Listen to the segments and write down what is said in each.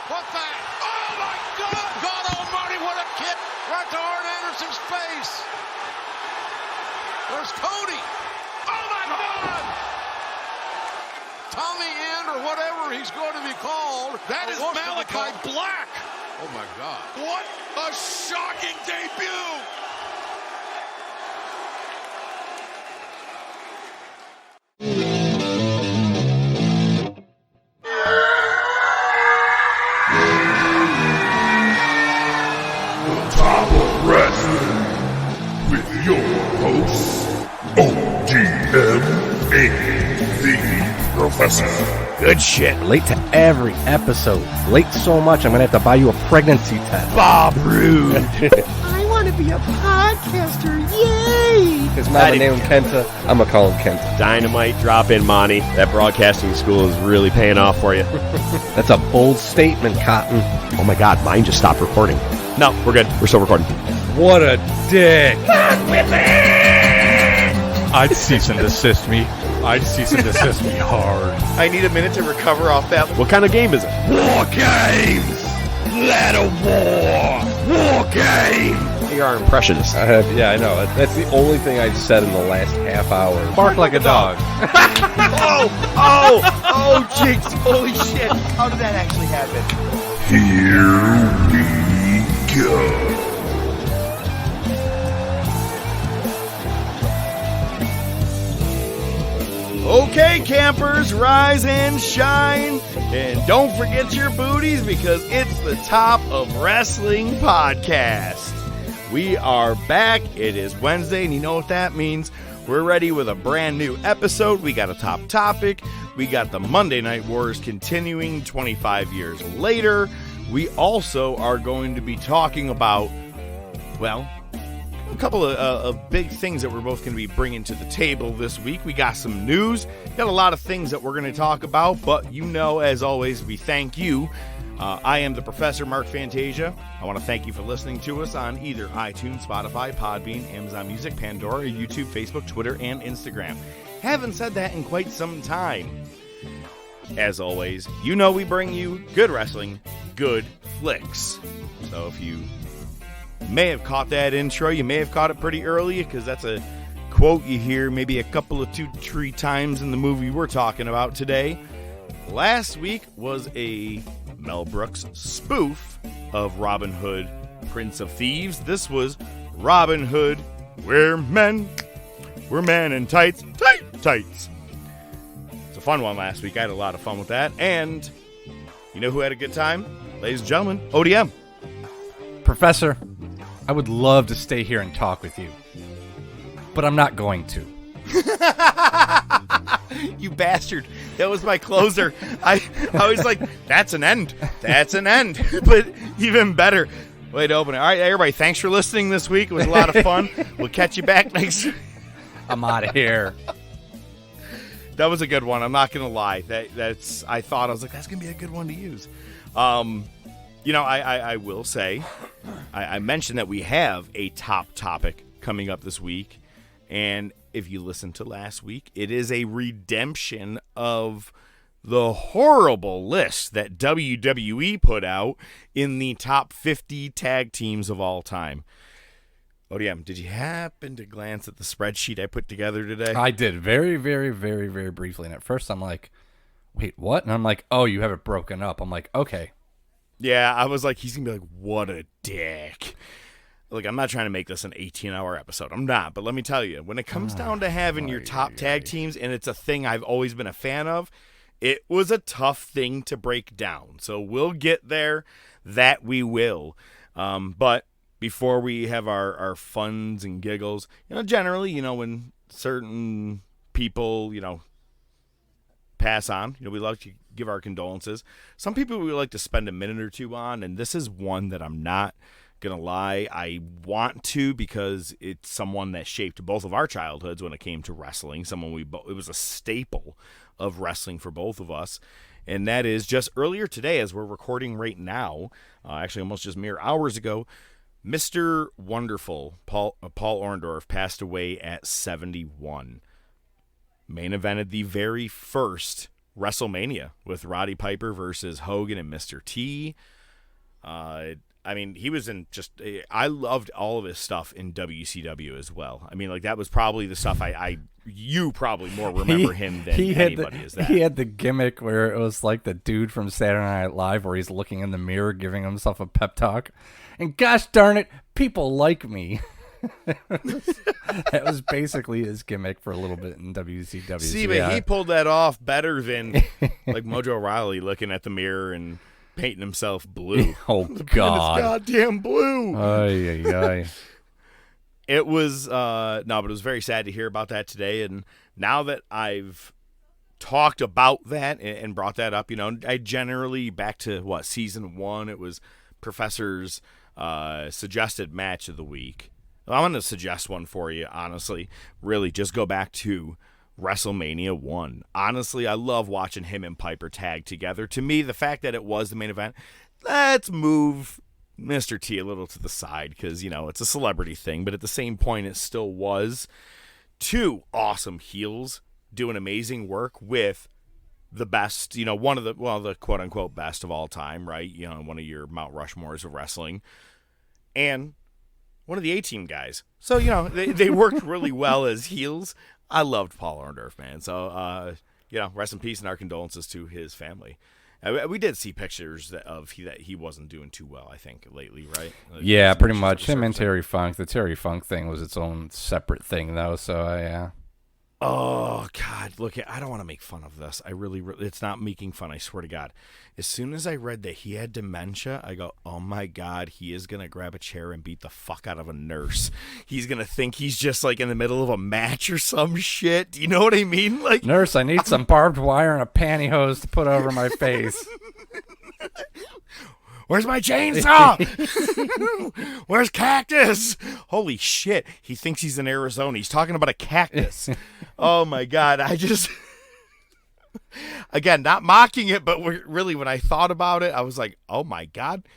What the? Oh, my God! God almighty, what a kick right to Arn Anderson's face. There's Cody. Oh, my God! Tommy End or whatever he's going to be called. That is Malachi Black. Oh, my God. What a shocking debut. Top of Wrestling with your hosts, OGM and the Professor. Good shit. Late to every episode. Late so much, I'm going to have to buy you a pregnancy test. Bob Roode. I want to be a podcaster. Yay! His mama named him Kenta. I'm going to call him Kenta. Dynamite drop in, Monty. That broadcasting school is really paying off for you. That's a bold statement, Cotton. Oh my God, mine just stopped recording. No, we're good. We're still recording. What a dick. I'd cease and desist me. I'd cease and desist me hard. I need a minute to recover off that. What kind of game is it? War Games! Let a war game! You are impressionist. Yeah, I know. That's the only thing I've said in the last half hour. Bark like a dog. Oh, Jinx! Holy shit! How did that actually happen? Here we go. Okay, campers, rise and shine, and don't forget your booties because it's the Top of Wrestling podcast. We are back. It is Wednesday, and you know what that means. We're ready with a brand new episode. We got a top topic. We got the Monday Night Wars continuing 25 years later. We also are going to be talking about, well, a couple of big things that we're both going to be bringing to the table this week. We got some news, got a lot of things that we're going to talk about, but you know, as always, we thank you. I am the Professor, Mark Fantasia. I want to thank you for listening to us on either iTunes, Spotify, Podbean, Amazon Music, Pandora, YouTube, Facebook, Twitter, and Instagram. Haven't said that in quite some time. As always, you know we bring you good wrestling, good flicks. So if you may have caught that intro, you may have caught it pretty early because that's a quote you hear maybe a couple of 2-3 times in the movie we're talking about today. Last week was a Mel Brooks spoof of Robin Hood, Prince of Thieves. This was Robin Hood, we're men in tights, tights. It's a fun one last week. I had a lot of fun with that. And you know who had a good time? Ladies and gentlemen, ODM. Professor, I would love to stay here and talk with you, but I'm not going to. You bastard. That was my closer. I was like, that's an end. That's an end. But even better. Way to open it. All right, everybody, thanks for listening this week. It was a lot of fun. We'll catch you back next week. I'm out of here. That was a good one. I'm not going to lie. I was like, that's going to be a good one to use. You know, I will say, I mentioned that we have a top topic coming up this week. And if you listened to last week, it is a redemption of the horrible list that WWE put out in the top 50 tag teams of all time. ODM, did you happen to glance at the spreadsheet I put together today? I did very, very, very, very briefly. And at first I'm like, wait, what? And I'm like, oh, you have it broken up. I'm like, okay. Yeah, I was like, he's going to be like, what a dick. Look, I'm not trying to make this an 18-hour episode. I'm not. But let me tell you, when it comes down to having your top tag teams, and it's a thing I've always been a fan of, it was a tough thing to break down. So we'll get there. That we will. But before we have our funs and giggles, generally, when certain people, pass on, we like to give our condolences. Some people we like to spend a minute or two on, and this is one that I'm not gonna lie, I want to because it's someone that shaped both of our childhoods when it came to wrestling. It was a staple of wrestling for both of us, and that is just earlier today, as we're recording right now, actually almost just mere hours ago, Mr. Wonderful Paul Orndorff passed away at 71. Main evented the very first WrestleMania with Roddy Piper versus Hogan and Mr. T. I mean, he was in I loved all of his stuff in WCW as well. I mean, like, that was probably the stuff you probably more remember him than anybody is that. He had the gimmick where it was like the dude from Saturday Night Live where he's looking in the mirror giving himself a pep talk. And gosh darn it, people like me. That was basically his gimmick for a little bit in WCW. See, but he pulled that off better than like Mojo Rawley looking at the mirror and painting himself blue. Oh, God. Goddamn blue. Ay, ay, ay. It was, but it was very sad to hear about that today. And now that I've talked about that and brought that up, I generally, back to season 1, it was Professor's suggested match of the week. I'm going to suggest one for you, honestly. Really, just go back to WrestleMania 1. Honestly, I love watching him and Piper tag together. To me, the fact that it was the main event, let's move Mr. T a little to the side because, it's a celebrity thing. But at the same point, it still was 2 awesome heels doing amazing work with the best, one of the quote-unquote best of all time, right? One of your Mount Rushmores of wrestling. And one of the A-Team guys. So, they worked really well as heels. I loved Paul Orndorff, man. So, rest in peace and our condolences to his family. We did see pictures that he wasn't doing too well, I think, lately, right? Yeah, pretty much. Him and Terry Funk. The Terry Funk thing was its own separate thing, though. So, yeah. Oh, God, look, I don't want to make fun of this. I really, it's not making fun, I swear to God. As soon as I read that he had dementia, I go, oh, my God, he is going to grab a chair and beat the fuck out of a nurse. He's going to think he's just, like, in the middle of a match or some shit. Do you know what I mean? Like, nurse, I need some barbed wire and a pantyhose to put over my face. Where's my chainsaw? Where's Cactus? Holy shit. He thinks he's in Arizona. He's talking about a cactus. Oh, my God. Again, not mocking it, but really when I thought about it, I was like, oh, my God.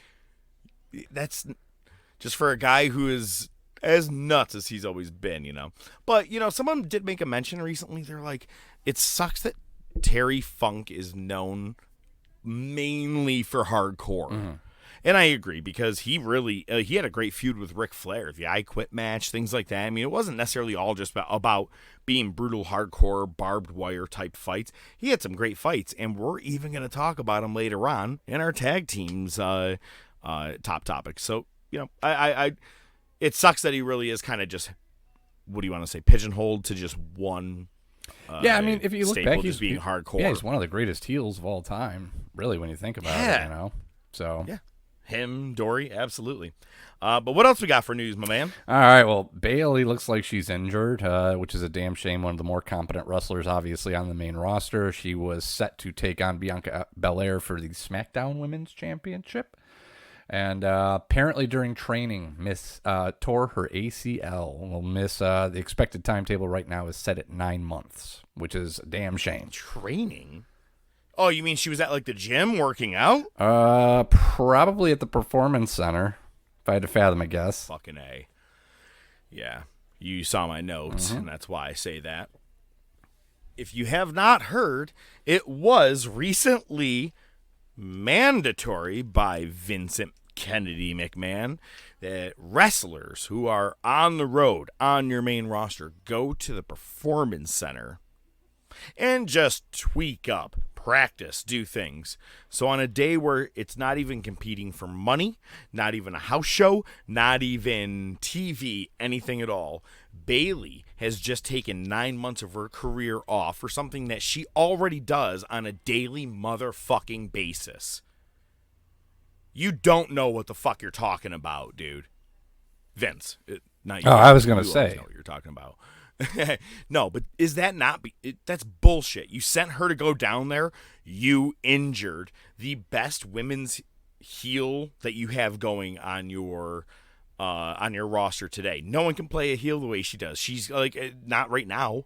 That's just for a guy who is as nuts as he's always been, But, someone did make a mention recently. They're like, it sucks that Terry Funk is known mainly for hardcore. Mm-hmm. And I agree because he really he had a great feud with Ric Flair, the I Quit match, things like that. I mean, it wasn't necessarily all just about being brutal, hardcore, barbed wire type fights. He had some great fights, and we're even going to talk about him later on in our tag team's top topics. So, I it sucks that he really is kind of just, what do you want to say, pigeonholed to just one. Yeah, I mean, if you look back, he's being hardcore. Yeah, he's one of the greatest heels of all time, really, when you think about it, So yeah, him, Dory, absolutely. But what else we got for news, my man? All right, well, Bayley looks like she's injured, which is a damn shame. One of the more competent wrestlers, obviously, on the main roster. She was set to take on Bianca Belair for the SmackDown Women's Championship. And apparently during training, tore her ACL. Will miss the expected timetable right now is set at 9 months, which is a damn shame. Training? Oh, you mean she was at like the gym working out? Probably at the Performance Center, if I had to fathom a guess. Fucking A. Yeah, you saw my notes, and that's why I say that. If you have not heard, it was recently mandatory by Vincent Kennedy McMahon that wrestlers who are on the road on your main roster go to the Performance Center and just tweak up, practice, do things. So on a day where it's not even competing for money, not even a house show, not even TV, anything at all, Bayley has just taken 9 months of her career off for something that she already does on a daily motherfucking basis. You don't know what the fuck you're talking about, dude. Vince, not you. Oh, I was going to say. Know what you're talking about. No, but is that not... that's bullshit. You sent her to go down there. You injured the best women's heel that you have going on your roster today. No one can play a heel the way she does. She's like, not right now.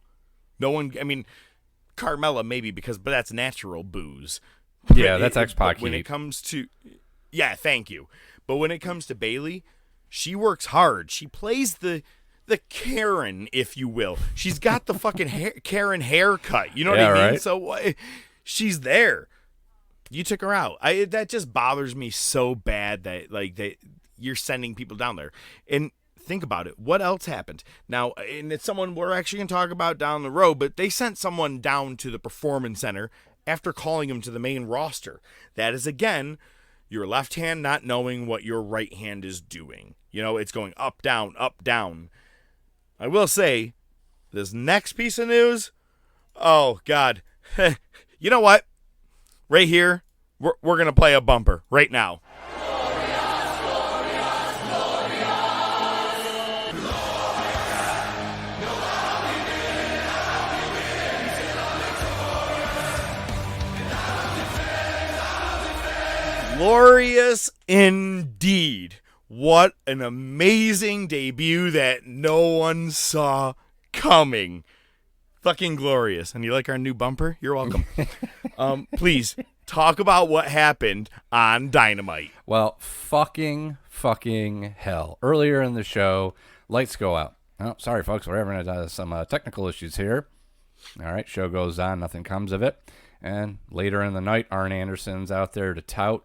No one... I mean, Carmella maybe but that's natural booze. Yeah, that's X-Pac. When it comes to... Yeah, thank you. But when it comes to Bayley, she works hard. She plays the Karen, if you will. She's got the fucking Karen haircut. You know what I mean? Right. So she's there. You took her out. That just bothers me so bad that you're sending people down there. And think about it. What else happened? Now, and it's someone we're actually going to talk about down the road, but they sent someone down to the Performance Center after calling him to the main roster. That is, again, your left hand not knowing what your right hand is doing. You know, it's going up, down, up, down. I will say, this next piece of news, oh, God. You know what? Right here, we're going to play a bumper right now. Glorious indeed. What an amazing debut that no one saw coming. Fucking glorious. And you like our new bumper? You're welcome. Please talk about what happened on Dynamite. Well, fucking hell. Earlier in the show, lights go out. Oh, sorry, folks. We're having some technical issues here. All right, show goes on. Nothing comes of it. And later in the night, Arn Anderson's out there to tout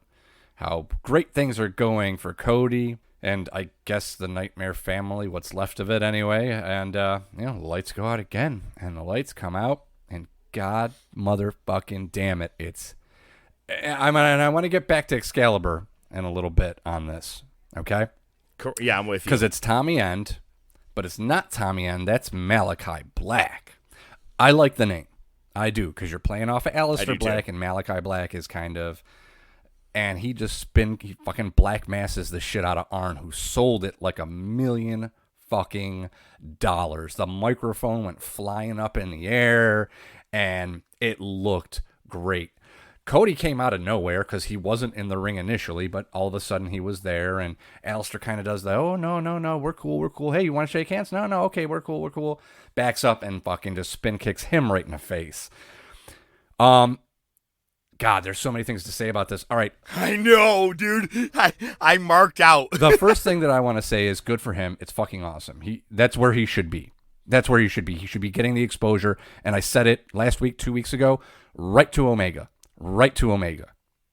how great things are going for Cody and I guess the Nightmare family, what's left of it anyway. And, the lights go out again. And the lights come out, and God motherfucking damn it, I want to get back to Excalibur in a little bit on this, okay? Yeah, I'm with you. Because it's Tommy End, but it's not Tommy End. That's Malachi Black. I like the name. I do, because you're playing off of Aleister Black, and Malachi Black is kind of... And he fucking black masses the shit out of Arn, who sold it like $1 million fucking dollars. The microphone went flying up in the air, and it looked great. Cody came out of nowhere because he wasn't in the ring initially, but all of a sudden he was there, and Aleister kind of does the, oh, no, we're cool. Hey, you want to shake hands? No, okay, we're cool. Backs up and fucking just spin kicks him right in the face. God, there's so many things to say about this. All right. I know, dude. I marked out. The first thing that I want to say is good for him. It's fucking awesome. That's where he should be. He should be getting the exposure. And I said it last week, 2 weeks ago, right to Omega.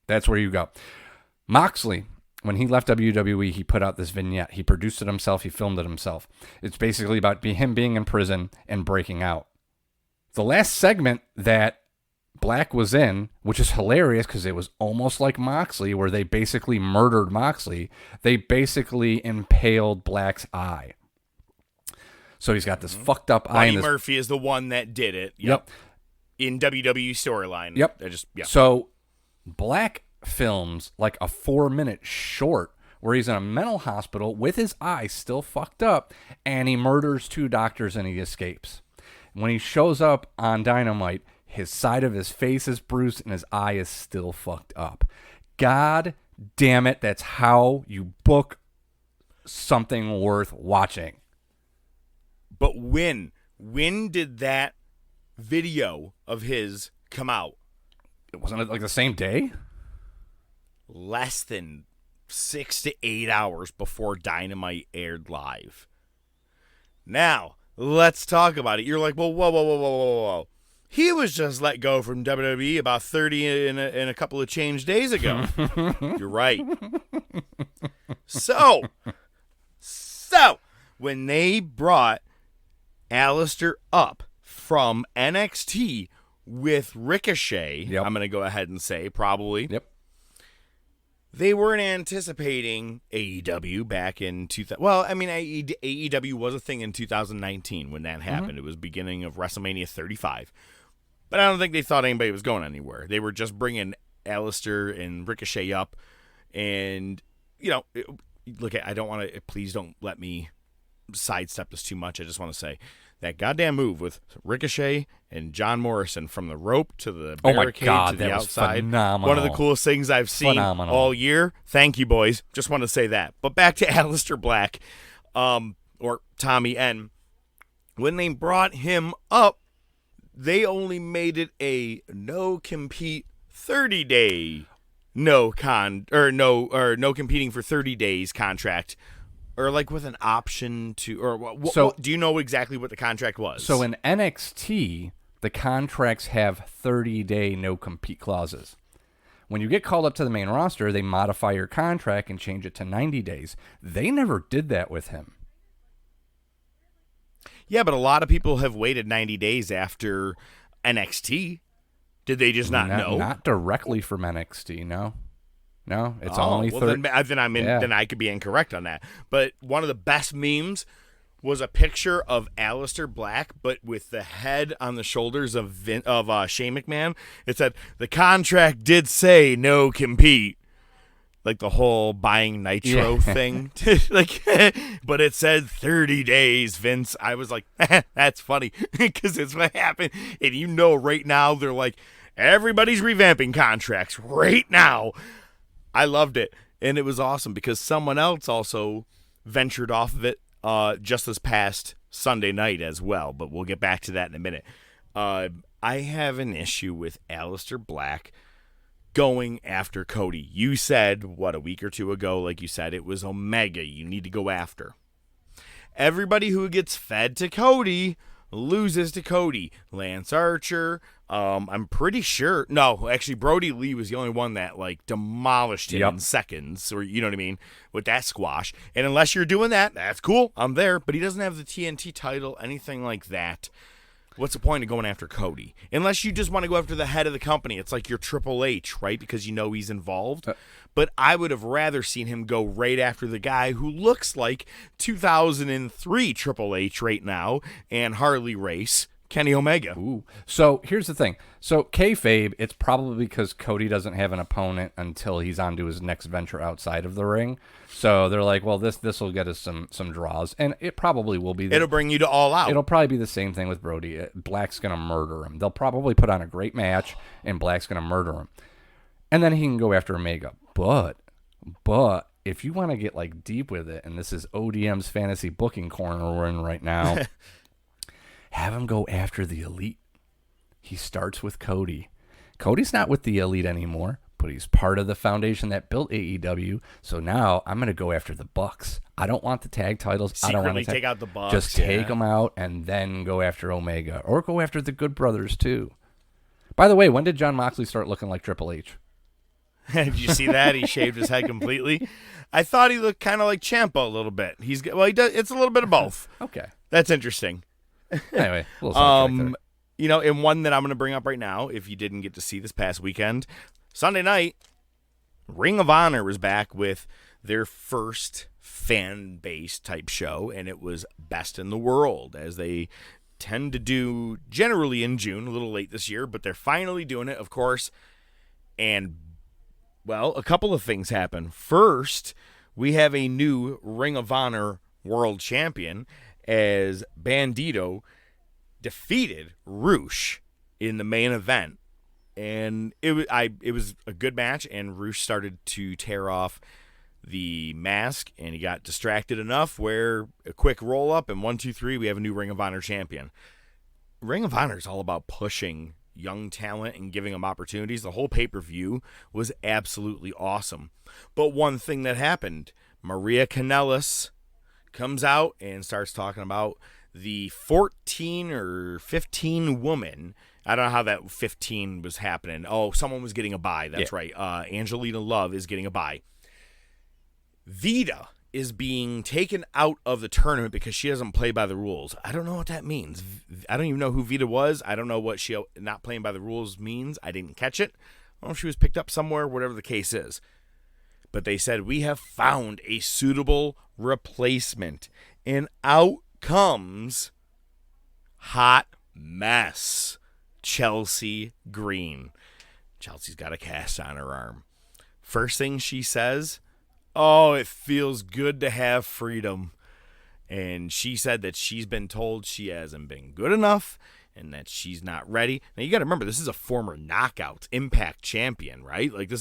That's where you go. Moxley, when he left WWE, he put out this vignette. He produced it himself. He filmed it himself. It's basically about him being in prison and breaking out. The last segment that Black was in, which is hilarious because it was almost like Moxley, where they basically murdered Moxley. They basically impaled Black's eye. So he's got this fucked up eye. Buddy Murphy is the one that did it. Yep. In WWE storyline. Yep. So Black films like a 4-minute short where he's in a mental hospital with his eye still fucked up, and he murders 2 doctors and he escapes. When he shows up on Dynamite, his side of his face is bruised and his eye is still fucked up. God damn it, that's how you book something worth watching. But when did that video of his come out? It wasn't like the same day? Less than 6 to 8 hours before Dynamite aired live. Now, let's talk about it. You're like, well, whoa. He was just let go from WWE about 30 in a couple of change days ago. You're right. So, when they brought Aleister up from NXT with Ricochet, I'm going to go ahead and say probably. Yep. They weren't anticipating AEW back in 2000. Well, I mean, AEW was a thing in 2019 when that happened. It was beginning of WrestleMania 35. But I don't think they thought anybody was going anywhere. They were just bringing Aleister and Ricochet up. And, look, I don't want to, please don't let me sidestep this too much. I just want to say that goddamn move with Ricochet and John Morrison from the rope to the barricade to the outside. Phenomenal. One of the coolest things I've seen all year. Thank you, boys. Just want to say that. But back to Aleister Black, or Tommy N. When they brought him up, they only made it a no-compete 30-day no competing for 30 days contract, or like with an option to, or so. Do you know exactly what the contract was? So in NXT, the contracts have 30-day no-compete clauses. When you get called up to the main roster, they modify your contract and change it to 90 days. They never did that with him. Yeah, but a lot of people have waited 90 days after NXT. Did they just not know? Not directly from NXT, no. No, it's only 30. Then I could be incorrect on that. But one of the best memes was a picture of Aleister Black, but with the head on the shoulders of Shane McMahon. It said, the contract did say no compete. Like the whole buying Nitro thing. But it said 30 days, Vince. I was like, that's funny, because it's what happened. And right now, they're like, everybody's revamping contracts right now. I loved it. And it was awesome because someone else also ventured off of it just this past Sunday night as well. But we'll get back to that in a minute. I have an issue with Aleister Black going after Cody. You said, a week or two ago, like you said, it was Omega you need to go after. Everybody who gets fed to Cody loses to Cody. Lance Archer, I'm pretty sure. No, actually, Brody Lee was the only one that demolished him in seconds, or you know what I mean, with that squash. And unless you're doing that, that's cool. I'm there. But he doesn't have the TNT title, anything like that. What's the point of going after Cody? Unless you just want to go after the head of the company. It's like your Triple H, right? Because he's involved. But I would have rather seen him go right after the guy who looks like 2003 Triple H right now and Harley Race, Kenny Omega. Ooh. So here's the thing. So kayfabe, it's probably because Cody doesn't have an opponent until he's on to his next venture outside of the ring. So they're like, well, this will get us some draws, and it probably will be. It'll bring you to All Out. It'll probably be the same thing with Brody. Black's going to murder him. They'll probably put on a great match, and Black's going to murder him. And then he can go after Omega. But if you want to get deep with it, and this is ODM's fantasy booking corner we're in right now, have him go after the Elite. He starts with Cody. Cody's not with the Elite anymore, but he's part of the foundation that built AEW. So now I'm going to go after the Bucks. I don't want the tag titles. Secretly I don't want to take out the Bucks. Just take them out and then go after Omega, or go after the Good Brothers too. By the way, when did Jon Moxley start looking like Triple H? Did you see that? He shaved his head completely. I thought he looked kind of like Ciampa a little bit. He does. It's a little bit of both. Okay, that's interesting. Anyway, a little and one that I'm going to bring up right now, if you didn't get to see this past weekend, Sunday night, Ring of Honor was back with their first fan base type show, and it was Best in the World, as they tend to do generally in June, a little late this year, but they're finally doing it, of course. And a couple of things happen. First, we have a new Ring of Honor World Champion, as Bandito defeated Roosh in the main event. And it was a good match, and Roosh started to tear off the mask, and he got distracted enough where a quick roll-up, and 1, 2, 3, we have a new Ring of Honor champion. Ring of Honor is all about pushing young talent and giving them opportunities. The whole pay-per-view was absolutely awesome. But one thing that happened, Maria Kanellis comes out and starts talking about the 14 or 15 woman. I don't know how that 15 was happening. Oh, someone was getting a bye. That's right. Angelina Love is getting a bye. Vita is being taken out of the tournament because she doesn't play by the rules. I don't know what that means. I don't even know who Vita was. I don't know what she not playing by the rules means. I didn't catch it. I don't know if she was picked up somewhere, whatever the case is. But they said, we have found a suitable replacement. And out comes Hot Mess Chelsea Green. Chelsea's got a cast on her arm. First thing she says, oh, it feels good to have freedom. And she said that she's been told she hasn't been good enough and that she's not ready. Now, you got to remember, this is a former Knockout Impact champion, right? Like,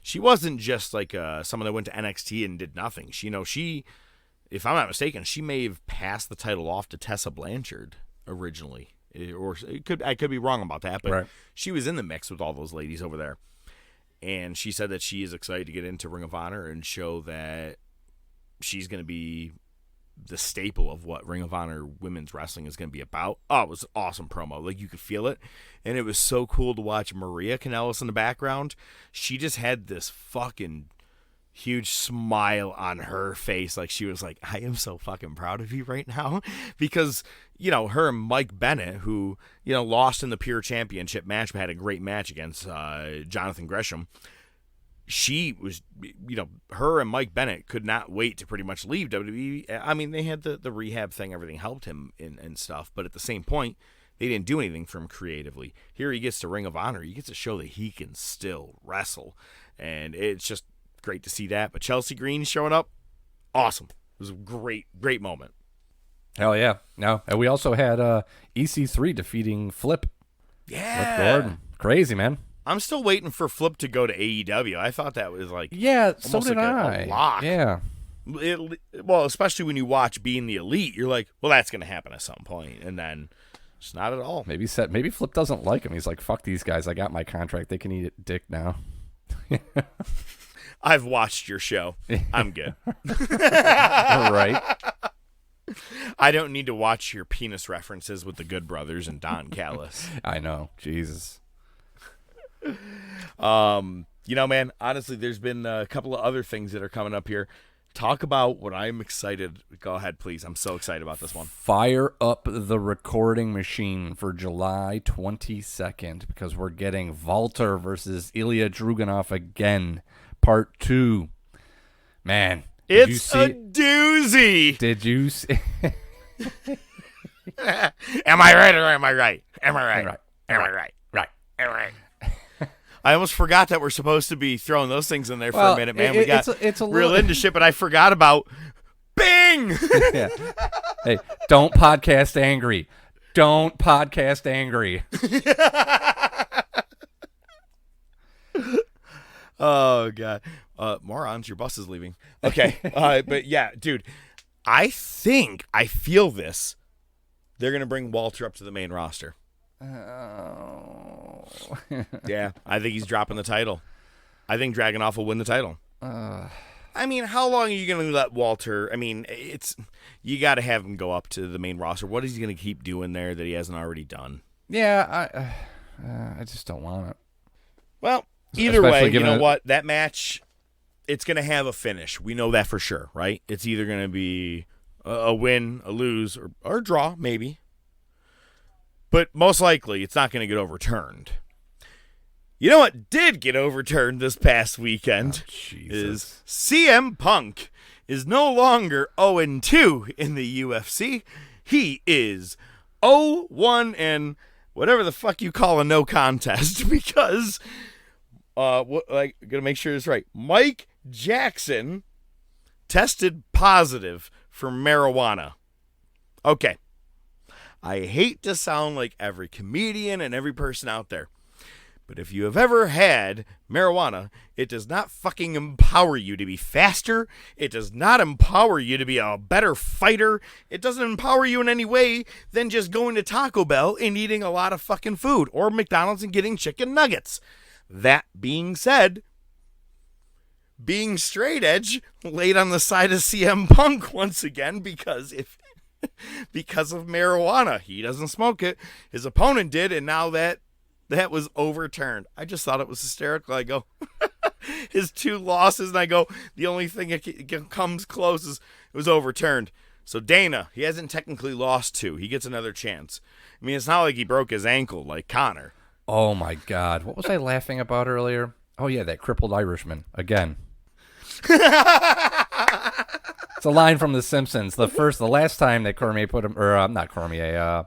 she wasn't just like someone that went to NXT and did nothing. She, if I'm not mistaken, she may have passed the title off to Tessa Blanchard originally. Or I could be wrong about that, but she was in the mix with all those ladies over there. And she said that she is excited to get into Ring of Honor and show that she's going to be the staple of what Ring of Honor women's wrestling is going to be about. Oh, it was an awesome promo. Like, you could feel it. And it was so cool to watch Maria Kanellis in the background. She just had this fucking huge smile on her face. Like, she was like, I am so fucking proud of you right now. Because, her and Mike Bennett, who, lost in the Pure Championship match, but had a great match against Jonathan Gresham. She was, her and Mike Bennett could not wait to pretty much leave WWE. I mean, they had the rehab thing. Everything helped him and stuff. But at the same point, they didn't do anything for him creatively. Here he gets to Ring of Honor. He gets to show that he can still wrestle. And it's just great to see that. But Chelsea Green showing up, awesome. It was a great, great moment. Hell yeah. No. And we also had EC3 defeating Flip. Yeah. Flip Gordon. Crazy, man. I'm still waiting for Flip to go to AEW. I thought that was like so did a lock. Yeah. Well, especially when you watch Being the Elite, you're like, well, that's going to happen at some point, and then it's not at all. Maybe Flip doesn't like him. He's like, fuck these guys. I got my contract. They can eat it dick now. I've watched your show. I'm good. Right. I don't need to watch your penis references with the Good Brothers and Don Callis. I know. Jesus. Man, honestly, there's been a couple of other things that are coming up here. Talk about what I'm excited. Go ahead, please. I'm so excited about this one. Fire up the recording machine for July 22nd because we're getting Walter versus Ilya Dragunov again, part 2. Man, it's a doozy. Did you see? Am I right or am I right? Am I right? Right. Am I right? Right. Am I right? I almost forgot that we're supposed to be throwing those things in there for a minute, man. We got it's a real little into shit, but I forgot about Bing! Yeah. Hey, don't podcast angry. Don't podcast angry. Oh, God. Morons, your bus is leaving. Okay. But yeah, dude, I feel this. They're going to bring Walter up to the main roster. Oh. Yeah, I think he's dropping the title. I think Dragunov will win the title. I mean, how long are you going to let Walter? I mean, you got to have him go up to the main roster. What is he going to keep doing there that he hasn't already done? Yeah, I just don't want it. Well, either way, you know it... what? That match, it's going to have a finish. We know that for sure, right? It's either going to be a win, a lose, or a draw, maybe. But most likely, it's not going to get overturned. You know what did get overturned this past weekend is CM Punk is no longer 0-2 in the UFC. He is 0-1 whatever the fuck you call a no contest because, gotta make sure it's right. Mike Jackson tested positive for marijuana. Okay. I hate to sound like every comedian and every person out there, but if you have ever had marijuana, it does not fucking empower you to be faster. It does not empower you to be a better fighter. It doesn't empower you in any way than just going to Taco Bell and eating a lot of fucking food or McDonald's and getting chicken nuggets. That being said, being straight edge laid on the side of CM Punk once again because of marijuana. He doesn't smoke it. His opponent did, and now that was overturned. I just thought it was hysterical. I go, his 2 losses, and I go, the only thing that comes close is it was overturned. So Dana, he hasn't technically lost 2. He gets another chance. I mean, it's not like he broke his ankle like Connor. Oh, my God. What was I laughing about earlier? Oh, yeah, that crippled Irishman. Again. It's a line from The Simpsons. The last time that Cormier put him, or not Cormier,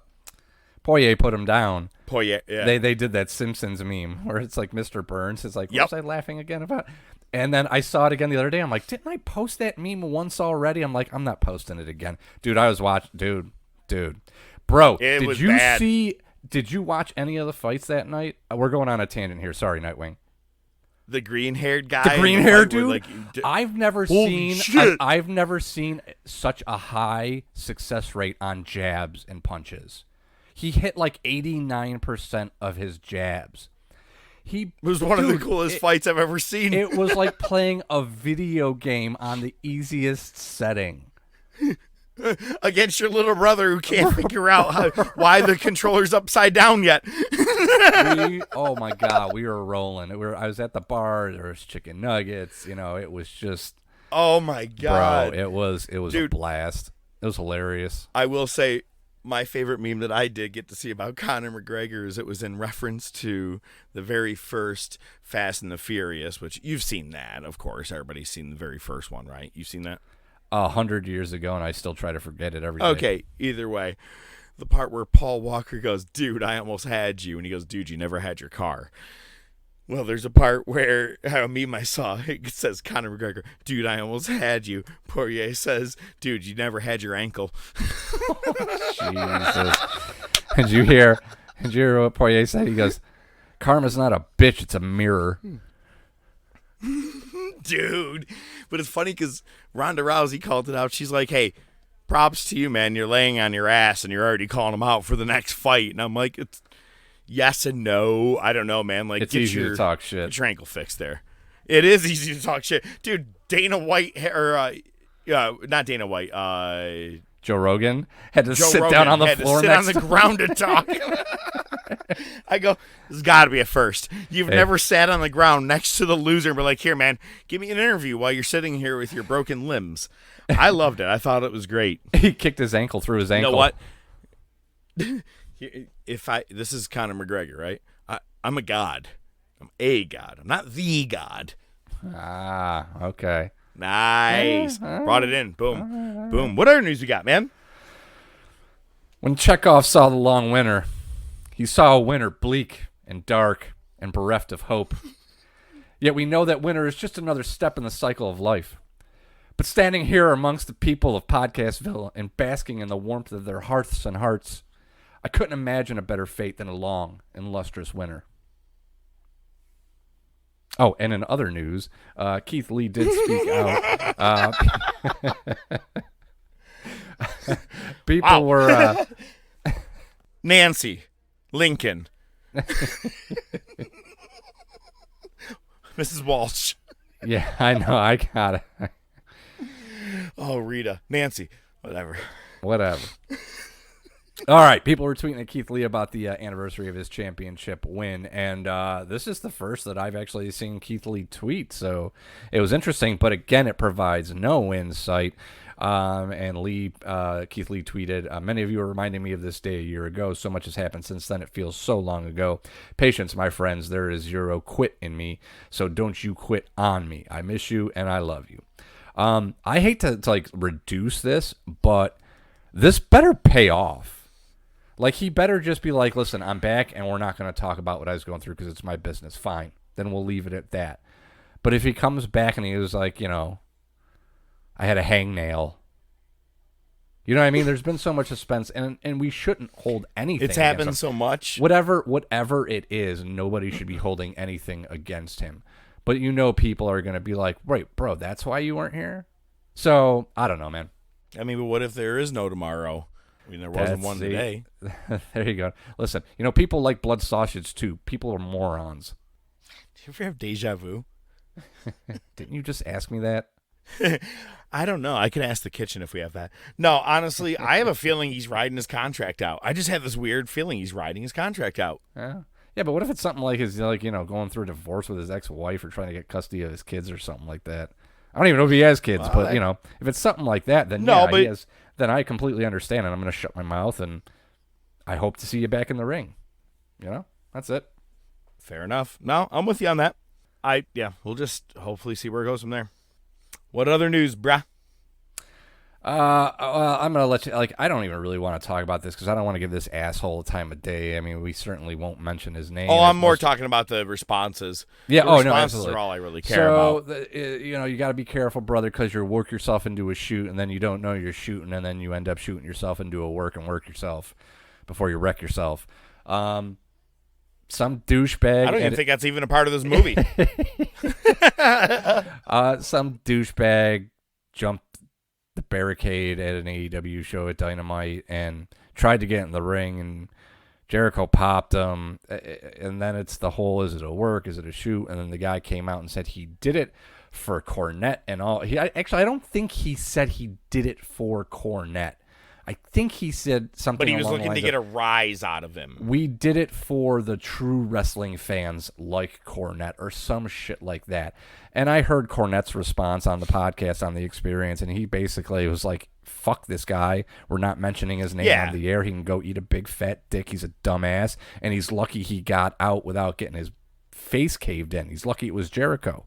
Poirier put him down. Poirier, yeah. They did that Simpsons meme where it's like Mr. Burns is like, yep. What was I laughing again about? And then I saw it again the other day. I'm like, didn't I post that meme once already? I'm like, I'm not posting it again. Dude, I was watching. Dude. Bro, did you watch any of the fights that night? We're going on a tangent here. Sorry, Nightwing. The green-haired guy. The green-haired dude? Like, I've never seen such a high success rate on jabs and punches. He hit like 89% of his jabs. It was one of the coolest fights I've ever seen. It was like playing a video game on the easiest setting. against your little brother who can't figure out why the controller's upside down yet. Oh my God, we were rolling. I was at the bar. There was chicken nuggets. It was just, Oh my God. bro. It was a Dude. blast. It was hilarious. I will say my favorite meme that I did get to see about Conor McGregor is it was in reference to the very first Fast and the Furious, which you've seen that, of course. Everybody's seen the very first one, right? You've seen that? 100 years ago, and I still try to forget it every day. Okay, either way. The part where Paul Walker goes, dude, I almost had you. And he goes, dude, you never had your car. Well, there's a part where a meme I saw, it says Conor McGregor, dude, I almost had you. Poirier says, dude, you never had your ankle. Jesus. Did you hear what Poirier said? He goes, karma's not a bitch, it's a mirror. Dude. But it's funny because Ronda Rousey called it out. She's like, hey, props to you, man. You're laying on your ass and you're already calling him out for the next fight. And I'm like, it's yes and no. I don't know, man. Like, It's easy to talk shit. Get your ankle fixed there. It is easy to talk shit. Dude, Dana White, not Dana White, Joe Rogan had to Joe sit Rogan down on the had floor to sit next on the to ground to talk. I go, this has got to be a first. You've never sat on the ground next to the loser and be like, here, man, give me an interview while you're sitting here with your broken limbs. I loved it. I thought it was great. He kicked his ankle through his ankle. You know what? This is Conor McGregor, right? I'm a god. I'm a god. I'm not the god. Ah, okay. Nice. Brought it in. Boom. Boom. What other news we got, man? When Chekhov saw the long winter, he saw a winter bleak and dark and bereft of hope. Yet we know that winter is just another step in the cycle of life. But standing here amongst the people of Podcastville and basking in the warmth of their hearths and hearts, I couldn't imagine a better fate than a long and lustrous winter. Oh, and in other news, Keith Lee did speak out. People were... Nancy. Lincoln. Mrs. Walsh. Yeah, I know. I got it. Oh, Rita. Nancy. Whatever. All right, people were tweeting at Keith Lee about the anniversary of his championship win, and this is the first that I've actually seen Keith Lee tweet, so it was interesting, but again, it provides no insight. And Keith Lee tweeted, many of you are reminding me of this day a year ago. So much has happened since then. It feels so long ago. Patience, my friends. There is zero quit in me. So don't you quit on me. I miss you and I love you. I hate to like reduce this, but this better pay off. Like, he better just be like, listen, I'm back and we're not going to talk about what I was going through because it's my business. Fine. Then we'll leave it at that. But if he comes back and he was like, I had a hangnail. You know what I mean? There's been so much suspense, and we shouldn't hold anything. It's happened so much. Whatever it is, nobody should be holding anything against him. But people are going to be like, right, bro, that's why you weren't here? So, I don't know, man. I mean, but what if there is no tomorrow? I mean, there wasn't one today. There you go. Listen, people like blood sausage, too. People are morons. Do you ever have deja vu? Didn't you just ask me that? I don't know. I can ask the kitchen if we have that. No, honestly, I have a feeling he's riding his contract out. I just have this weird feeling he's riding his contract out. Yeah, but what if it's something like his, going through a divorce with his ex-wife or trying to get custody of his kids or something like that? I don't even know if he has kids, but if it's something like that, then he has. Then I completely understand, and I'm going to shut my mouth, and I hope to see you back in the ring. That's it. Fair enough. No, I'm with you on that. We'll just hopefully see where it goes from there. What other news, bruh? I'm going to let you, I don't even really want to talk about this because I don't want to give this asshole a time of day. I mean, we certainly won't mention his name. Oh, I'm more talking about the responses. Yeah, the responses absolutely. are all I really care about. So, you got to be careful, brother, because you work yourself into a shoot, and then you don't know you're shooting, and then you end up shooting yourself into a work yourself before you wreck yourself. Some douchebag. I don't even think that's even a part of this movie. Some douchebag jumped the barricade at an AEW show at Dynamite and tried to get in the ring, and Jericho popped him. And then it's the whole, is it a work? Is it a shoot? And then the guy came out and said he did it for Cornette and all. I don't think he said he did it for Cornette. I think he said something. But he was along the looking to lines get a of, rise out of him. we did it for the true wrestling fans like Cornette or some shit like that. And I heard Cornette's response on the podcast on The Experience, and he basically was like, fuck this guy. We're not mentioning his name Yeah. on the air. He can go eat a big fat dick. He's a dumbass. And he's lucky he got out without getting his face caved in. He's lucky it was Jericho.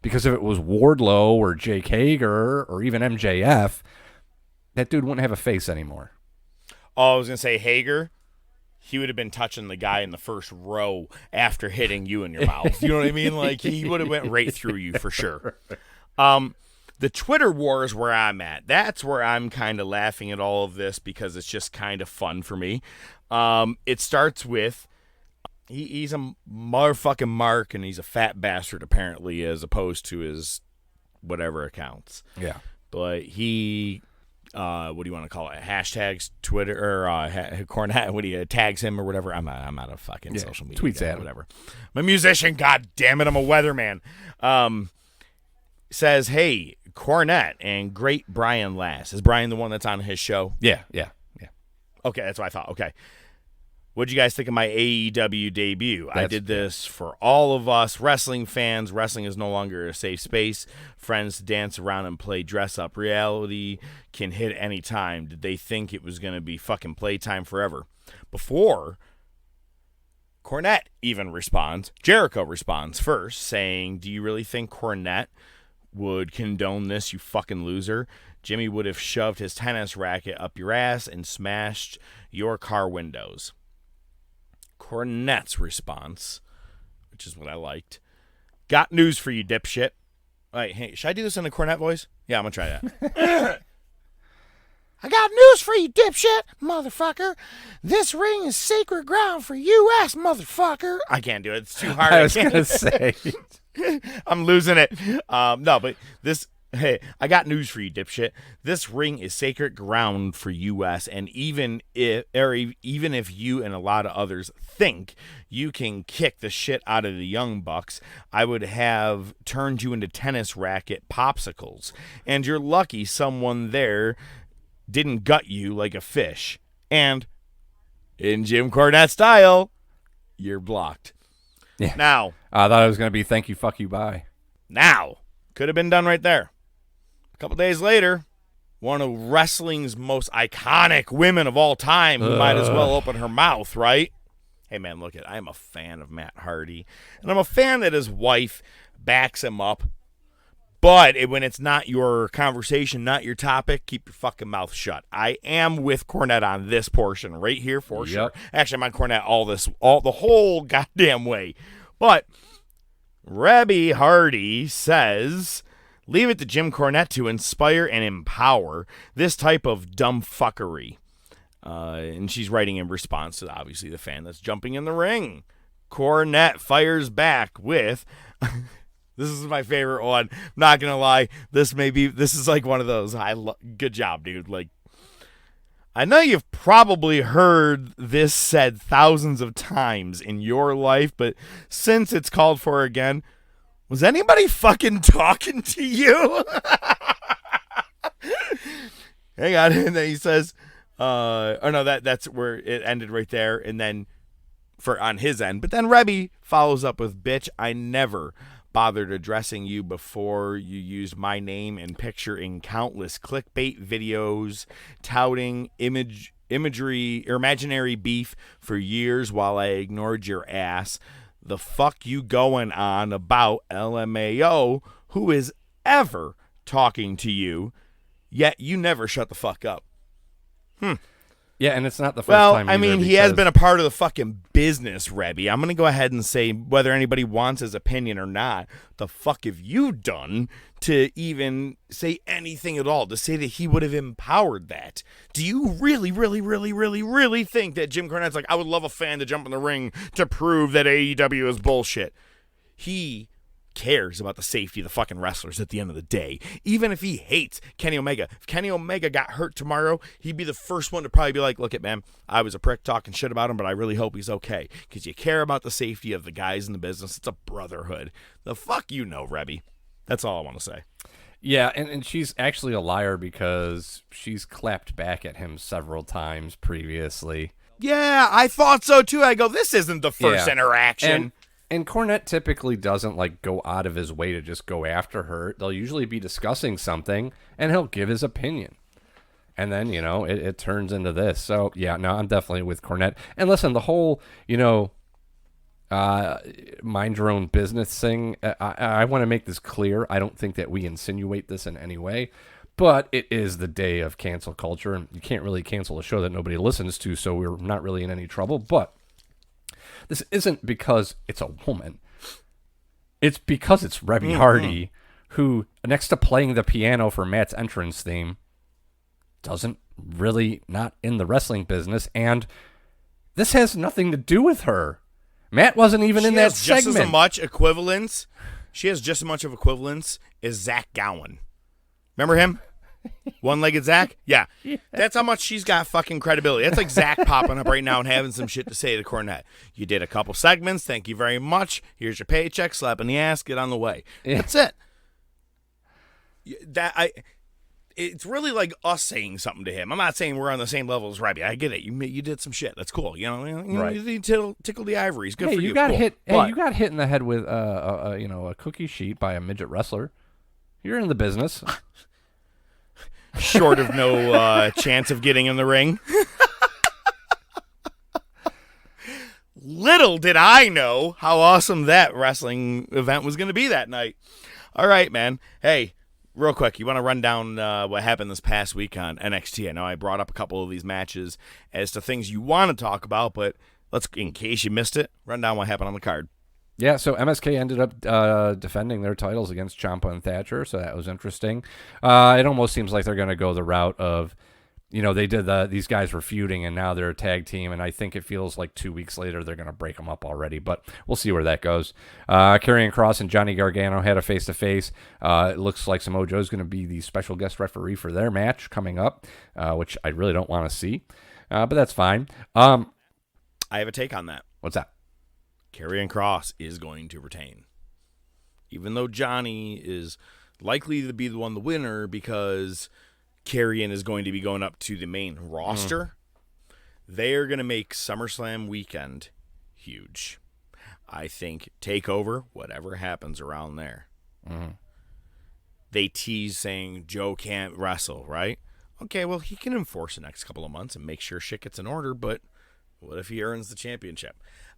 Because if it was Wardlow or Jake Hager or even MJF, that dude wouldn't have a face anymore. Oh, I was going to say Hager. He would have been touching the guy in the first row after hitting you in your mouth. You know what I mean? Like, he would have went right through you for sure. The Twitter war is where I'm at. That's where I'm kind of laughing at all of this because it's just kind of fun for me. It starts with he's a motherfucking mark, and he's a fat bastard, apparently, as opposed to his whatever accounts. Yeah. But he... what do you want to call it? Hashtags Twitter or Cornette? What do you tags him or whatever? I'm not a fucking social media tweets guy, at him. whatever. I'm a musician. God damn it, I'm a weatherman. Says, hey, Cornette and great Brian Last. Is Brian the one that's on his show? Yeah. Okay, that's what I thought. Okay. What'd you guys think of my AEW debut? I did this for all of us wrestling fans. Wrestling is no longer a safe space. Friends dance around and play dress up. Reality can hit any time. Did they think it was going to be fucking playtime forever? Before Cornette even responds, Jericho responds first, saying, do you really think Cornette would condone this, you fucking loser? Jimmy would have shoved his tennis racket up your ass and smashed your car windows. Cornette's response, which is what I liked. Got news for you, dipshit. Wait, hey, should I do this in a Cornette voice? Yeah, I'm going to try that. I got news for you, dipshit, motherfucker. This ring is sacred ground for U.S., motherfucker. I can't do it. It's too hard. I was can't. going to say. I'm losing it. No, but this... Hey, I got news for you, dipshit. This ring is sacred ground for U.S., and even if you and a lot of others think you can kick the shit out of the Young Bucks, I would have turned you into tennis racket popsicles. And you're lucky someone there didn't gut you like a fish. And in Jim Cornette style, you're blocked. Yeah. Now. I thought it was going to be thank you, fuck you, bye. Now. Could have been done right there. A couple days later, one of wrestling's most iconic women of all time who might as well open her mouth, right? Hey, man, look I am a fan of Matt Hardy, and I'm a fan that his wife backs him up. But when it's not your conversation, not your topic, keep your fucking mouth shut. I am with Cornette on this portion right here for sure. Actually, I'm on Cornette the whole goddamn way. But Rebby Hardy says... leave it to Jim Cornette to inspire and empower this type of dumb fuckery. And she's writing in response to, obviously, the fan that's jumping in the ring. Cornette fires back with... this is my favorite one. I'm not going to lie. This is like one of those. Good job, dude. Like, I know you've probably heard this said thousands of times in your life, but since it's called for again... was anybody fucking talking to you? Hang on. And then he says, that's where it ended right there. And then on his end. But then Rebby follows up with, bitch, I never bothered addressing you before you used my name and picture in countless clickbait videos touting imagery or imaginary beef for years while I ignored your ass. The fuck you going on about LMAO, who is ever talking to you, yet you never shut the fuck up? Yeah, and it's not the first time. Well, I mean, he has been a part of the fucking business, Rebby. I'm going to go ahead and say whether anybody wants his opinion or not, the fuck have you done to even say anything at all, to say that he would have empowered that? Do you really, really, really, really, really think that Jim Cornette's like, I would love a fan to jump in the ring to prove that AEW is bullshit? He cares about the safety of the fucking wrestlers at the end of the day. Even if he hates Kenny Omega. If Kenny Omega got hurt tomorrow, he'd be the first one to probably be like, look, man, I was a prick talking shit about him, but I really hope he's okay. Because you care about the safety of the guys in the business. It's a brotherhood. The fuck you know, Rebby. That's all I want to say. Yeah, and she's actually a liar because she's clapped back at him several times previously. Yeah, I thought so too. I go, this isn't the first Yeah. interaction. And Cornette typically doesn't like go out of his way to just go after her. They'll usually be discussing something, and he'll give his opinion. And then, it turns into this. So, yeah, no, I'm definitely with Cornette. And listen, the whole, mind your own business thing, I want to make this clear. I don't think that we insinuate this in any way. But it is the day of cancel culture, and you can't really cancel a show that nobody listens to, so we're not really in any trouble. But this isn't because it's a woman. It's because it's Reby Hardy, who, next to playing the piano for Matt's entrance theme, doesn't really not in the wrestling business, and this has nothing to do with her. Matt wasn't even in that segment. Just as much equivalence. She has just as much of equivalence as Zach Gowen. Remember him? One-legged Zach? Yeah. That's how much she's got fucking credibility. That's like Zach popping up right now and having some shit to say to Cornette. You did a couple segments. Thank you very much. Here's your paycheck. Slap in the ass. Get on the way. Yeah. That's it. It's really like us saying something to him. I'm not saying we're on the same level as Reby. I get it. You did some shit. That's cool. Right. You need to tickle the ivories. Good Hey, for you. you got Cool. hit. Hey, But- you got hit in the head with a cookie sheet by a midget wrestler. You're in the business. short of no chance of getting in the ring. Little did I know how awesome that wrestling event was going to be that night. All right, man. Hey, real quick, you want to run down what happened this past week on NXT? I know I brought up a couple of these matches as to things you want to talk about, but let's, in case you missed it, run down what happened on the card. Yeah, so MSK ended up defending their titles against Ciampa and Thatcher, so that was interesting. It almost seems like they're going to go the route of, they did these guys were feuding, and now they're a tag team, and I think it feels like 2 weeks later they're going to break them up already, but we'll see where that goes. Karrion Kross and Johnny Gargano had a face-to-face. It looks like Samoa Joe is going to be the special guest referee for their match coming up, which I really don't want to see, but that's fine. I have a take on that. What's that? Karrion Kross is going to retain. Even though Johnny is likely to be the one the winner because Karrion is going to be going up to the main roster, they are going to make SummerSlam weekend huge. I think TakeOver, whatever happens around there. They tease saying Joe can't wrestle, right? Okay, well, he can enforce the next couple of months and make sure shit gets in order, but what if he earns the championship?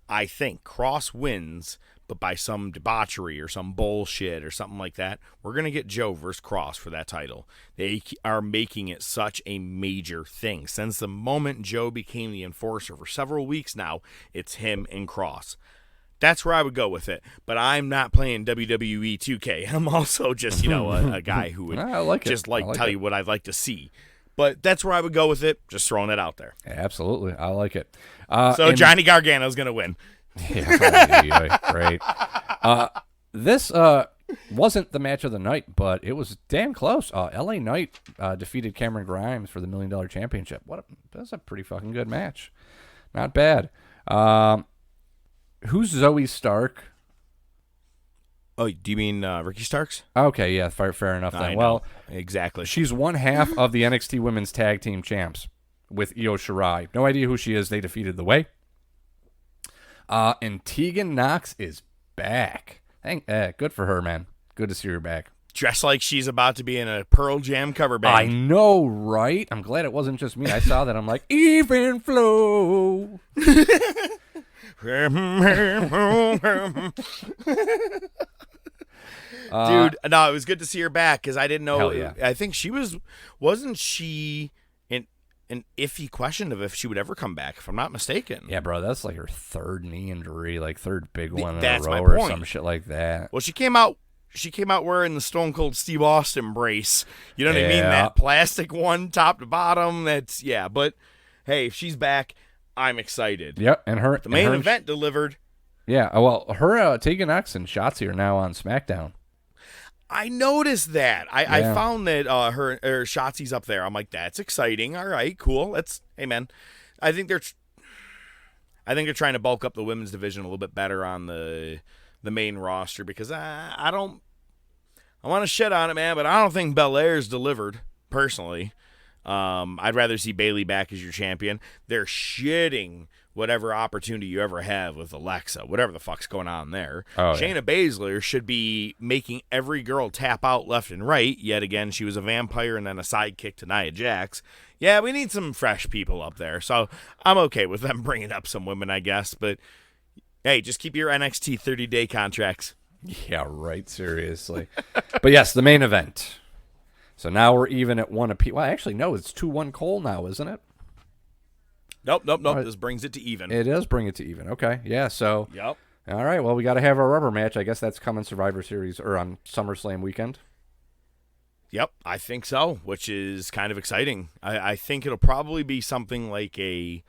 I think Kross wins, but by some debauchery or some bullshit or something like that, we're going to get Joe versus Kross for that title. They are making it such a major thing. Since the moment Joe became the enforcer for several weeks now, it's him and Kross. That's where I would go with it. But I'm not playing WWE 2K. I'm also just, a guy who would I like it. just I like tell it. you what I'd like to see. But that's where I would go with it. Just throwing it out there. Absolutely, I like it. So and- Johnny Gargano's going to win. Yeah, great. This wasn't the match of the night, but it was damn close. LA Knight defeated Cameron Grimes for the $1 Million Championship. That's a pretty fucking good match. Not bad. Who's Zoe Stark? Oh, do you mean Ricky Starks? Okay, yeah, fair enough then. I know. Well, exactly. she's one half of the NXT Women's Tag Team Champs with Io Shirai. No idea who she is. They defeated The Way. And Tegan Knox is back. Good for her, man. Good to see her back. Dressed like she's about to be in a Pearl Jam cover I band. know, right? I'm glad it wasn't just me. I saw that. I'm like, even flow. Dude, no, it was good to see her back because I didn't know. Hell yeah. I think wasn't she an iffy question of if she would ever come back, if I'm not mistaken. Yeah, bro, that's like her third knee injury, like third big one in That's a my row or point. some shit like that. Well, she came out wearing the Stone Cold Steve Austin brace. You know what I mean? Yeah. That plastic one, top to bottom. That's, yeah. But, hey, if she's back, I'm excited. Yep, and her The main and her- event delivered. Yeah, well, her Tegan Knox and Shotzi are now on SmackDown. I noticed that. I Yeah. found that her Shotzi's up there. I'm like, that's exciting. All right, cool. Hey, man. I think they're trying to bulk up the women's division a little bit better on the main roster because I don't I want to shit on it, man, but I don't think Belair's delivered, personally. I'd rather see Bayley back as your champion. They're shitting whatever opportunity you ever have with Alexa, whatever the fuck's going on there. Oh, Shayna Baszler should be making every girl tap out left and right. Yet again, she was a vampire and then a sidekick to Nia Jax. Yeah, we need some fresh people up there. So I'm okay with them bringing up some women, I guess. But, hey, just keep your NXT 30-day contracts. Yeah, right. Seriously. But yes, the main event. So now we're even at 1 apiece. Well, actually, no, it's 2-1 Cole now, isn't it? Nope. Right. This brings it to even. It does bring it to even. Okay, yeah. So, Yep. all right. Well, we got to have our rubber match. I guess that's coming Survivor Series or on SummerSlam weekend. Yep, I think so, which is kind of exciting. I think it'll probably be something like I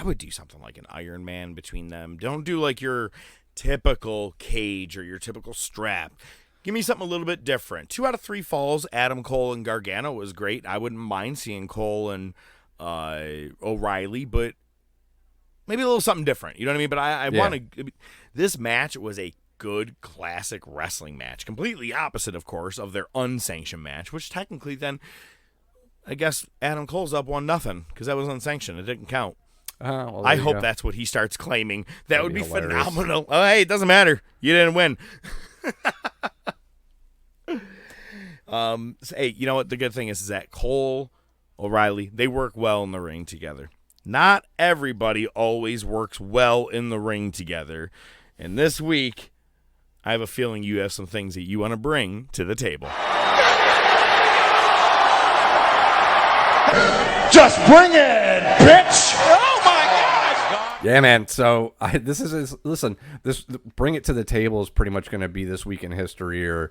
would do something like an Iron Man between them. Don't do like your typical cage or your typical strap. Give me something a little bit different. 2 out of 3 falls, Adam Cole and Gargano was great. I wouldn't mind seeing Cole and O'Reilly, but maybe a little something different. You know what I mean? But I want to. This match was a good classic wrestling match, completely opposite, of course, of their unsanctioned match, which technically then, I guess Adam Cole's up 1-0 because that was unsanctioned. It didn't count. Well, I hope that's what he starts claiming. That That'd would be be hilarious. phenomenal. Oh, hey, it doesn't matter. You didn't win. So, hey, you know what? The good thing is that Cole, O'Reilly, they work well in the ring together. Not everybody always works well in the ring together. And this week, I have a feeling you have some things that you want to bring to the table. Just bring it, bitch! Oh my God! Yeah, man. So listen. This bring it to the table is pretty much going to be this week in history, or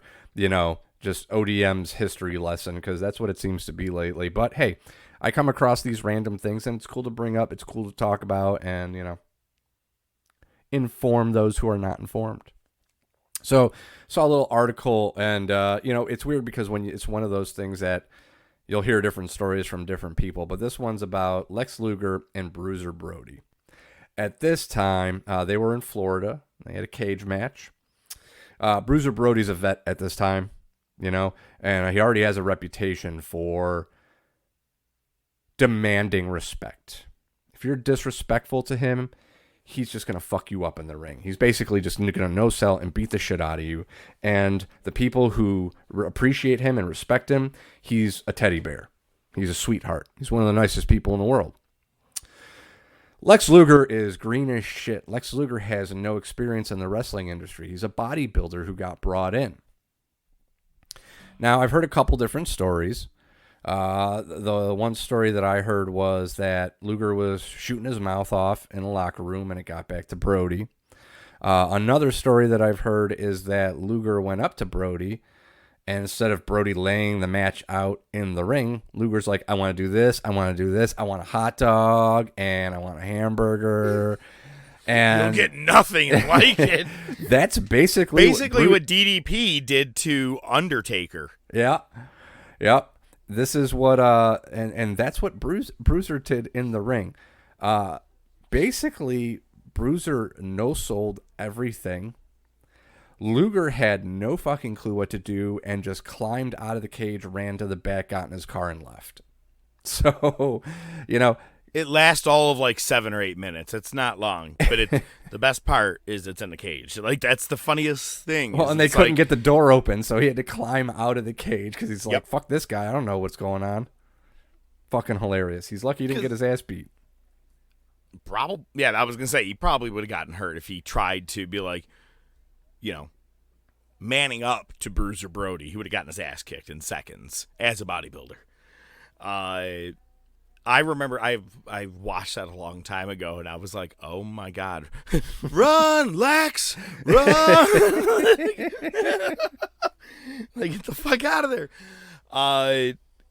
just ODM's history lesson, because that's what it seems to be lately. But hey, I come across these random things, and it's cool to bring up. It's cool to talk about, and inform those who are not informed. So saw a little article, and it's weird because it's one of those things that you'll hear different stories from different people. But this one's about Lex Luger and Bruiser Brody. At this time, they were in Florida. They had a cage match. Bruiser Brody's a vet at this time, and he already has a reputation for demanding respect. If you're disrespectful to him, he's just going to fuck you up in the ring. He's basically just going to no-sell and beat the shit out of you. And the people who appreciate him and respect him, he's a teddy bear. He's a sweetheart. He's one of the nicest people in the world. Lex Luger is green as shit. Lex Luger has no experience in the wrestling industry. He's a bodybuilder who got brought in. Now, I've heard a couple different stories. The one story that I heard was that Luger was shooting his mouth off in the locker room and it got back to Brody. Another story that I've heard is that Luger went up to Brody, and instead of Brody laying the match out in the ring, Luger's like, I want to do this, I want to do this, I want a hot dog, and I want a hamburger. And You'll get nothing like it. That's basically what DDP did to Undertaker. Yeah. Yep. This is what and that's what Bruiser did in the ring. Basically, Bruiser no-sold everything. Luger had no fucking clue what to do and just climbed out of the cage, ran to the back, got in his car, and left. So, It lasts all of like 7 or 8 minutes. It's not long, but the best part is it's in the cage. Like, that's the funniest thing. Well, and they couldn't get the door open, so he had to climb out of the cage because he's like, fuck this guy. I don't know what's going on. Fucking hilarious. He's lucky he didn't get his ass beat. Probably, yeah, I was going to say, he probably would have gotten hurt if he tried to be like, manning up to Bruiser Brody. He would have gotten his ass kicked in seconds as a bodybuilder. I remember I watched that a long time ago, and I was like, oh, my God. Run, Lex! Run! Like, get the fuck out of there.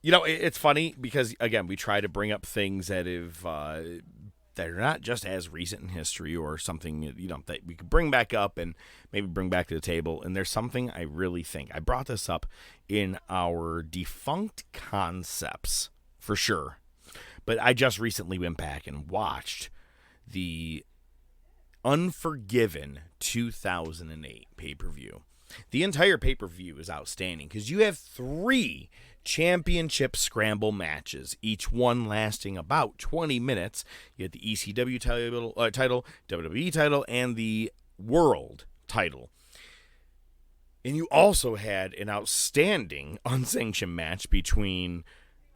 It's funny because, again, we try to bring up things that that are not just as recent in history or something, that we could bring back up and maybe bring back to the table. And there's something I really think. I brought this up in our defunct concepts, for sure. But I just recently went back and watched the Unforgiven 2008 pay-per-view. The entire pay-per-view is outstanding because you have 3 championship scramble matches, each one lasting about 20 minutes. You had the ECW title, WWE title, and the World title. And you also had an outstanding unsanctioned match between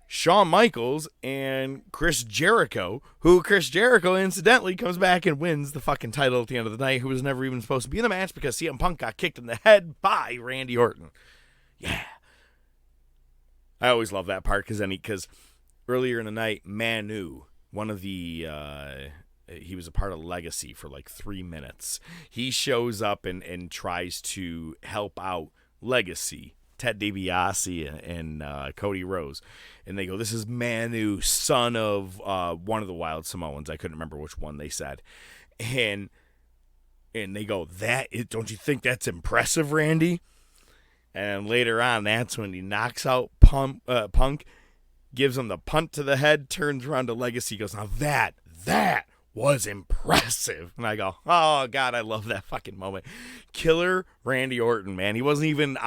Shawn Michaels and Chris Jericho, who Chris Jericho incidentally comes back and wins the fucking title at the end of the night, who was never even supposed to be in the match because CM Punk got kicked in the head by Randy Orton. Yeah. I always love that part because earlier in the night, Manu, one of the he was a part of Legacy for like 3 minutes. He shows up and tries to help out Legacy, Ted DiBiase and Cody Rhodes. And they go, this is Manu, son of one of the Wild Samoans. I couldn't remember which one they said. And they go, don't you think that's impressive, Randy? And later on, that's when he knocks out Punk, gives him the punt to the head, turns around to Legacy, goes, now that was impressive. And I go, oh, God, I love that fucking moment. Killer Randy Orton, man. He wasn't even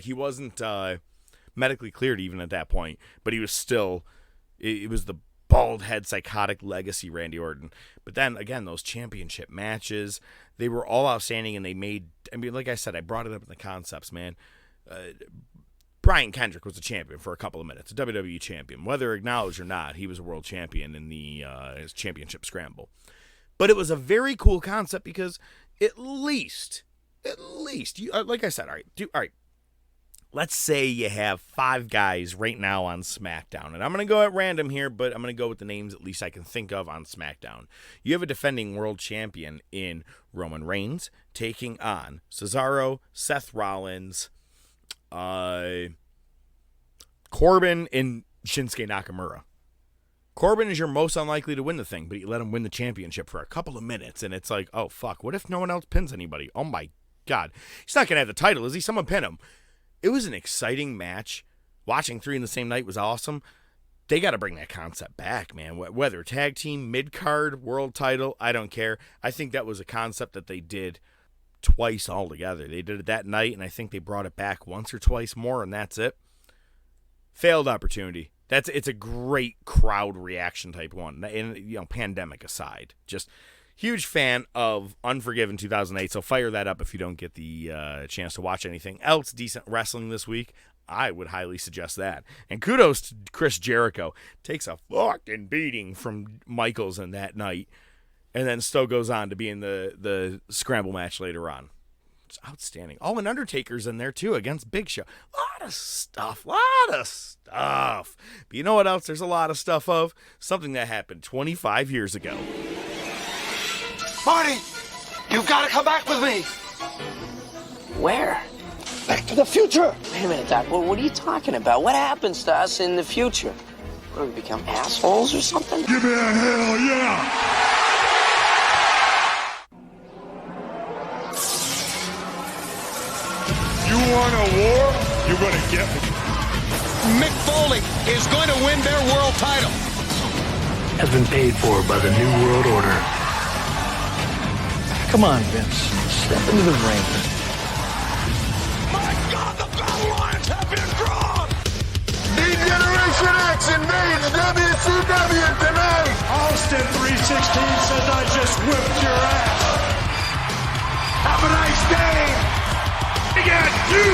he wasn't medically cleared even at that point, but he was still, it was the bald head, psychotic Legacy Randy Orton. But then, again, those championship matches, they were all outstanding, and they made, I mean, like I said, I brought it up in the concepts, man. Brian Kendrick was a champion for a couple of minutes, a WWE champion. Whether acknowledged or not, he was a world champion in the his championship scramble. But it was a very cool concept because at least, you, like I said, all right. Let's say you have 5 guys right now on SmackDown, and I'm going to go at random here, but I'm going to go with the names at least I can think of on SmackDown. You have a defending world champion in Roman Reigns taking on Cesaro, Seth Rollins, Corbin, and Shinsuke Nakamura. Corbin is your most unlikely to win the thing, but you let him win the championship for a couple of minutes, and it's like, oh, fuck, what if no one else pins anybody? Oh, my God. He's not going to have the title, is he? Someone pin him. It was an exciting match. Watching 3 in the same night was awesome. They got to bring that concept back, man. Whether tag team, mid-card, world title, I don't care. I think that was a concept that they did twice altogether. They did it that night, and I think they brought it back once or twice more, and that's it. Failed opportunity. It's a great crowd reaction type one. And pandemic aside, just huge fan of Unforgiven 2008. So fire that up if you don't get the chance to watch anything else decent wrestling this week. I would highly suggest that. And kudos to Chris Jericho. Takes a fucking beating from Michaels in that night. And then still goes on to be in the scramble match later on. It's outstanding. Oh, and Undertaker's in there, too, against Big Show. Lot of stuff. But you know what else there's a lot of stuff of? Something that happened 25 years ago. Marty, you've got to come back with me. Where? Back to the future. Wait a minute, Doc. What are you talking about? What happens to us in the future? What, do we become assholes or something? Give me a hell yeah. You want a war? You're going to get me. Mick Foley is going to win their world title. Has been paid for by the New World Order. Come on, Vince. Step into the ring. My God, the battle lines have been drawn! D-Generation X invades WCW tonight. Austin 316 says I just whipped your ass. Have a nice day. We got you!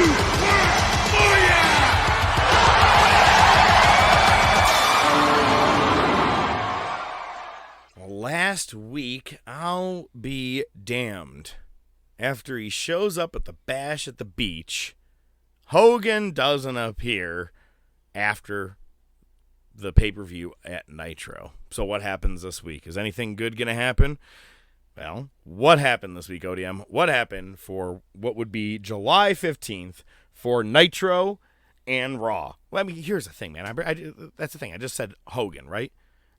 Booyah! Last week, I'll be damned. After he shows up at the Bash at the Beach, Hogan doesn't appear after the pay-per-view at Nitro. So what happens this week? Is anything good going to happen? Well, what happened this week, ODM? What happened for what would be July 15th for Nitro and Raw? Well, I mean, here's the thing, man. That's the thing. I just said Hogan, right?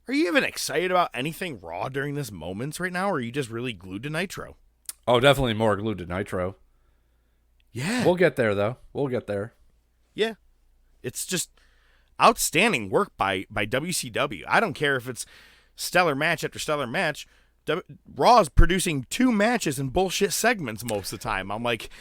Are you even excited about anything Raw during this moment right now, or are you just really glued to Nitro? Oh, definitely more glued to Nitro. Yeah. We'll get there, though. We'll get there. Yeah. It's just outstanding work by WCW. I don't care if it's stellar match after stellar match. Raw's producing 2 matches and bullshit segments most of the time. I'm like,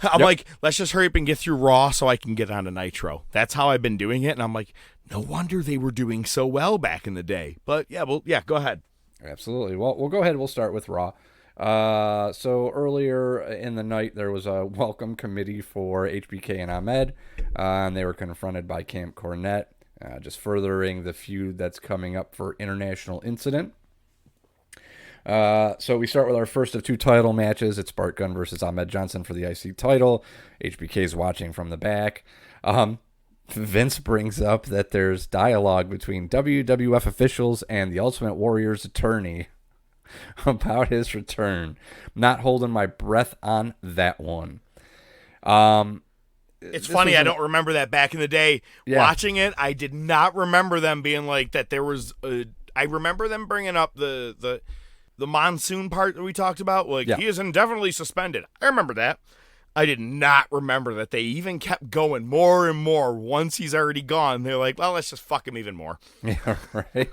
I'm like, let's just hurry up and get through Raw so I can get on to Nitro. That's how I've been doing it, and I'm like, no wonder they were doing so well back in the day. But yeah, go ahead. Absolutely. Well, we'll go ahead. We'll start with Raw. So earlier in the night, there was a welcome committee for HBK and Ahmed, and they were confronted by Camp Cornette, just furthering the feud that's coming up for International Incident. So we start with our first of 2 title matches. It's Bart Gunn versus Ahmed Johnson for the IC title. HBK's watching from the back. Vince brings up that there's dialogue between WWF officials and the Ultimate Warrior's attorney about his return. Not holding my breath on that one. It's funny, I don't remember that back in the day. Yeah. Watching it, I did not remember them being like that. There was, I remember them bringing up the monsoon part that we talked about. Like, he is indefinitely suspended. I remember that. I did not remember that they even kept going more and more once he's already gone. They're like, well, let's just fuck him even more. Yeah, right.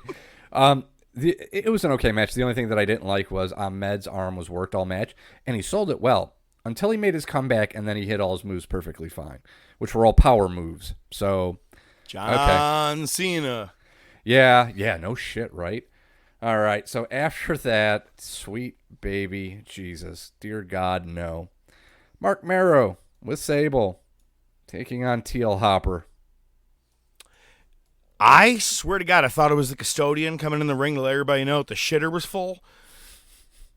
It was an okay match. The only thing that I didn't like was Ahmed's arm was worked all match, and he sold it well until he made his comeback, and then he hit all his moves perfectly fine, which were all power moves. So, John Cena. Yeah, no shit, right? All right, so after that, sweet baby Jesus, dear God, no. Mark Marrow with Sable taking on TL Hopper. I swear to God, I thought it was the custodian coming in the ring to let everybody know that the shitter was full.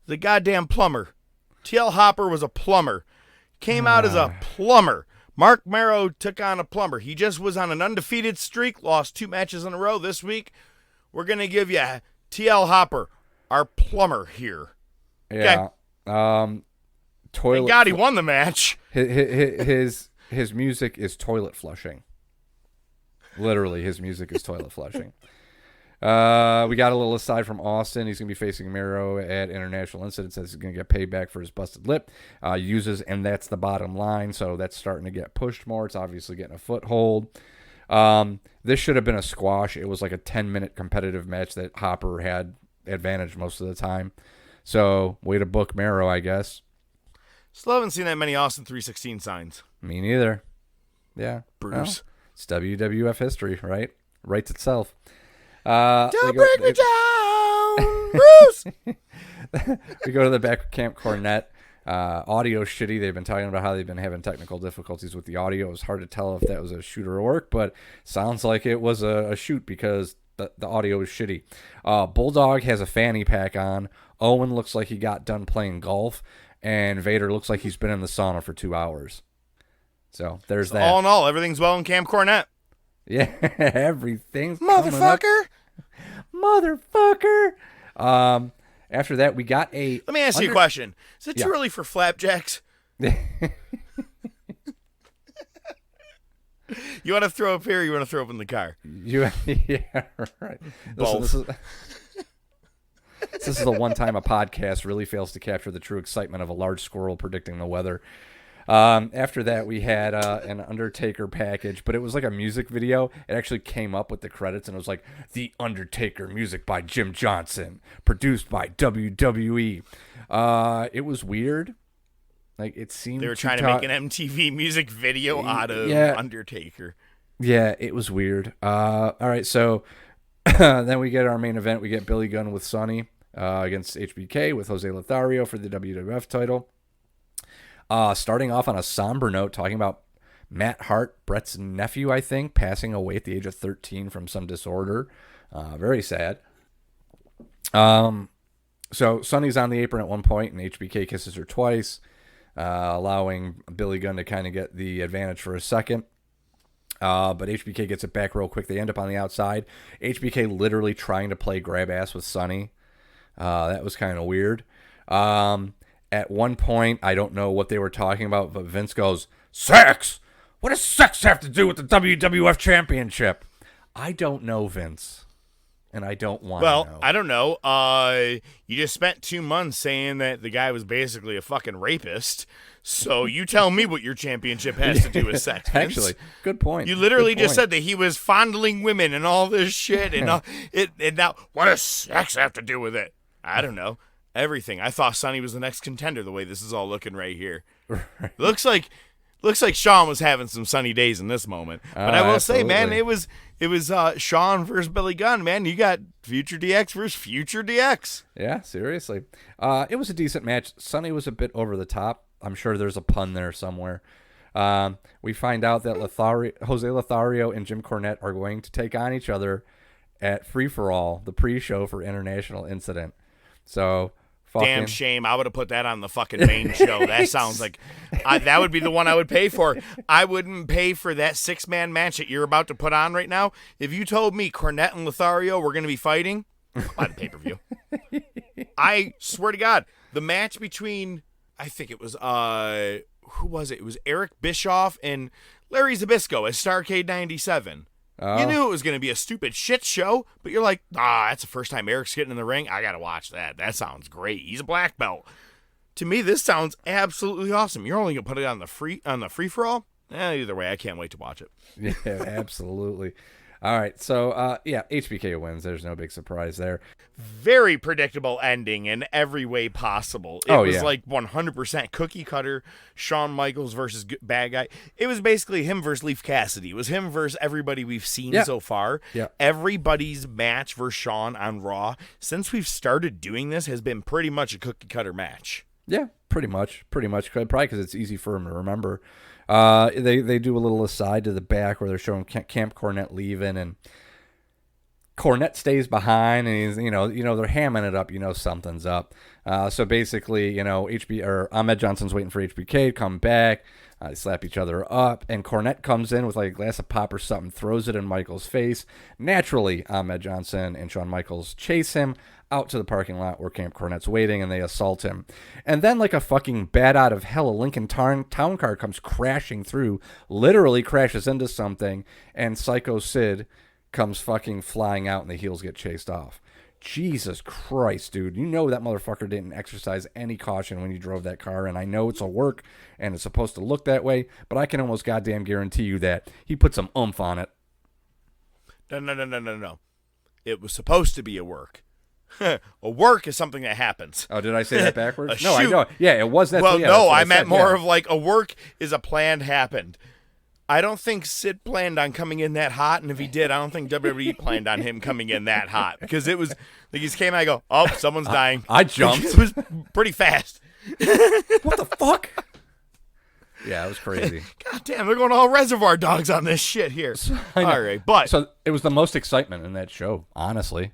The goddamn plumber. TL Hopper was a plumber. Came out as a plumber. Mark Marrow took on a plumber. He just was on an undefeated streak, lost 2 matches in a row this week. We're going to give you TL Hopper, our plumber here. Yeah. Okay. Toilet. Thank God he won the match. His music is toilet flushing. Literally, his music is toilet flushing. We got a little aside from Austin. He's going to be facing Miro at International Incident. Says he's going to get paid back for his busted lip. Uses, and that's the bottom line. So that's starting to get pushed more. It's obviously getting a foothold. This should have been a squash. It was like a 10-minute competitive match that Hopper had advantage most of the time. So way to book Miro, I guess. Still haven't seen that many Austin 316 signs. Me neither. Yeah. Bruce. Well, it's WWF history, right? Writes itself. Don't break me down, Bruce! We go to the back of Camp Cornette. Audio shitty. They've been talking about how they've been having technical difficulties with the audio. It was hard to tell if that was a shoot or a work, but sounds like it was a shoot because the audio is shitty. Bulldog has a fanny pack on. Owen looks like he got done playing golf. And Vader looks like he's been in the sauna for 2 hours. So there's that. All in all, everything's well in Camp Cornette. Yeah, everything's Motherfucker. Motherfucker. After that, we got a... Let me ask you a question. Is it too early for flapjacks? You want to throw up here or you want to throw up in the car? Yeah, right. Both. This is the one time a podcast really fails to capture the true excitement of a large squirrel predicting the weather. After that, we had an Undertaker package, but it was like a music video. It actually came up with the credits, and it was like, The Undertaker music by Jim Johnson, produced by WWE. It was weird. Like, it seemed they were trying to make an MTV music video out of Undertaker. Yeah, it was weird. All right, so then we get our main event. We get Billy Gunn with Sonny against HBK with Jose Lothario for the WWF title. Starting off on a somber note, talking about Matt Hart, Brett's nephew, I think, passing away at the age of 13 from some disorder. Very sad. So Sonny's on the apron at one point, and HBK kisses her twice, allowing Billy Gunn to kind of get the advantage for a second. But HBK gets it back real quick. They end up on the outside. HBK literally trying to play grab ass with Sonny. That was kind of weird. At one point, I don't know what they were talking about, but Vince goes, "Sex? What does sex have to do with the WWF Championship?" I don't know, Vince, and I don't want to know. Well, I don't know. You just spent 2 months saying that the guy was basically a fucking rapist. So you tell me what your championship has to do with sex, Vince. Actually, good point. You literally just said that he was fondling women and all this shit, and now what does sex have to do with it? I don't know. Everything. I thought Sonny was the next contender the way this is all looking right here. Looks like Shawn was having some sunny days in this moment. But I will say, man, it was Shawn versus Billy Gunn, man. You got Future DX versus Future DX. Yeah, seriously. It was a decent match. Sonny was a bit over the top. I'm sure there's a pun there somewhere. We find out that Jose Lothario and Jim Cornette are going to take on each other at Free For All, the pre-show for International Incident. So, damn shame. I would have put that on the fucking main show. That sounds like that would be the one I would pay for. I wouldn't pay for that 6-man match that you're about to put on right now. If you told me Cornette and Lothario were going to be fighting, by the pay-per-view. I swear to God, the match between, I think it was, who was it? It was Eric Bischoff and Larry Zbyszko at Starrcade 97. You knew it was going to be a stupid shit show, but you're like, that's the first time Eric's getting in the ring. I got to watch that. That sounds great. He's a black belt. To me, this sounds absolutely awesome. You're only going to put it on the free-for-all? Either way, I can't wait to watch it. Yeah, absolutely. All right, so, HBK wins. There's no big surprise there. Very predictable ending in every way possible. It was like 100% cookie cutter, Shawn Michaels versus bad guy. It was basically him versus Leif Cassidy. It was him versus everybody we've seen so far. Yeah. Everybody's match versus Shawn on Raw, since we've started doing this, has been pretty much a cookie cutter match. Yeah, pretty much. Probably because it's easy for him to remember. They do a little aside to the back where they're showing Camp Cornette leaving, and Cornette stays behind, and he's, they're hamming it up, something's up. So basically, Ahmed Johnson's waiting for HBK to come back. They slap each other up, and Cornette comes in with like a glass of pop or something, throws it in Michaels' face. Naturally, Ahmed Johnson and Shawn Michaels chase him out to the parking lot where Camp Cornette's waiting, and they assault him. And then like a fucking bat out of hell, a Lincoln town car comes crashing through, literally crashes into something, and Psycho Sid comes fucking flying out, and the heels get chased off. Jesus Christ, dude. You know that motherfucker didn't exercise any caution when he drove that car, and I know it's a work, and it's supposed to look that way, but I can almost goddamn guarantee you that he put some oomph on it. No. It was supposed to be a work. A work is something that happens. Oh, did I say that backwards? No, I know. Yeah, it was that. Well, yeah, no, I meant more of like a work is a planned happened. I don't think Sid planned on coming in that hot, and if he did, I don't think WWE planned on him coming in that hot, because it was like he came out, I go, oh, someone's dying. I jumped. It was pretty fast. What the fuck? Yeah, it was crazy. God damn, they're going all Reservoir Dogs on this shit here. All right, but so it was the most excitement in that show, honestly.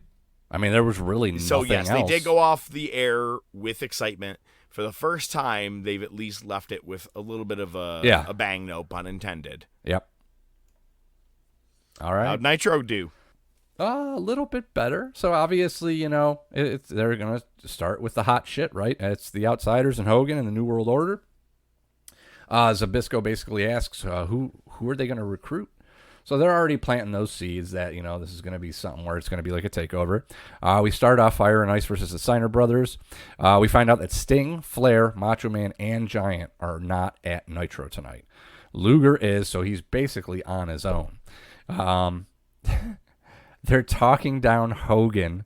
I mean, there was really nothing else. So yes, they did go off the air with excitement. For the first time, they've at least left it with a little bit of a bang, no pun intended. Yep. All right. How'd Nitro do? A little bit better. So obviously, they're going to start with the hot shit, right? It's the Outsiders and Hogan and the New World Order. Zbyszko basically asks, who are they going to recruit? So they're already planting those seeds that, this is going to be something where it's going to be like a takeover. We start off Fire and Ice versus the Steiner Brothers. We find out that Sting, Flair, Macho Man, and Giant are not at Nitro tonight. Luger is, so he's basically on his own. They're talking down Hogan,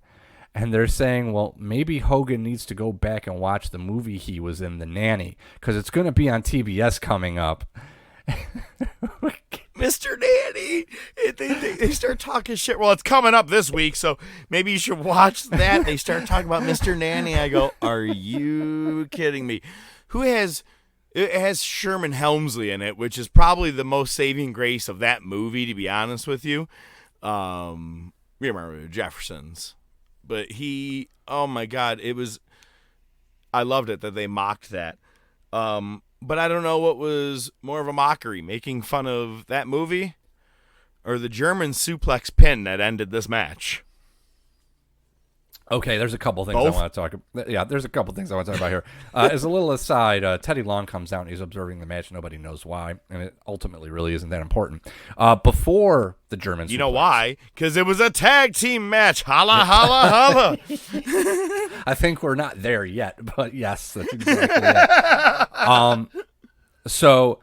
and they're saying, well, maybe Hogan needs to go back and watch the movie he was in, The Nanny, because it's going to be on TBS coming up. Mr. Nanny. They start talking shit. Well, it's coming up this week, so maybe you should watch that. They start talking about Mr. Nanny. I go, are you kidding me? It has Sherman Helmsley in it, which is probably the most saving grace of that movie, to be honest with you. You remember Jeffersons. But oh my God, I loved it that they mocked that. But I don't know what was more of a mockery, making fun of that movie or the German suplex pin that ended this match. Okay, there's a couple things I want to talk about. Yeah, there's a couple things I want to talk about here. As a little aside, Teddy Long comes out and he's observing the match. Nobody knows why, and it ultimately really isn't that important. Before the Germans... You know why? Because it was a tag team match. Holla, holla, holla. I think we're not there yet, but yes, that's exactly it. So,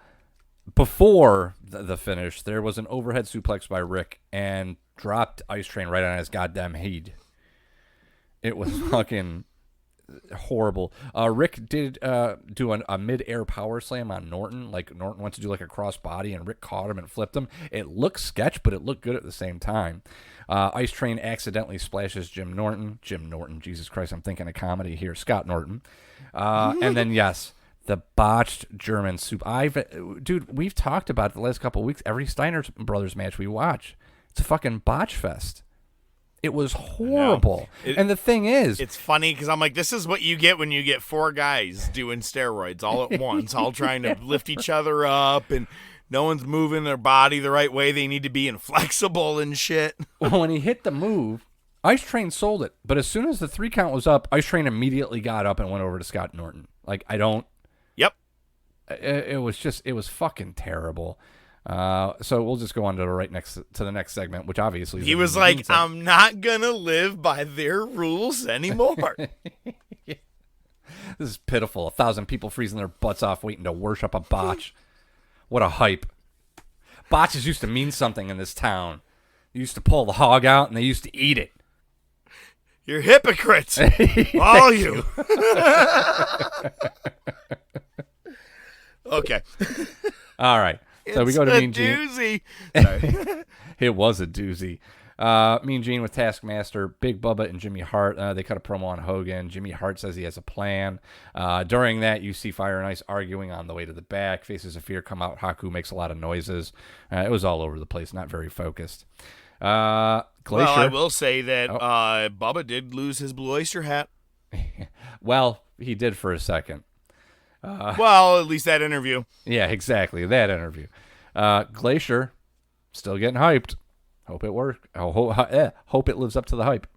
before the finish, there was an overhead suplex by Rick and dropped Ice Train right on his goddamn head. It was fucking... horrible. Rick did do a mid-air power slam on Norton. Like Norton went to do like a cross body, and Rick caught him and flipped him. It looked sketch, but it looked good at the same time. Ice Train accidentally splashes Jim Norton. Jesus Christ, I'm thinking of comedy here. Scott Norton. And then, yes, the botched German soup. Dude, we've talked about it the last couple of weeks. Every Steiner Brothers match we watch, it's a fucking botch fest. It was horrible. And the thing is, it's funny because I'm like, this is what you get when you get 4 guys doing steroids all at once, all trying to lift each other up, and no one's moving their body the right way they need to be, and flexible and shit. When he hit the move, Ice Train sold it. But as soon as the 3 count was up, Ice Train immediately got up and went over to Scott Norton. Like, I don't. Yep. It was fucking terrible. So we'll just go on to the next segment, which obviously is he was like, I'm not gonna live by their rules anymore. This is pitiful. 1,000 people freezing their butts off waiting to worship a botch. What a hype. Botches used to mean something in this town. They used to pull the hog out and they used to eat it. You're hypocrites, all of you. Okay. All right. So we go to Mean Gene. Doozy. Sorry. It was a doozy. Mean Gene with Taskmaster, Big Bubba, and Jimmy Hart. They cut a promo on Hogan. Jimmy Hart says he has a plan. During that, you see Fire and Ice arguing on the way to the back. Faces of Fear come out. Haku makes a lot of noises. It was all over the place, not very focused. Glacier. Well, I will say that Bubba did lose his Blue Oyster hat. Well, he did for a second. Well, at least that interview. Yeah, exactly. That interview. Glacier, still getting hyped. Hope it works. Hope it lives up to the hype.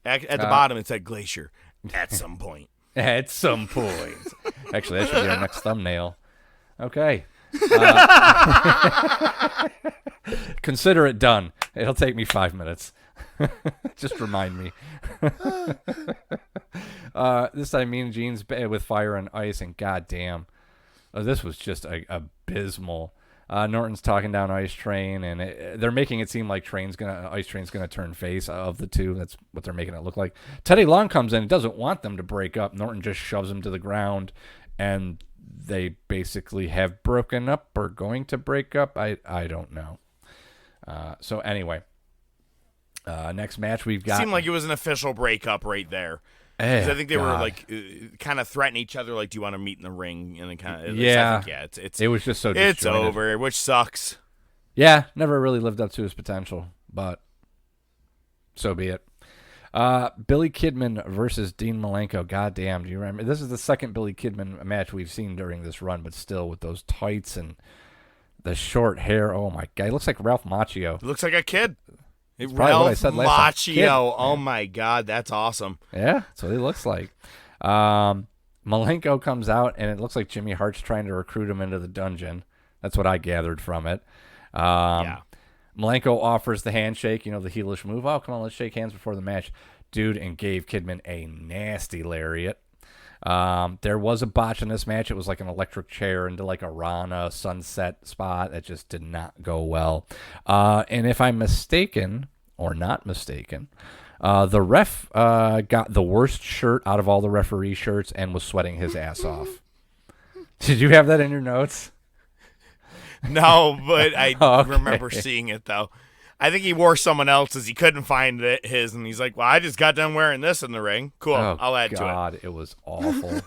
At the bottom, it said Glacier. At some point. At some point. Actually, that should be our next thumbnail. Okay. Consider it done. It'll take me 5 minutes. Just remind me. This time, Mean Gene's with Fire and Ice, and goddamn, this was just abysmal. Norton's talking down Ice Train, and they're making it seem like Ice Train's gonna turn face of the two. That's what they're making it look like. Teddy Long comes in and doesn't want them to break up. Norton just shoves him to the ground, and they basically have broken up or going to break up. I don't know. So anyway, next match we've got. It seemed like it was an official breakup right there. I think they were like kind of threatening each other, like, "Do you want to meet in the ring?" And then kind of, it was just so disjointed. It's over, which sucks. Yeah, never really lived up to his potential, but so be it. Billy Kidman versus Dean Malenko. Goddamn, do you remember? This is the second Billy Kidman match we've seen during this run, but still with those tights and the short hair. Oh my god, he looks like Ralph Macchio. He looks like a kid. Ralph Macchio. Oh my god, that's awesome. Yeah, that's what he looks like. Malenko comes out, and it looks like Jimmy Hart's trying to recruit him into the dungeon. That's what I gathered from it. Yeah. Malenko offers the handshake, the heelish move. Oh, come on, let's shake hands before the match. Dude, and gave Kidman a nasty lariat. There was a botch in this match. It was like an electric chair into like a Rana sunset spot. That just did not go well. And if I'm mistaken, or not mistaken, the ref got the worst shirt out of all the referee shirts and was sweating his ass off. Did you have that in your notes? No, but I remember seeing it, though. I think he wore someone else's. He couldn't find his, and he's like, well, I just got done wearing this in the ring. Cool, I'll add to it. God, it was awful.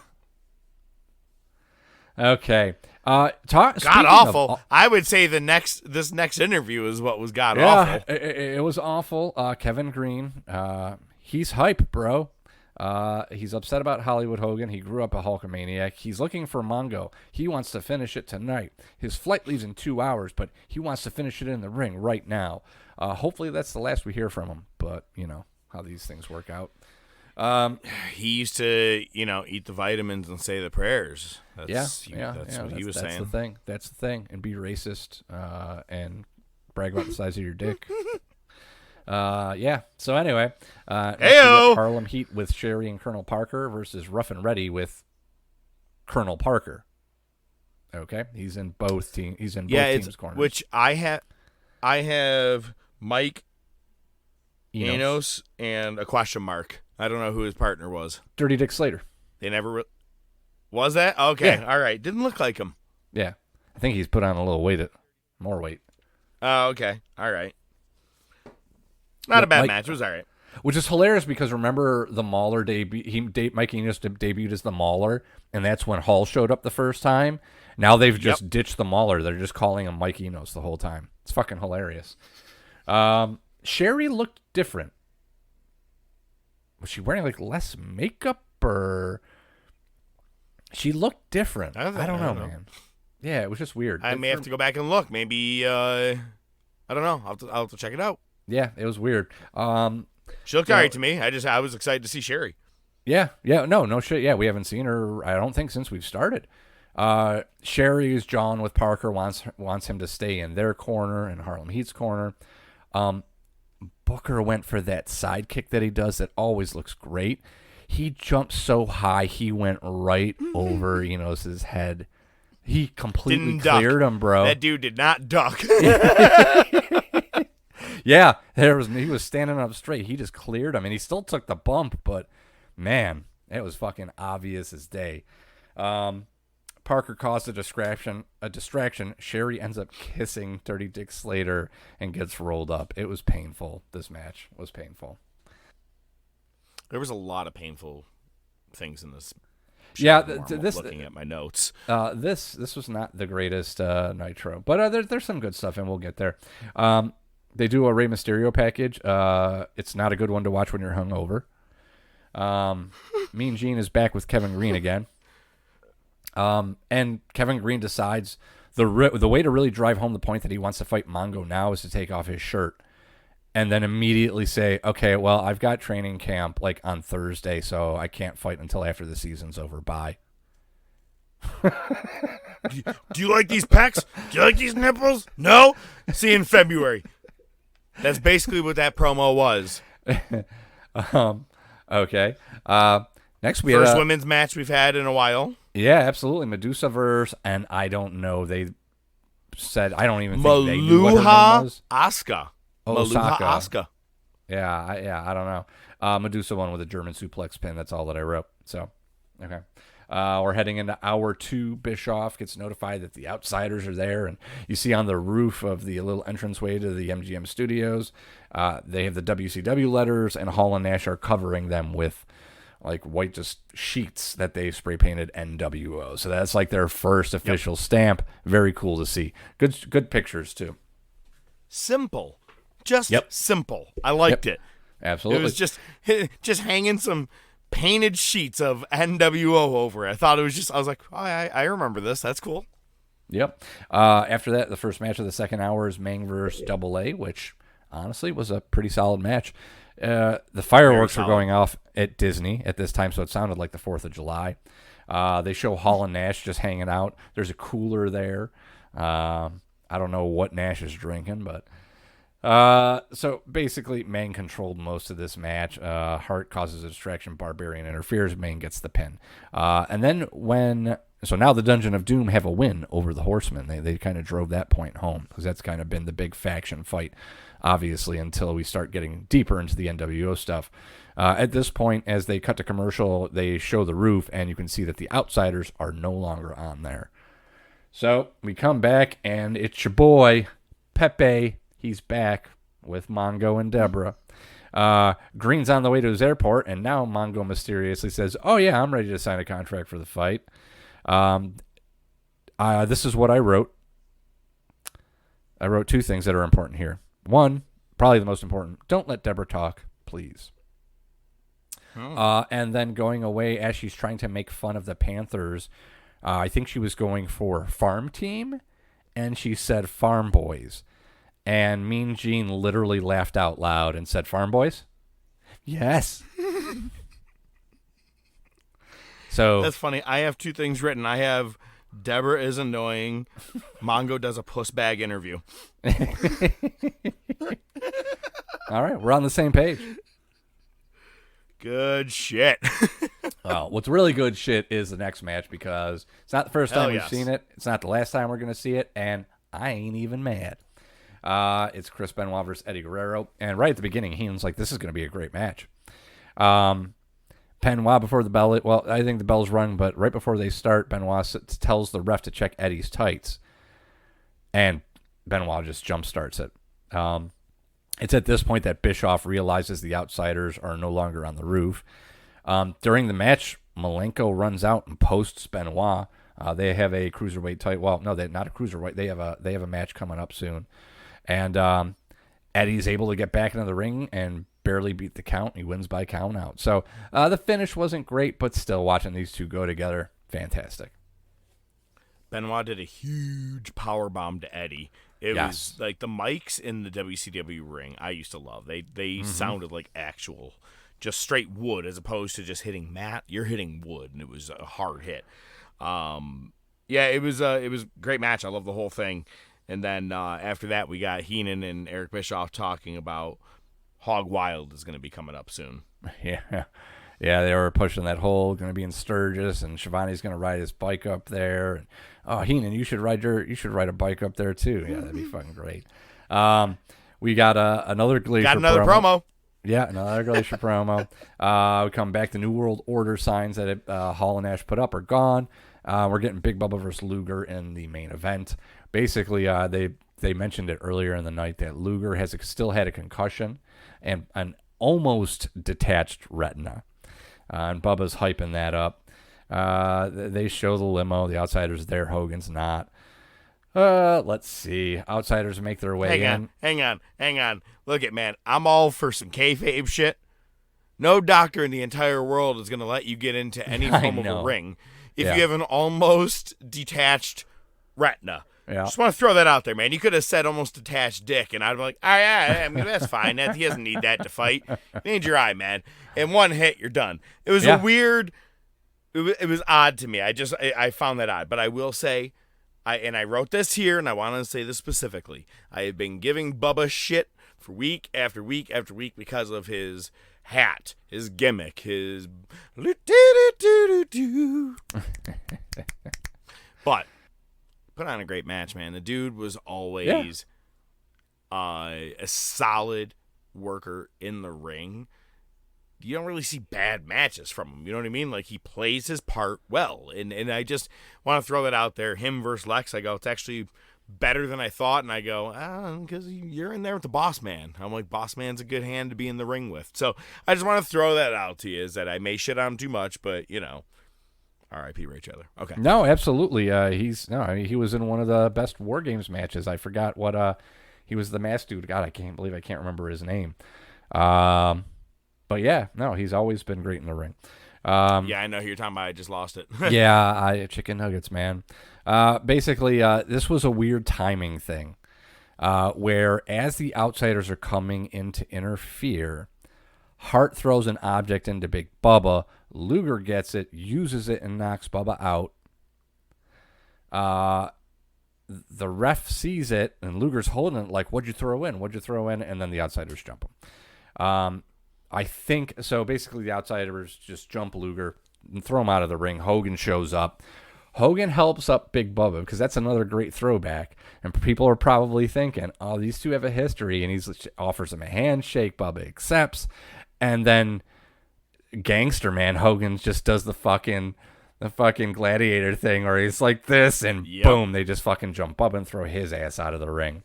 Okay. God-awful. I would say this next interview is what was god-awful. It was awful. Kevin Green, he's hype, bro. He's upset about Hollywood Hogan. He grew up a Hulkamaniac. He's looking for Mongo. He wants to finish it tonight. His flight leaves in 2 hours, but he wants to finish it in the ring right now. Hopefully that's the last we hear from him, but you know how these things work out. He used to, eat the vitamins and say the prayers. That's what he was saying. That's the thing. And be racist and brag about the size of your dick. So anyway, Harlem Heat with Sherry and Colonel Parker versus Rough and Ready with Colonel Parker. Okay, he's in both teams. He's in both teams' corners. Which I have Mike Enos and a question mark I don't know who his partner was. Dirty Dick Slater. They never was that? Okay, Yeah. all right. Didn't look like him. Yeah. I think he's put on a little weight, more weight. Oh, okay, all right. Not a bad match. It was all right. Which is hilarious because remember the Mauler debut? Mikey Enos debuted as the Mauler, and that's when Hall showed up the first time. Now they've just ditched the Mauler. They're just calling him Mike Enos the whole time. It's fucking hilarious. Sherry looked different. Was she wearing like less makeup or? She looked different. I don't know, man. Yeah, it was just weird. I may have to go back and look. Maybe I don't know. I'll have to check it out. Yeah, it was weird. She looked all right to me. I was excited to see Sherry. Yeah, no shit. Yeah, we haven't seen her, I don't think, since we've started. Sherry's John with Parker wants him to stay in their corner and Harlem Heat's corner. Booker went for that sidekick that he does that always looks great. He jumped so high, he went right over Enos' head. He completely cleared him, bro. That dude did not duck. Yeah, he was standing up straight. He just cleared him, and he still took the bump, but man, it was fucking obvious as day. Parker caused a distraction. Sherry ends up kissing Dirty Dick Slater and gets rolled up. It was painful. This match was painful. There was a lot of painful things in this. Yeah, looking at my notes. This was not the greatest Nitro, but there's some good stuff, and we'll get there. They do a Rey Mysterio package. It's not a good one to watch when you're hungover. Mean Gene is back with Kevin Green again. And Kevin Green decides the way to really drive home the point that he wants to fight Mongo now is to take off his shirt and then immediately say, okay, well, I've got training camp like on Thursday, so I can't fight until after the season's over. Bye. Do you like these pecs? Do you like these nipples? No? See you in February. That's basically what that promo was. Okay. Next we First had women's match we've had in a while. Yeah, absolutely. Medusa-verse, and I don't know. They said I don't even think they knew what her name was. Asuka. Maluha Asuka. Yeah, I don't know. Medusa won with a German suplex pin. That's all that I wrote. So, okay. We're heading into hour 2. Bischoff gets notified that the Outsiders are there, and you see on the roof of the little entranceway to the MGM studios, they have the WCW letters, and Hall and Nash are covering them with like white just sheets that they spray painted NWO. So that's like their first official stamp. Very cool to see. Good pictures too. Simple. Just simple. I liked it. Absolutely. It was just hanging some painted sheets of NWO over it. I thought it was I was like, oh, I remember this. That's cool. Yep. After that, the first match of the second hour is Meng vs. Double A, which honestly was a pretty solid match. The fireworks were going off at Disney at this time, so it sounded like the 4th of July. They show Hall and Nash just hanging out. There's a cooler there. I don't know what Nash is drinking, but so basically Meng controlled most of this match. Hart causes a distraction. Barbarian interferes. Meng gets the pin. And then so now the Dungeon of Doom have a win over the Horsemen. They kind of drove that point home because that's kind of been the big faction fight, obviously, until we start getting deeper into the NWO stuff. At this point, as they cut to commercial, they show the roof, and you can see that the Outsiders are no longer on there. So we come back, and it's your boy, Pepe. He's back with Mongo and Deborah. Green's on the way to his airport, and now Mongo mysteriously says, oh, yeah, I'm ready to sign a contract for the fight. This is what I wrote. I wrote 2 things that are important here. 1, probably the most important, don't let Deborah talk, please. And then going away as she's trying to make fun of the Panthers, I think she was going for Farm Team, and she said Farm Boys. And Mean Gene literally laughed out loud and said, Farm Boys? Yes. So that's funny. I have 2 things written. I have Deborah is annoying. Mongo does a puss bag interview. All right, we're on the same page. Good shit. Well, what's really good shit is the next match because it's not the first time we've seen it. It's not the last time we're going to see it, and I ain't even mad. It's Chris Benoit versus Eddie Guerrero, and right at the beginning, Heenan's like, this is going to be a great match. Benoit before the bell. Well, I think the bell's rung, but right before they start, Benoit tells the ref to check Eddie's tights, and Benoit just jump starts it. It's at this point that Bischoff realizes the Outsiders are no longer on the roof. During the match, Malenko runs out and posts Benoit. They have a cruiserweight title. Well, no, they're not a cruiserweight. They have a match coming up soon, and Eddie's able to get back into the ring and barely beat the count. He wins by count out. So the finish wasn't great, but still, watching these two go together, fantastic. Benoit did a huge power bomb to Eddie. It was like the mics in the WCW ring I used to love. They sounded like actual, just straight wood as opposed to just hitting mat. You're hitting wood, and it was a hard hit. It was a great match. I love the whole thing. And then after that, we got Heenan and Eric Bischoff talking about Hog Wild is going to be coming up soon. Yeah, they were pushing that whole going to be in Sturgis, and Shivani's going to ride his bike up there. And, oh, Heenan, you should ride a bike up there too. Yeah, that'd be fucking great. We got another Glacier. Got another promo. Yeah, another Glacier promo. We come back. The New World Order signs that Hall and Ash put up are gone. We're getting Big Bubba versus Luger in the main event. Basically, they mentioned it earlier in the night that Luger has still had a concussion and an almost detached retina. And Bubba's hyping that up. They show the limo. The Outsiders there. Hogan's not. Let's see. Outsiders make their way in. Hang on. Look at, man, I'm all for some kayfabe shit. No doctor in the entire world is going to let you get into any form of a ring if you have an almost detached retina. Yeah. Just want to throw that out there, man. You could have said almost detached dick, and I'd be like, oh, yeah, I mean, that's fine. He doesn't need that to fight. You need your eye, man. In one hit, you're done. It was a weird, it was odd to me. I found that odd. But I will say, I wrote this here, and I want to say this specifically. I have been giving Bubba shit for week after week after week because of his hat, his gimmick, his but put on a great match, man. The dude was always a solid worker in the ring. You don't really see bad matches from him. You know what I mean? Like, he plays his part well. And I just want to throw that out there. Him versus Lex, I go, it's actually better than I thought. And I go, because you're in there with the Boss Man. I'm like, Boss Man's a good hand to be in the ring with. So I just want to throw that out to you, is that I may shit on him too much, but, you know. R.I.P. Ray Chandler. Okay. No, absolutely. He was in one of the best War Games matches. I forgot what he was the masked dude. God, I can't remember his name. But yeah, no, he's always been great in the ring. I know who you're talking about. I just lost it. Chicken nuggets, man. Basically, this was a weird timing thing, where as the Outsiders are coming in to interfere, Hart throws an object into Big Bubba. Luger gets it, uses it, and knocks Bubba out. The ref sees it, and Luger's holding it like, what'd you throw in? And then the Outsiders jump him. I think, so basically the Outsiders just jump Luger and throw him out of the ring. Hogan shows up. Hogan helps up Big Bubba, because that's another great throwback. And people are probably thinking, oh, these two have a history, and he offers him a handshake. Bubba accepts. And then Gangster Man Hogan just does the fucking gladiator thing, where he's like this, and boom, they just fucking jump up and throw his ass out of the ring.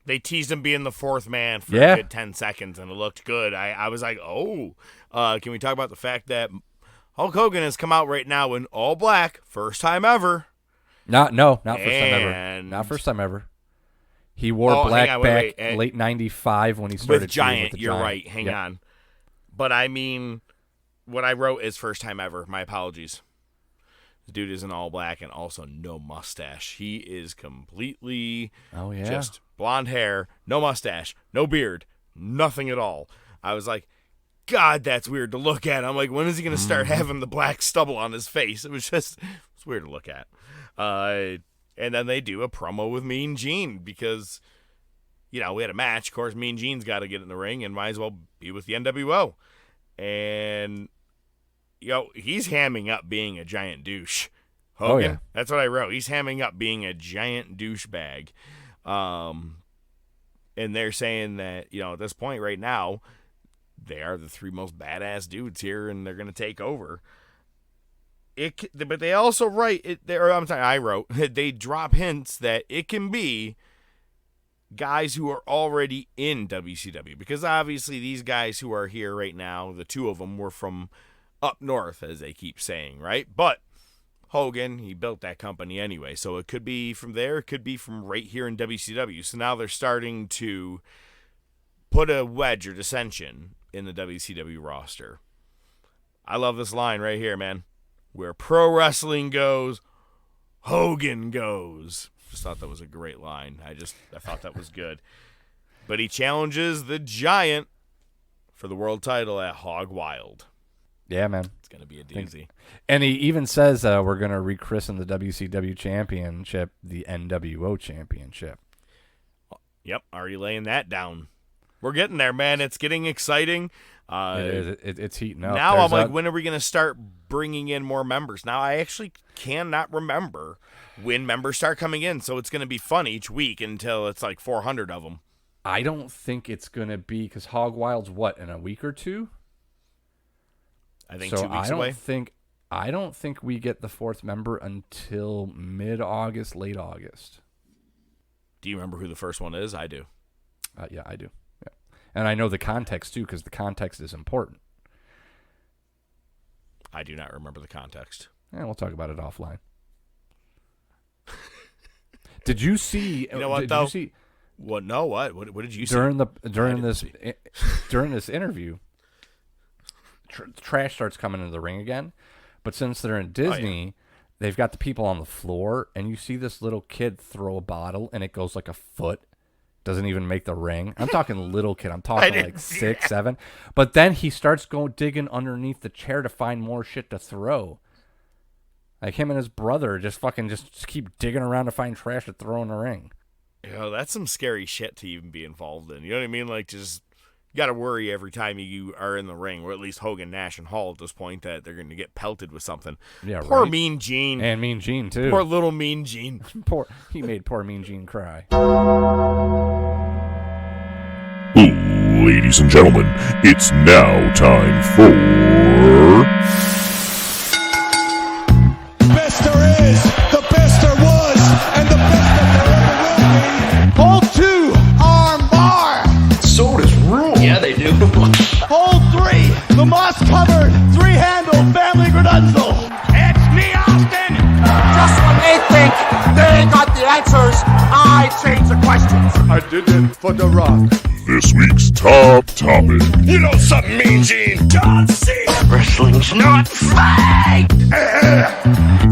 They teased him being the fourth man for a good 10 seconds, and it looked good. I was like, can we talk about the fact that Hulk Hogan has come out right now in all black, first time ever? Not first time ever. He wore black late 95 when he started with Giant. With You're Giant. right. Hang on. But I mean, what I wrote is first time ever. My apologies. The dude is in all black and also no mustache. He is completely just blonde hair, no mustache, no beard, nothing at all. I was like, God, that's weird to look at. I'm like, when is he going to start having the black stubble on his face? It's weird to look at. And then they do a promo with Mean Gene because, we had a match. Of course, Mean Gene's got to get in the ring and might as well be with the NWO. And, he's hamming up being a giant douche. Hogan, that's what I wrote. He's hamming up being a giant douchebag. And they're saying that, at this point right now, they are the three most badass dudes here, and they're going to take over. But they also write, I wrote, they drop hints that it can be guys who are already in WCW. Because obviously these guys who are here right now, the two of them were from up north, as they keep saying, right? But Hogan, he built that company anyway. So it could be from there, it could be from right here in WCW. So now they're starting to put a wedge or dissension in the WCW roster. I love this line right here, man. Where pro wrestling goes, Hogan goes. Just thought that was a great line. I thought that was good. But he challenges the Giant for the world title at Hog Wild. Yeah, man. It's going to be a doozy. And he even says we're going to rechristen the WCW championship the NWO championship. Yep, already laying that down. We're getting there, man. It's getting exciting. It's heating up. Now I'm like, when are we going to start bringing in more members? Now I actually cannot remember when members start coming in, so it's going to be fun each week until it's like 400 of them. I don't think it's going to be, because Hog Wild's what, in a week or two? I think 2 weeks away. I don't think we get the fourth member until mid-August, late August. Do you remember who the first one is? I do. Yeah, I do. Yeah. And I know the context, too, because the context is important. I do not remember the context. Yeah, we'll talk about it offline. Did you see? You know what, though? What? No, what? What did you see? During this interview, trash starts coming into the ring again. But since they're in Disney, they've got the people on the floor, and you see this little kid throw a bottle, and it goes like a foot. Doesn't even make the ring. I'm talking little kid. I'm talking like 6, 7. But then he starts digging underneath the chair to find more shit to throw. Like him and his brother just keep digging around to find trash to throw in the ring. That's some scary shit to even be involved in. You know what I mean? Like, just you got to worry every time you are in the ring, or at least Hogan, Nash, and Hall at this point, that they're going to get pelted with something. Yeah, poor right? Mean Gene. And Mean Gene, too. Poor little Mean Gene. He made poor Mean Gene cry. Ladies and gentlemen, it's now time for... Best there is, the best there was, and the best that there ever will be. Hold 2, arm bar. Sodas rule. Yeah, they do. Hold 3, the moss-covered, 3-handle family granunzel. It's me, Austin! Just when they think they ain't got the answers, I change the questions. I did it for The Rock. This week's top topic. You know something, Mean Gene? John Cena! Wrestling's not fake.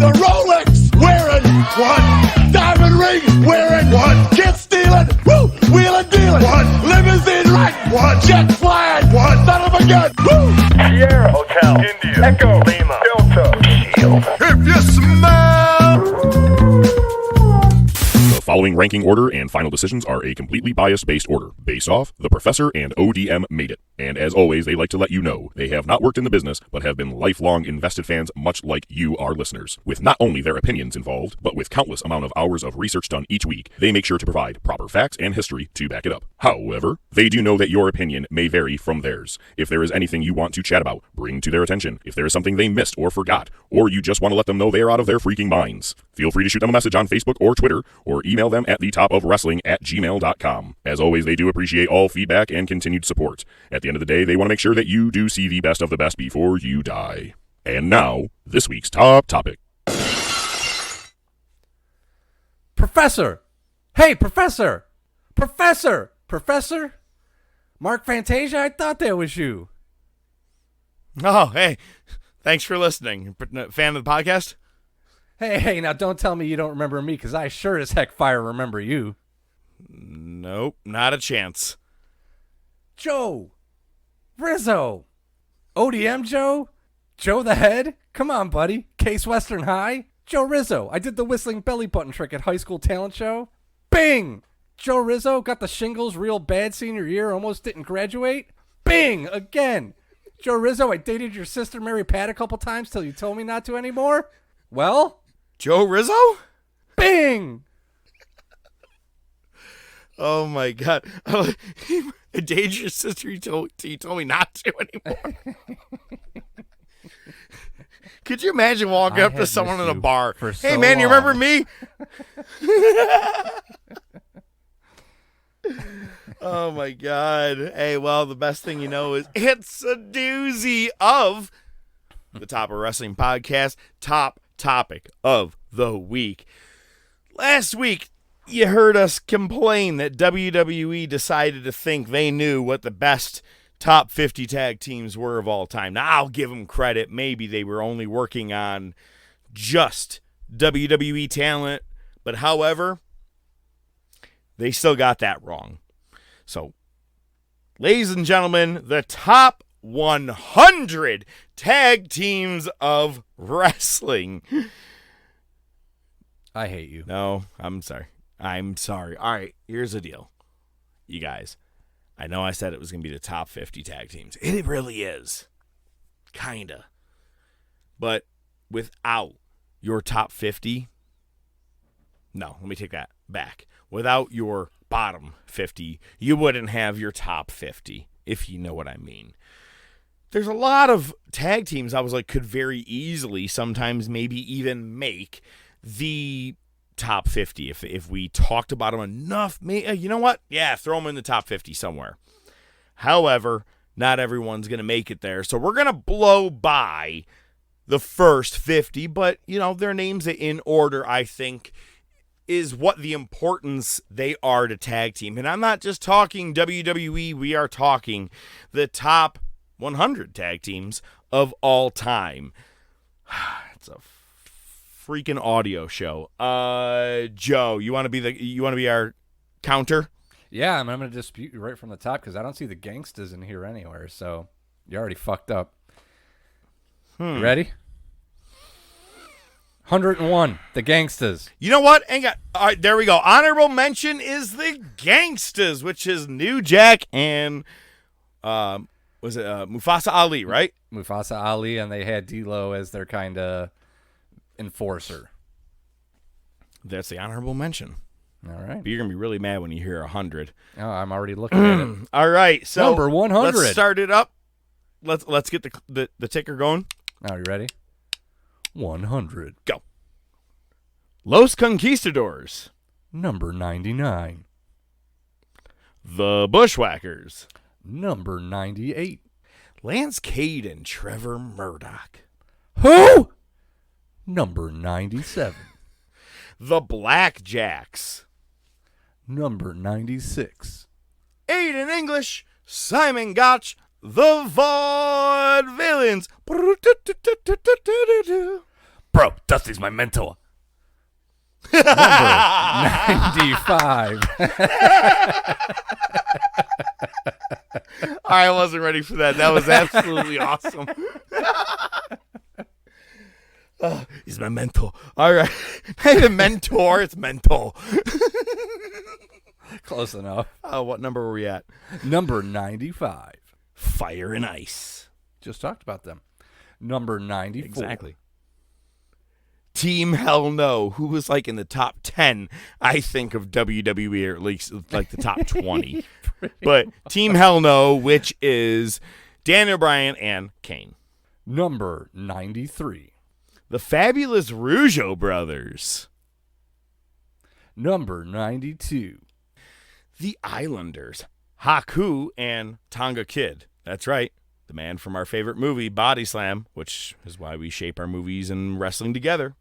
The Rolex wearing one. Diamond ring wearing one. Kid stealing. Woo! Wheeling dealing. One. Limousine riding. One. Jet flying. One. Son of a gun. Woo! Sierra Hotel, India, Echo, Lima, Delta, Shield. If you smell... The following ranking order and final decisions are a completely bias-based order, based off The Professor and ODM made it. And as always, they like to let you know they have not worked in the business, but have been lifelong invested fans much like you, our listeners. With not only their opinions involved, but with countless amount of hours of research done each week, they make sure to provide proper facts and history to back it up. However, they do know that your opinion may vary from theirs. If there is anything you want to chat about, bring to their attention. If there is something they missed or forgot, or you just want to let them know they are out of their freaking minds, feel free to shoot them a message on Facebook or Twitter, or email them at thetopofwrestling@gmail.com. As always, they do appreciate all feedback and continued support. At the end of the day, they want to make sure that you do see the best of the best before you die. And now, this week's top topic. Professor! Hey, Professor! Professor! Professor? Mark Fantasia? I thought that was you. Oh, hey. Thanks for listening. Fan of the podcast? Hey, now don't tell me you don't remember me, because I sure as heck fire remember you. Nope, not a chance. Joe! Rizzo! ODM Joe? Joe the Head? Come on, buddy. Case Western High? Joe Rizzo. I did the whistling belly button trick at high school talent show. Bing! Joe Rizzo got the shingles real bad senior year, almost didn't graduate. Bing! Again. Joe Rizzo, I dated your sister Mary Pat a couple times till you told me not to anymore. Well? Joe Rizzo? Bing! Oh my God. A dangerous sister, you told me not to anymore. Could you imagine walking up to someone in a bar? Hey, man, you remember me? Oh, my God. Hey, well, the best thing you know is it's a doozy of the Top of Wrestling podcast, top topic of the week. Last week, you heard us complain that WWE decided to think they knew what the best top 50 tag teams were of all time. Now, I'll give them credit. Maybe they were only working on just WWE talent, but however, they still got that wrong. So, ladies and gentlemen, the top 100 tag teams of wrestling. I hate you. No, I'm sorry. All right, here's the deal. You guys, I know I said it was going to be the top 50 tag teams. It really is. Kinda. But without your top 50, no, let me take that back. Without your bottom 50, you wouldn't have your top 50, if you know what I mean. There's a lot of tag teams I was like could very easily, sometimes maybe even make the top 50 if we talked about them enough. You know what? Yeah, throw them in the top 50 somewhere. However, not everyone's going to make it there. So we're going to blow by the first 50, but, you know, their names in order, I think, is what the importance they are to tag team. And I'm not just talking WWE. We are talking the top 100 tag teams of all time. It's a freaking audio show. Joe, you want to be our counter? Yeah, I'm going to dispute you right from the top because I don't see the Gangstas in here anywhere. So you already fucked up. You ready? 101, the Gangstas. You know what? All right, there we go. Honorable mention is the Gangstas, which is New Jack and was it Mufasa Ali, right? Mufasa Ali, and they had D'Lo as their kind of enforcer. That's the honorable mention. All right. But you're going to be really mad when you hear 100. Oh, I'm already looking at it. All right. So number 100. Let's start it up. Let's get the ticker going. Are you ready? 100. Go. Los Conquistadors. Number 99. The Bushwhackers. Number 98. Lance Cade and Trevor Murdoch. Who? Number 97. The Blackjacks. Number 96. Aiden English. Simon Gotch. The Vaudevillains. Bro, Dusty's my mentor. Number 95. I wasn't ready for that. That was absolutely awesome. He's my mentor. All right. Not even mentor, it's mentor. Close enough. What number were we at? Number 95. Fire and Ice. Just talked about them. Number 94. Exactly. Team Hell No, who was like in the top 10, I think, of WWE, or at least like the top 20. But Team Hell No, which is Daniel Bryan and Kane. Number 93. The Fabulous Rougeau Brothers. Number 92. The Islanders. Haku and Tonga Kid. That's right. The man from our favorite movie, Body Slam, which is why we shape our movies and wrestling together.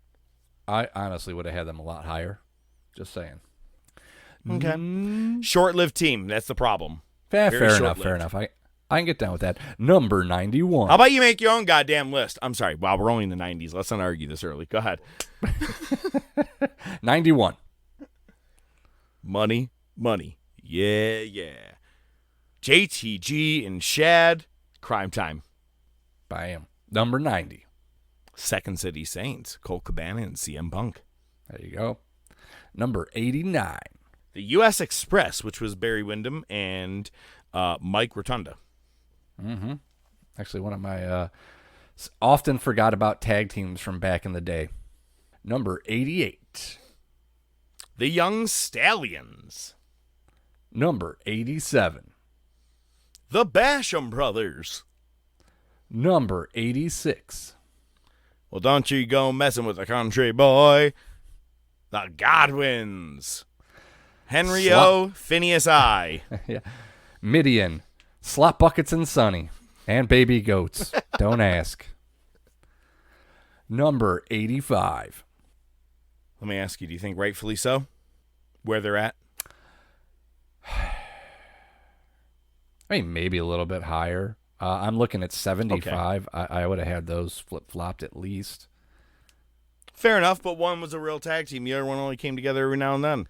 I honestly would have had them a lot higher. Just saying. Okay. Short-lived team. That's the problem. Fair enough. I can get down with that. Number 91. How about you make your own goddamn list? I'm sorry. Wow, we're only in the 90s. Let's not argue this early. Go ahead. 91. Money. Yeah. JTG and Shad. Crime Time. Bam. Number 90. Second City Saints. Colt Cabana and CM Punk. There you go. Number 89. The U.S. Express, which was Barry Windham and Mike Rotunda. Mm-hmm. Actually, one of my often forgot about tag teams from back in the day. Number 88. The Young Stallions. Number 87. The Basham Brothers. Number 86. Well, don't you go messing with a country boy. The Godwins. Henry O. Phineas I. Yeah. Midian. Slop Buckets and Sonny. And Baby Goats. Don't ask. Number 85. Let me ask you, do you think rightfully so? Where they're at? I mean, maybe a little bit higher. I'm looking at 75. Okay. I would have had those flip-flopped at least. Fair enough, but one was a real tag team. The other one only came together every now and then.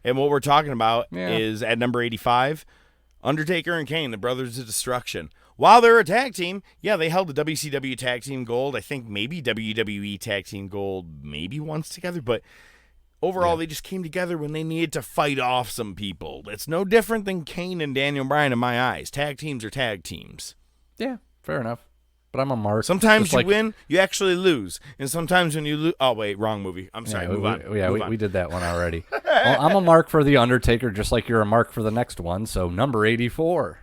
And what we're talking about is at number 85, Undertaker and Kane, the Brothers of Destruction. While they're a tag team, yeah, they held the WCW Tag Team Gold. I think maybe WWE Tag Team Gold maybe once together, but overall they just came together when they needed to fight off some people. It's no different than Kane and Daniel Bryan in my eyes. Tag teams are tag teams. Yeah, fair enough. But I'm a mark. Sometimes you win, you actually lose. And sometimes when you lose... Oh, wait, wrong movie. I'm sorry, move on. We did that one already. Well, I'm a mark for The Undertaker, just like you're a mark for the next one. So number 84.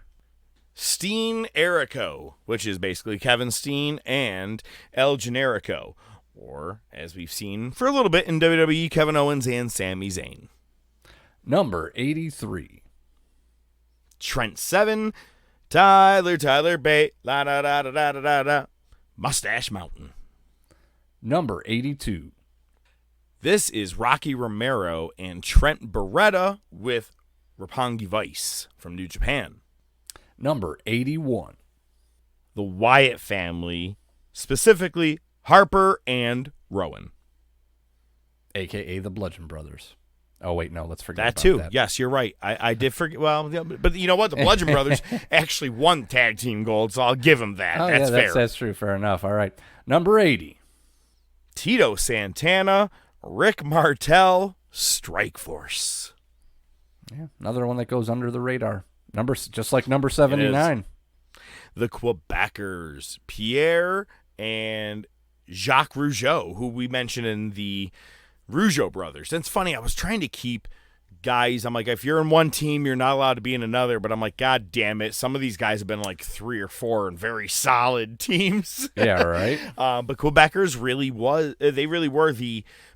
Steen Erico, which is basically Kevin Steen and El Generico. Or, as we've seen for a little bit in WWE, Kevin Owens and Sami Zayn. Number 83. Trent Seven, Tyler Bate, la da da da da da da, Mustache Mountain. Number 82. This is Rocky Romero and Trent Beretta with Roppongi Vice from New Japan. Number 81. The Wyatt family, specifically Harper and Rowan. A.K.A. the Bludgeon Brothers. Oh, wait, no, let's forget that about too. that. Yes, you're right. I did forget. Well, but you know what? The Bludgeon Brothers actually won Tag Team Gold, so I'll give them that. Oh, that's fair. That's true. Fair enough. All right. Number 80. Tito Santana, Rick Martel, Strike Force. Yeah, another one that goes under the radar. Just like number 79. The Quebecers, Pierre and Jacques Rougeau, who we mentioned in the Rougeau brothers. And it's funny, I was trying to keep guys, I'm like, if you're in one team, you're not allowed to be in another, but I'm like, God damn it, some of these guys have been like 3 or 4 in very solid teams. Yeah, right. But Quebecers really were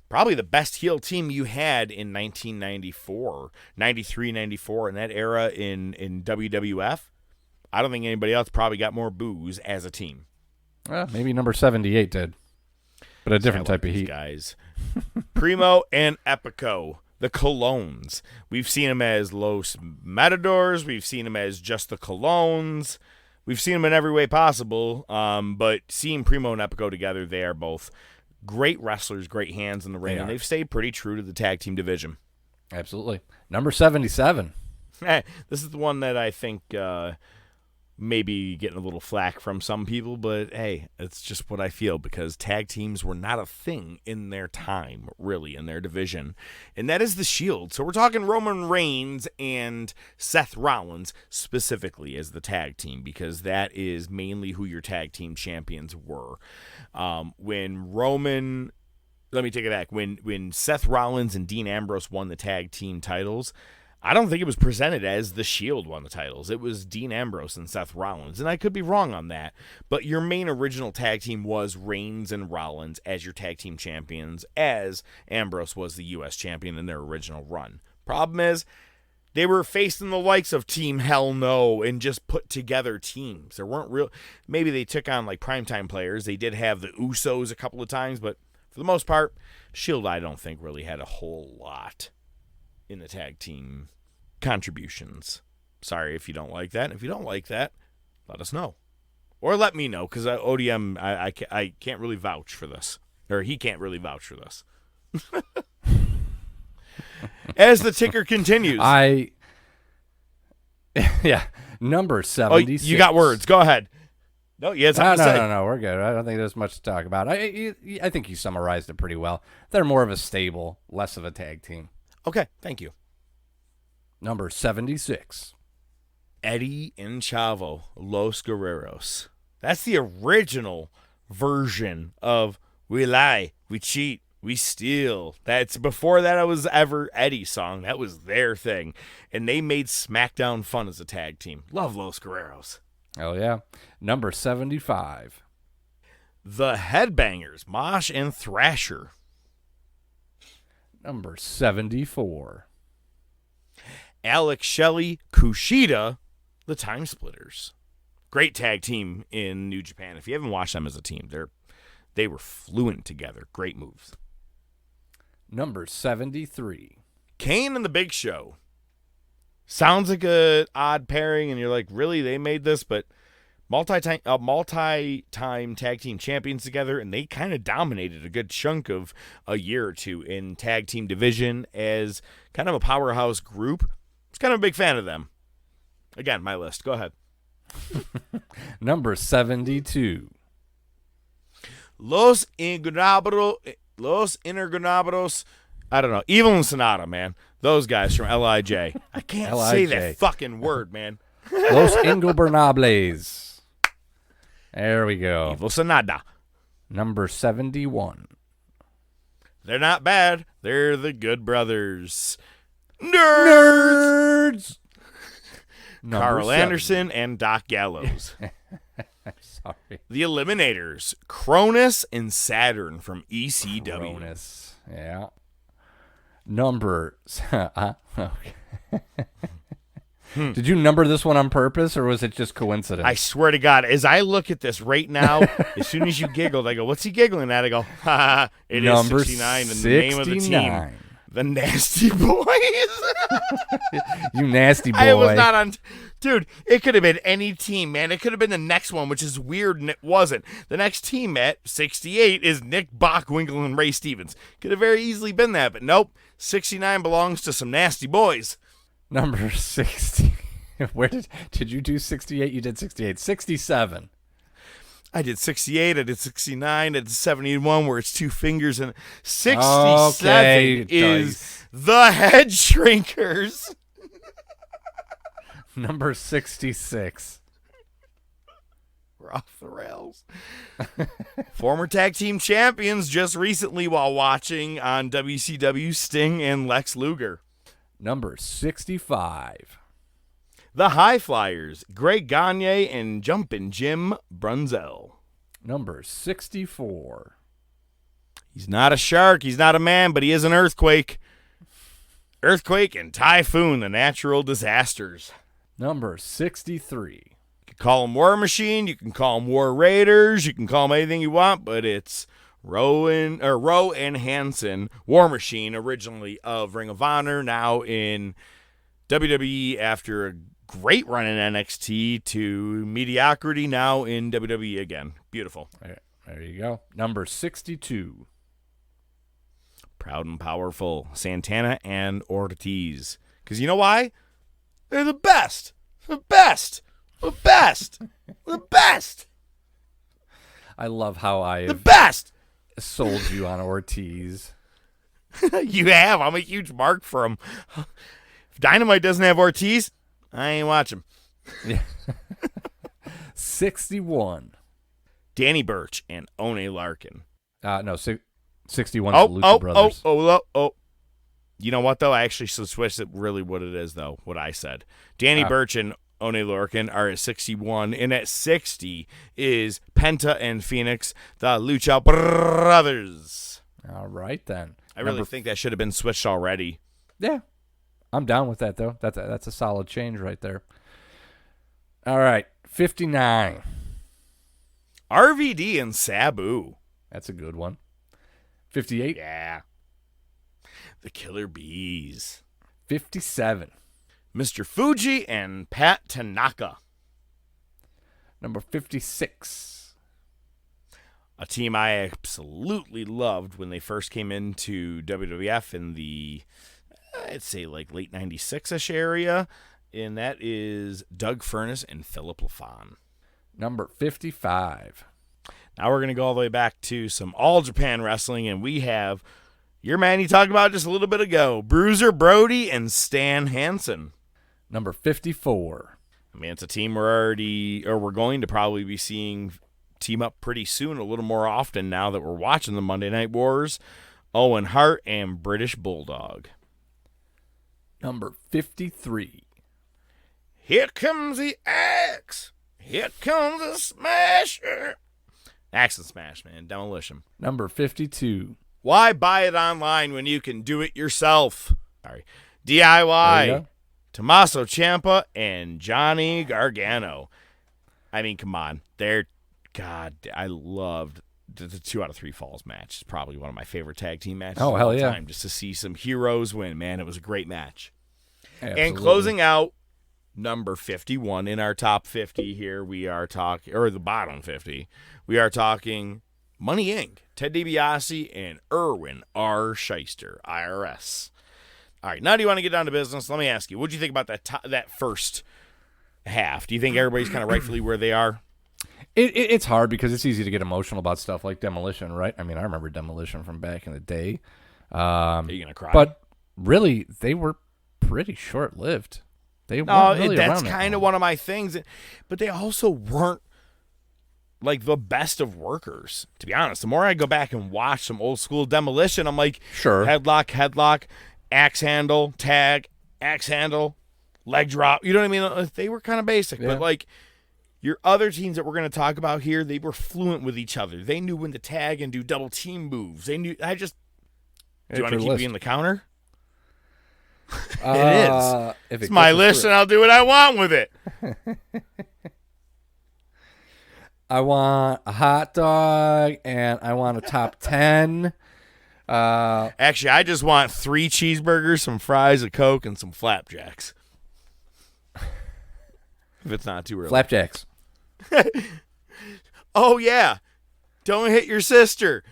probably the best heel team you had in 1994, 93, 94, in that era in WWF. I don't think anybody else probably got more boos as a team. Maybe number 78 did, but a different type of heat. Guys. Primo and Epico, the Colognes. We've seen them as Los Matadors. We've seen them as just the Colognes. We've seen them in every way possible. But seeing Primo and Epico together, they are both great wrestlers, great hands in the ring, and they've stayed pretty true to the tag team division. Absolutely. Number 77. This is the one that I think maybe getting a little flack from some people, but hey, it's just what I feel, because tag teams were not a thing in their time, really, in their division, and that is the Shield. So we're talking Roman Reigns and Seth Rollins specifically as the tag team, because that is mainly who your tag team champions were. Let me take it back. When Seth Rollins and Dean Ambrose won the tag team titles, I don't think it was presented as the Shield won the titles. It was Dean Ambrose and Seth Rollins, and I could be wrong on that. But your main original tag team was Reigns and Rollins as your tag team champions, as Ambrose was the U.S. champion in their original run. Problem is, they were facing the likes of Team Hell No and just put together teams. There weren't real... Maybe they took on like primetime players. They did have the Usos a couple of times, but for the most part, Shield I don't think really had a whole lot in the tag team contributions. Sorry if you don't like that. If you don't like that, let us know. Or let me know, because ODM, I can't really vouch for this. Or he can't really vouch for this. As the ticker continues. Number 76. Oh, you got words. Go ahead. No, you had something to say. No, we're good. I don't think there's much to talk about. I think you summarized it pretty well. They're more of a stable, less of a tag team. Okay, thank you. Number 76. Eddie and Chavo, Los Guerreros. That's the original version of we lie, we cheat, We Steal. That's before that it was ever Eddie's song. That was their thing. And they made SmackDown fun as a tag team. Love Los Guerreros. Oh, yeah. Number 75. The Headbangers, Mosh and Thrasher. Number 74. Alex Shelley, Kushida, the Time Splitters. Great tag team in New Japan. If you haven't watched them as a team, they were fluent together. Great moves. Number 73. Kane and the Big Show. Sounds like a odd pairing, and you're like, really? They made this? But multi-time tag team champions together, and they kind of dominated a good chunk of a year or two in tag team division as kind of a powerhouse group. I was kind of a big fan of them. Again, my list. Go ahead. Number 72. Los Ingobernables. I don't know. Evil and Sonata, man. Those guys from LIJ. I can't say that fucking word, man. Los Ingobernables. There we go. Evil Sonata. Number 71. They're not bad. They're the Good Brothers. Nerds! Carl Anderson and Doc Gallows. Sorry. The Eliminators. Cronus and Saturn from ECW. Cronus. Yeah. Number. Okay. Did you number this one on purpose, or was it just coincidence? I swear to God, as I look at this right now, as soon as you giggled, I go, what's he giggling at? I go, ha, it Number is 69 and the name of the team. The Nasty Boys. You nasty boy. I was not on. Dude, it could have been any team, man. It could have been the next one, which is weird, and it wasn't. The next team at 68 is Nick Bockwinkel and Ray Stevens. Could have very easily been that, but nope. 69 belongs to some nasty boys. Number 60. Where did you do 68? You did 68. 67. I did 68, I did 69, I did 71 where it's two fingers, and 67 is the Head Shrinkers. Number 66. We're off the rails. Former tag team champions just recently while watching on WCW, Sting and Lex Luger. Number 65. The High Flyers, Greg Gagne and Jumpin' Jim Brunzell. Number 64. He's not a shark, he's not a man, but he is an earthquake. Earthquake and Typhoon, the natural disasters. Number 63. You can call him War Machine, you can call him War Raiders, you can call him anything you want, but it's Rowe and Hansen, War Machine, originally of Ring of Honor, now in WWE after a great run in NXT to mediocrity, now in WWE again. Beautiful. There you go. Number 62. Proud and Powerful, Santana and Ortiz. Because you know why? They're the best. The best. The best. The best. I love how I the best sold you on Ortiz. You have. I'm a huge mark for him. If Dynamite doesn't have Ortiz, I ain't watching. Yeah. 61. Danny Burch and One Larkin. No, 61 is the Lucha Brothers. You know what, though? I actually switched it really what it is, though, what I said. Danny Burch and One Larkin are at 61, and at 60 is Penta and Phoenix, the Lucha Brothers. All right, then. I really think that should have been switched already. Yeah. I'm down with that, though. That's a solid change right there. All right, 59. RVD and Sabu. That's a good one. 58. Yeah. The Killer Bees. 57. Mr. Fuji and Pat Tanaka. Number 56. A team I absolutely loved when they first came into WWF in the, I'd say, like late 96-ish area. And that is Doug Furnas and Philip LaFon. Number 55. Now we're going to go all the way back to some All Japan Wrestling, and we have your man you talked about just a little bit ago, Bruiser Brody and Stan Hansen. Number 54. I mean, it's a team we're going to probably be seeing team up pretty soon, a little more often now that we're watching the Monday Night Wars. Owen Hart and British Bulldog. Number 53. Here comes the Axe. Here comes the Smasher. Axe and Smash, man. Demolition. Number 52. Why buy it online when you can do it yourself? Sorry. There you DIY. go. Tommaso Ciampa and Johnny Gargano. I mean, come on. God, I loved the 2 out of 3 falls match. It's probably one of my favorite tag team matches Oh, of hell all yeah. time. Just to see some heroes win, man. It was a great match. Absolutely. And closing out number 51 in our top 50 here, we are talking, or the bottom 50, we are talking Money Inc., Ted DiBiase and Erwin R. Shyster, IRS. All right, now do you want to get down to business? Let me ask you, what do you think about that first half? Do you think everybody's kind of rightfully where they are? It's hard because it's easy to get emotional about stuff like Demolition, right? I mean, I remember Demolition from back in the day. Are you going to cry? But really, they were pretty short-lived. They weren't really that's around that kind of long. one of my things. But they also weren't like the best of workers, to be honest. The more I go back and watch some old school Demolition, I'm like, Sure. headlock, axe handle, tag, axe handle, leg drop. You know what I mean? They were kind of basic, Yeah. but like your other teams that we're going to talk about here, they were fluent with each other. They knew when to tag and do double team moves. They knew. Do you want to keep being the counter? It is. It's my list, and I'll do what I want with it. I want a hot dog, and I want a top 10. Actually, I just want 3 cheeseburgers, some fries, a Coke, and some flapjacks. If it's not too early. Flapjacks. Oh, yeah. Don't hit your sister.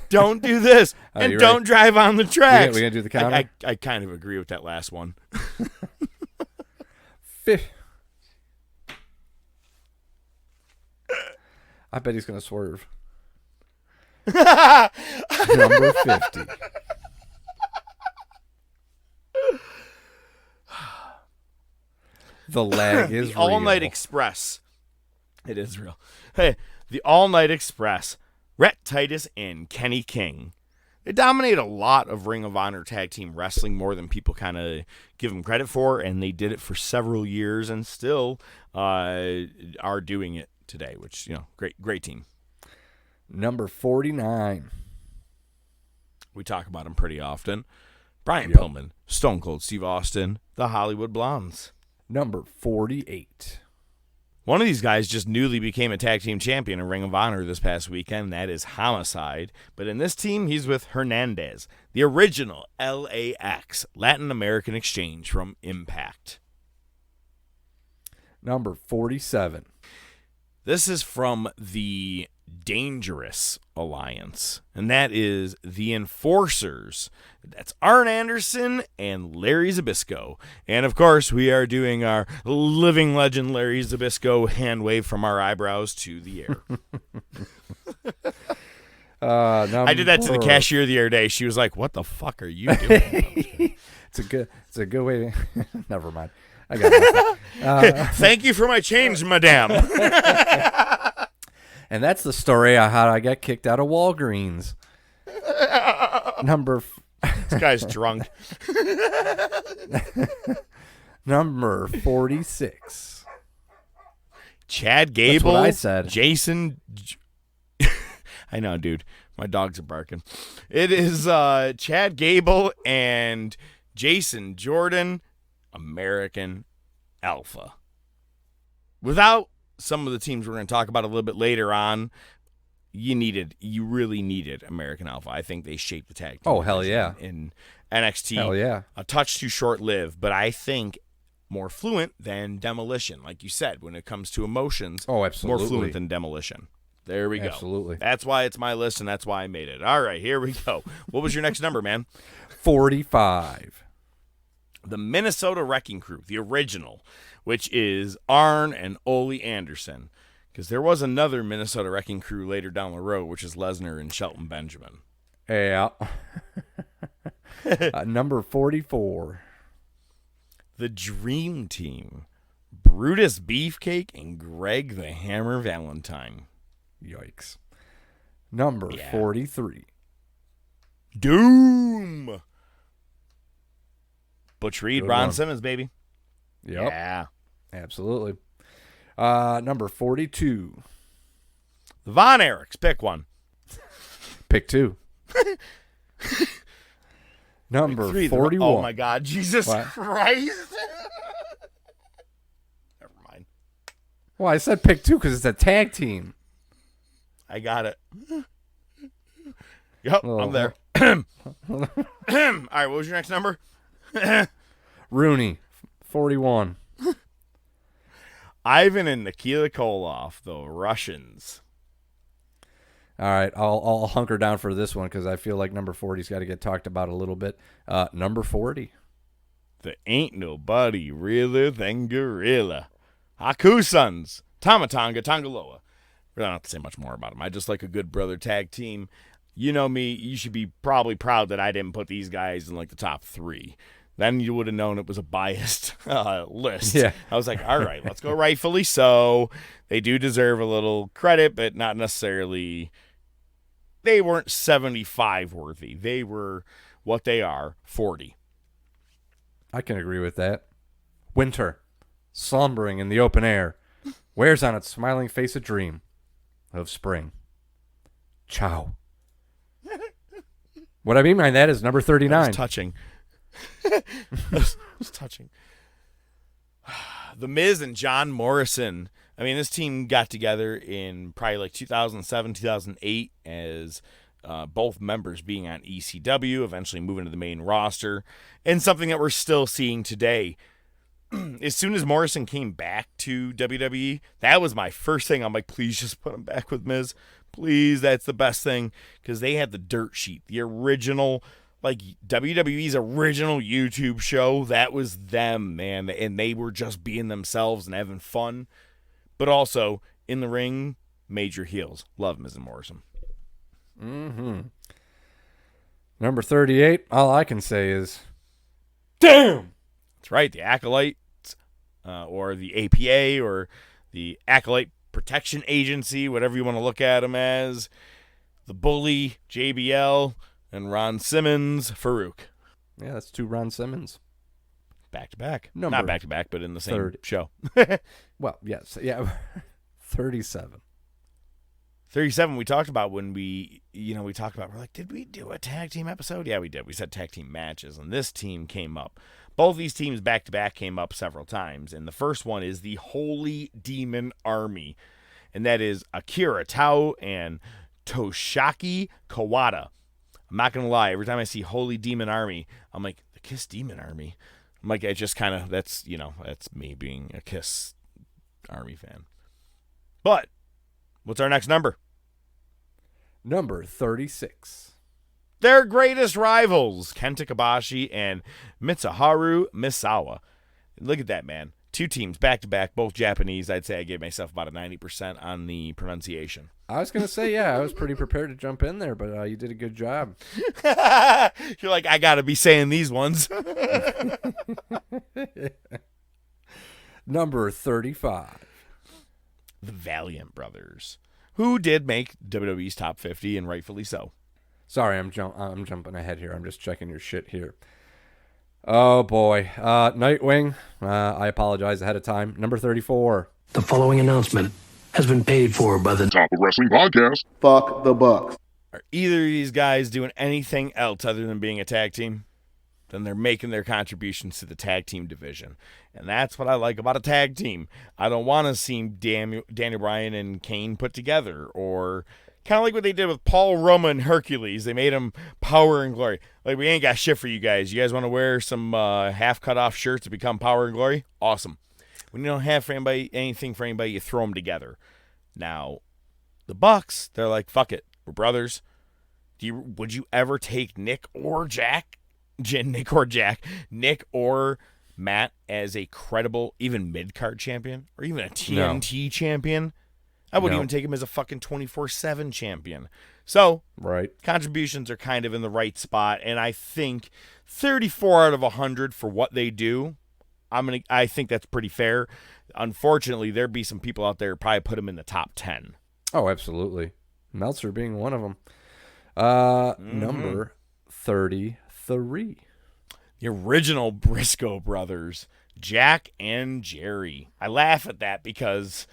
Don't do this. And you're don't right. drive on the tracks. We gonna do the counter? I kind of agree with that last one. I bet he's going to swerve. Number 50. The lag is The All Night real. Express. It is real. Hey, the All Night Express. Rhett Titus and Kenny King. They dominate a lot of Ring of Honor tag team wrestling more than people kind of give them credit for, and they did it for several years and still are doing it today, which, great team. Number 49. We talk about them pretty often. Brian Pillman, Stone Cold Steve Austin, the Hollywood Blondes. Number 48. One of these guys just newly became a tag team champion in Ring of Honor this past weekend. That is Homicide. But in this team, he's with Hernandez, the original LAX, Latin American Exchange from Impact. Number 47. This is from the Dangerous Alliance, and that is the Enforcers. That's Arn Anderson and Larry Zbyszko. And, of course, we are doing our living legend Larry Zbyszko hand wave from our eyebrows to the air. I did that to the cashier the other day. She was like, "What the fuck are you doing?" It's a good way to... Never mind. I got nothing. Thank you for my change, madame. And that's the story of how I got kicked out of Walgreens. This guy's drunk. Number 46. Chad Gable. That's what I said. Jason. I know, dude. My dogs are barking. It is Chad Gable and Jason Jordan, American Alpha. Without some of the teams we're going to talk about a little bit later on, you really needed American Alpha. I think they shaped the tag team. Oh, hell yeah. In NXT. Hell yeah. A touch too short-lived, but I think more fluent than Demolition. Like you said, when it comes to emotions, Oh, absolutely. more fluent than Demolition. There we go. Absolutely. That's why it's my list, and that's why I made it. All right, here we go. What was your next number, man? 45. The Minnesota Wrecking Crew, the original, which is Arn and Ole Anderson. Because there was another Minnesota Wrecking Crew later down the road, which is Lesnar and Shelton Benjamin. Yeah. Number 44. The Dream Team, Brutus Beefcake and Greg the Hammer Valentine. Yikes. Number 43. Doom. Butch Reed, Good Ron one. Simmons, baby. Yep. Yeah. Absolutely. Number 42. The Von Erichs, pick one. Pick 2. Number 41. Oh, my God. Jesus What? Christ. Never mind. Well, I said pick 2 because it's a tag team. I got it. Yep, Oh. I'm there. All right, what was your next number? Rooney, 41. Ivan and Nikita Koloff, the Russians. All right, I'll hunker down for this one because I feel like number 40's got to get talked about a little bit. Number 40. There ain't nobody realer than Gorilla. Haku-sons, Tamatanga, Tangaloa. I don't have to say much more about them. I just like a good brother tag team. You know me, you should be probably proud that I didn't put these guys in like the top 3. Then you would have known it was a biased list. Yeah. I was like, all right, let's go rightfully so. They do deserve a little credit, but not necessarily. They weren't 75 worthy. They were what they are, 40. I can agree with that. Winter, slumbering in the open air, wears on its smiling face a dream of spring. Ciao. What I mean by that is number 39. That was touching. That was touching. The Miz and John Morrison. I mean, this team got together in probably like 2007, 2008 as both members being on ECW, eventually moving to the main roster, and something that we're still seeing today. As soon as Morrison came back to WWE, that was my first thing. I'm like, please just put him back with Miz. Please, that's the best thing. Because they had the dirt sheet, the original, like WWE's original YouTube show. That was them, man. And they were just being themselves and having fun. But also, in the ring, major heels. Love Miz and Morrison. Mm-hmm. Number 38, all I can say is, damn! That's right, the Acolytes, or the APA, or the Acolyte Protection Agency, whatever you want to look at them as. The Bully, JBL, and Ron Simmons, Farouk. Yeah, that's 2 Ron Simmons. Back to back. Number Not back to back, but in the same 30. show. Well, yes. Yeah. 37. 37 we talked about when we're like, did we do a tag team episode? Yeah, we did. We said tag team matches, and this team came up. Both these teams back-to-back came up several times, and the first one is the Holy Demon Army, and that is Akira Tao and Toshiaki Kawada. I'm not going to lie. Every time I see Holy Demon Army, I'm like, the Kiss Demon Army. I'm like, I just kind of, that's me being a Kiss Army fan. But what's our next number? Number 36. Their greatest rivals, Kenta Kobashi and Mitsuharu Misawa. Look at that, man. 2 teams back-to-back, both Japanese. I'd say I gave myself about a 90% on the pronunciation. I was going to say, yeah, I was pretty prepared to jump in there, but you did a good job. You're like, I got to be saying these ones. Number 35. The Valiant Brothers, who did make WWE's top 50, and rightfully so. Sorry, I'm jumping ahead here. I'm just checking your shit here. Oh, boy. Nightwing, I apologize ahead of time. Number 34. The following announcement has been paid for by the Top of Wrestling Podcast. Fuck the Bucks. Are either of these guys doing anything else other than being a tag team? Then they're making their contributions to the tag team division. And that's what I like about a tag team. I don't want to see Daniel Bryan and Kane put together, or kind of like what they did with Paul Roma and Hercules. They made them Power and Glory. Like, we ain't got shit for you guys. You guys want to wear some half cut off shirts to become Power and Glory? Awesome. When you don't have anything for anybody, you throw them together. Matt, the Bucks, they're like, fuck it, we're brothers. Would you ever take Nick or Matt as a credible, even mid-card champion, or even a TNT champion? I wouldn't even take him as a fucking 24/7 champion. So, right, contributions are kind of in the right spot, and I think 34 out of 100 for what they do. I think that's pretty fair. Unfortunately, there'd be some people out there who probably put him in the top 10. Oh, absolutely. Meltzer being one of them. Number 33. The original Briscoe brothers, Jack and Jerry. I laugh at that because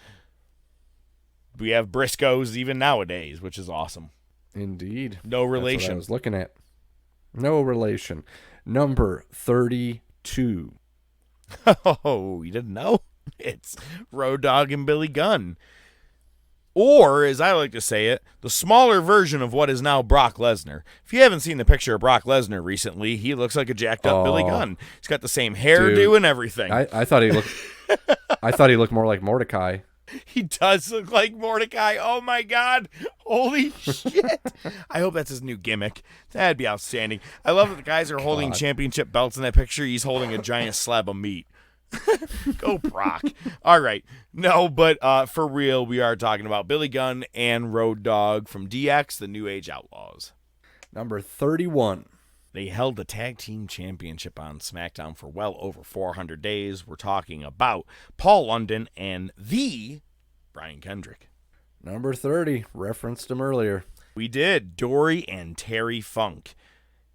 we have Briscoes even nowadays, which is awesome. Indeed. No relation. That's what I was looking at. No relation. Number 32. Oh, you didn't know? It's Road Dogg and Billy Gunn. Or, as I like to say it, the smaller version of what is now Brock Lesnar. If you haven't seen the picture of Brock Lesnar recently, he looks like a jacked up Billy Gunn. He's got the same hairdo and everything. I thought he looked I thought he looked more like Mordecai. He does look like Mordecai. Oh my God. Holy shit. I hope that's his new gimmick. That'd be outstanding. I love that the guys are holding championship belts in that picture. He's holding a giant slab of meat. Go Brock. All right. No, but for real, we are talking about Billy Gunn and Road Dogg from DX, the New Age Outlaws. Number 31. They held the tag team championship on SmackDown for well over 400 days. We're talking about Paul London and the Brian Kendrick. Number 30. Referenced him earlier. We did. Dory and Terry Funk.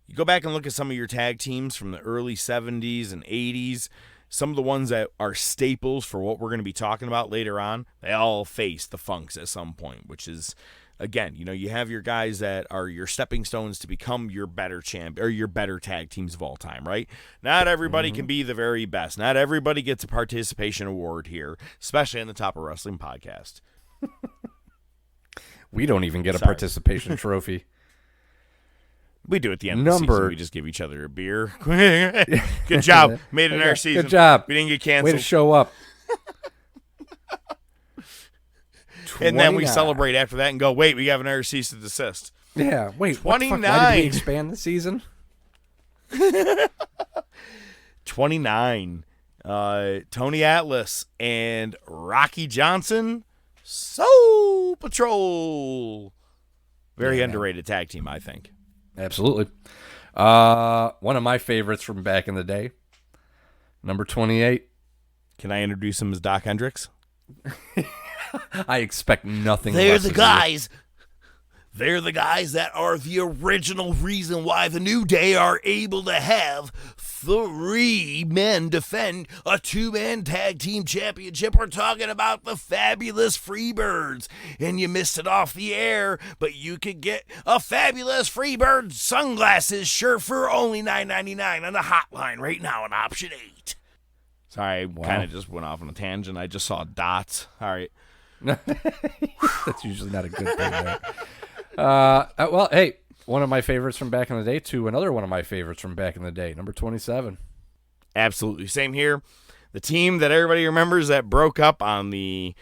You go back and look at some of your tag teams from the early 70s and 80s. Some of the ones that are staples for what we're going to be talking about later on, they all face the Funks at some point, which is, again, you have your guys that are your stepping stones to become your better champ or your better tag teams of all time, right? Not everybody can be the very best. Not everybody gets a participation award here, especially in the Top of Wrestling podcast. We don't even get a participation trophy. We do at the end of the season. We just give each other a beer. Good job. Made it in our season. Good job. We didn't get canceled. Way to show up. And then we celebrate after that and go, wait, we have another cease to desist. Yeah. Wait, 29. Why did we expand the season? 29. Tony Atlas and Rocky Johnson. Soul Patrol. Very underrated tag team, I think. Absolutely. One of my favorites from back in the day. Number 28. Can I introduce him as Doc Hendricks? I expect nothing They're less the of guys. They're the guys that are the original reason why the New Day are able to have 3 men defend a 2-man tag team championship. We're talking about the fabulous Freebirds. And you missed it off the air, but you could get a fabulous Freebird sunglasses shirt for only $9.99 on the hotline right now on option 8. Sorry, I kind of just went off on a tangent. I just saw dots. All right. That's usually not a good thing, right? Well, hey, one of my favorites from back in the day to another one of my favorites from back in the day, number 27. Absolutely. Same here. The team that everybody remembers that broke up on the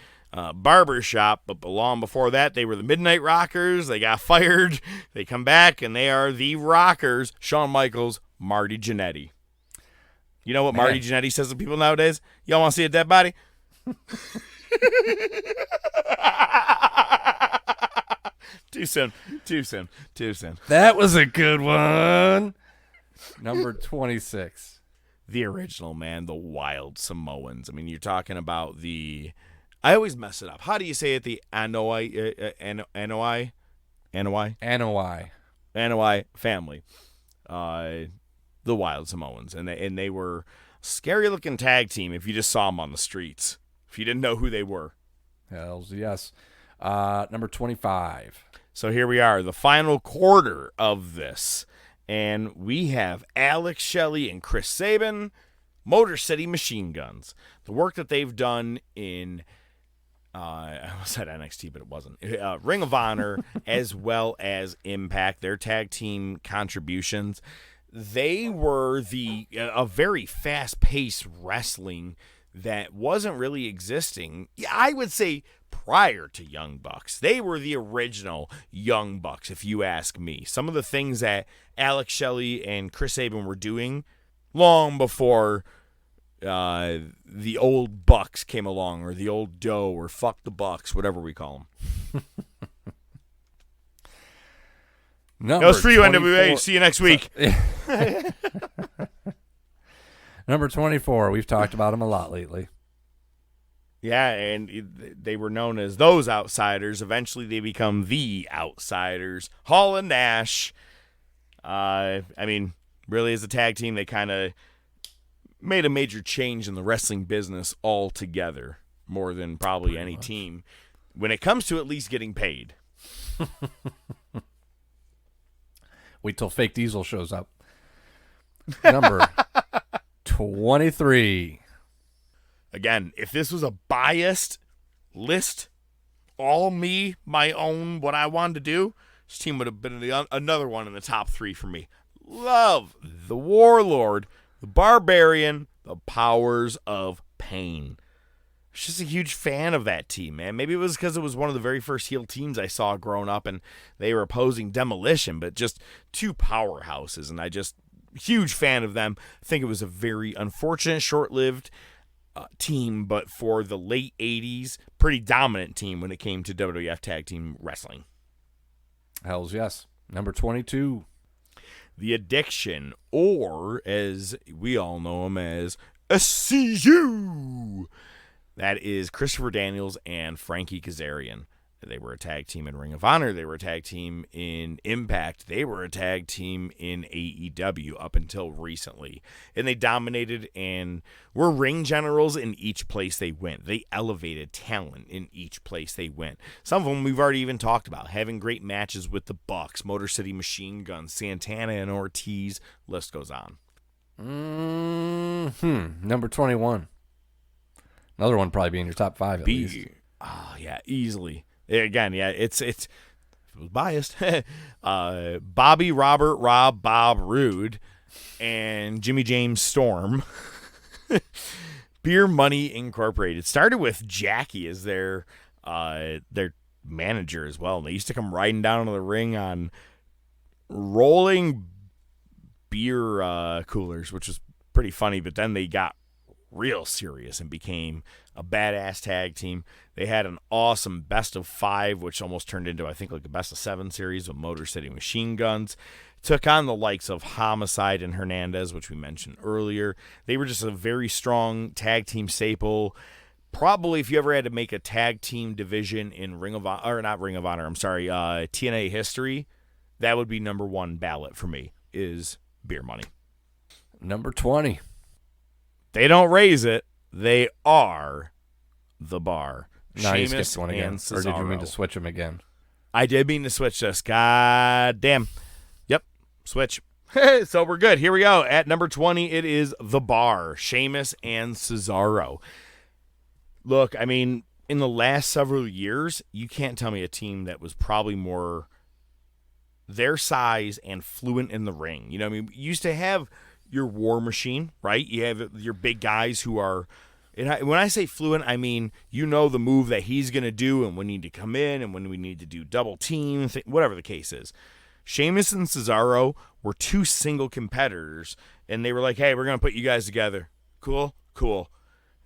barber shop, but long before that, they were the Midnight Rockers. They got fired. They come back, and they are the Rockers. Shawn Michaels, Marty Jannetty. You know what Marty Jannetty says to people nowadays? Y'all want to see a dead body? Too soon. That was a good one. Number 26. The original, man, the Wild Samoans. I mean, you're talking about the... I always mess it up. How do you say it? The Anoa'i family. The Wild Samoans. And they were a scary-looking tag team if you just saw them on the streets. If you didn't know who they were. Hells yes. Number 25. So here we are, the final quarter of this. And we have Alex Shelley and Chris Sabin, Motor City Machine Guns. The work that they've done in, I almost said NXT, but it wasn't, Ring of Honor, as well as Impact, their tag team contributions. They were a very fast-paced wrestling that wasn't really existing. Yeah, I would say prior to Young Bucks. They were the original Young Bucks, if you ask me. Some of the things that Alex Shelley and Chris Sabin were doing long before the old Bucks came along, or the old Doe, or fuck the Bucks, whatever we call them. That was for you, NWA. See you next week. Number 24. We've talked about him a lot lately. Yeah, and they were known as those Outsiders. Eventually, they become the Outsiders. Hall and Nash. I mean, really, as a tag team, they kind of made a major change in the wrestling business altogether, more than probably any team, when it comes to at least getting paid. Wait till Fake Diesel shows up. Number 23. Again, if this was a biased list, all me, my own, what I wanted to do, this team would have been another one in the top 3 for me. Love the Warlord, the Barbarian, the Powers of Pain. I was just a huge fan of that team, man. Maybe it was because it was one of the very first heel teams I saw growing up, and they were opposing Demolition, but just 2 powerhouses, and I just, huge fan of them. I think it was a very unfortunate, short-lived team, but for the late 80s, pretty dominant team when it came to WWF Tag Team Wrestling. Hells yes. Number 22. The Addiction, or as we all know them as SCU. That is Christopher Daniels and Frankie Kazarian. They were a tag team in Ring of Honor. They were a tag team in Impact. They were a tag team in AEW up until recently. And they dominated and were ring generals in each place they went. They elevated talent in each place they went. Some of them we've already even talked about, having great matches with the Bucks, Motor City Machine Guns, Santana and Ortiz. List goes on. Number 21. Another one probably be in your top 5 at least. Oh, yeah, easily. Again, yeah, it was biased. Bobby, Robert, Rob, Bob, Rude, and Jimmy James Storm. Beer Money Incorporated started with Jackie as their manager as well. And they used to come riding down into the ring on rolling beer coolers, which was pretty funny. But then they got real serious and became a badass tag team. They had an awesome best of 5, which almost turned into, I think, like a best of 7 series with Motor City Machine Guns. Took on the likes of Homicide and Hernandez, which we mentioned earlier. They were just a very strong tag team staple. Probably if you ever had to make a tag team division in TNA history, that would be number 1 ballot for me, is Beer Money. Number 20. They don't raise it. They are the Bar. No, you Sheamus skipped one again. and Cesaro. Or did you mean to switch them again? I did mean to switch this. God damn. Yep, switch. So we're good. Here we go. At number 20, it is the Bar. Sheamus and Cesaro. Look, I mean, in the last several years, you can't tell me a team that was probably more their size and fluent in the ring. You know what I mean? You used to have your War Machine, right? You have your big guys who are, and when I say fluent, I mean, you know the move that he's going to do and when we need to come in and when we need to do double team, whatever the case is. Sheamus and Cesaro were 2 single competitors, and they were like, hey, we're going to put you guys together. Cool? Cool.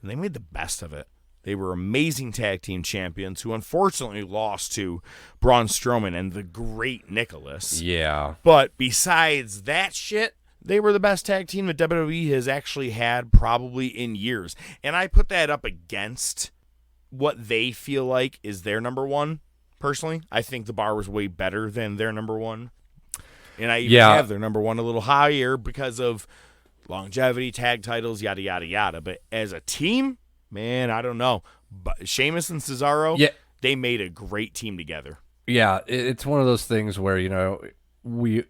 And they made the best of it. They were amazing tag team champions who unfortunately lost to Braun Strowman and the great Nicholas. Yeah. But besides that shit, they were the best tag team that WWE has actually had probably in years. And I put that up against what they feel like is their number 1, personally. I think the Bar was way better than their number 1. And I even have their number 1 a little higher because of longevity, tag titles, yada, yada, yada. But as a team, man, I don't know. But Sheamus and Cesaro, they made a great team together. Yeah, it's one of those things where, you know, we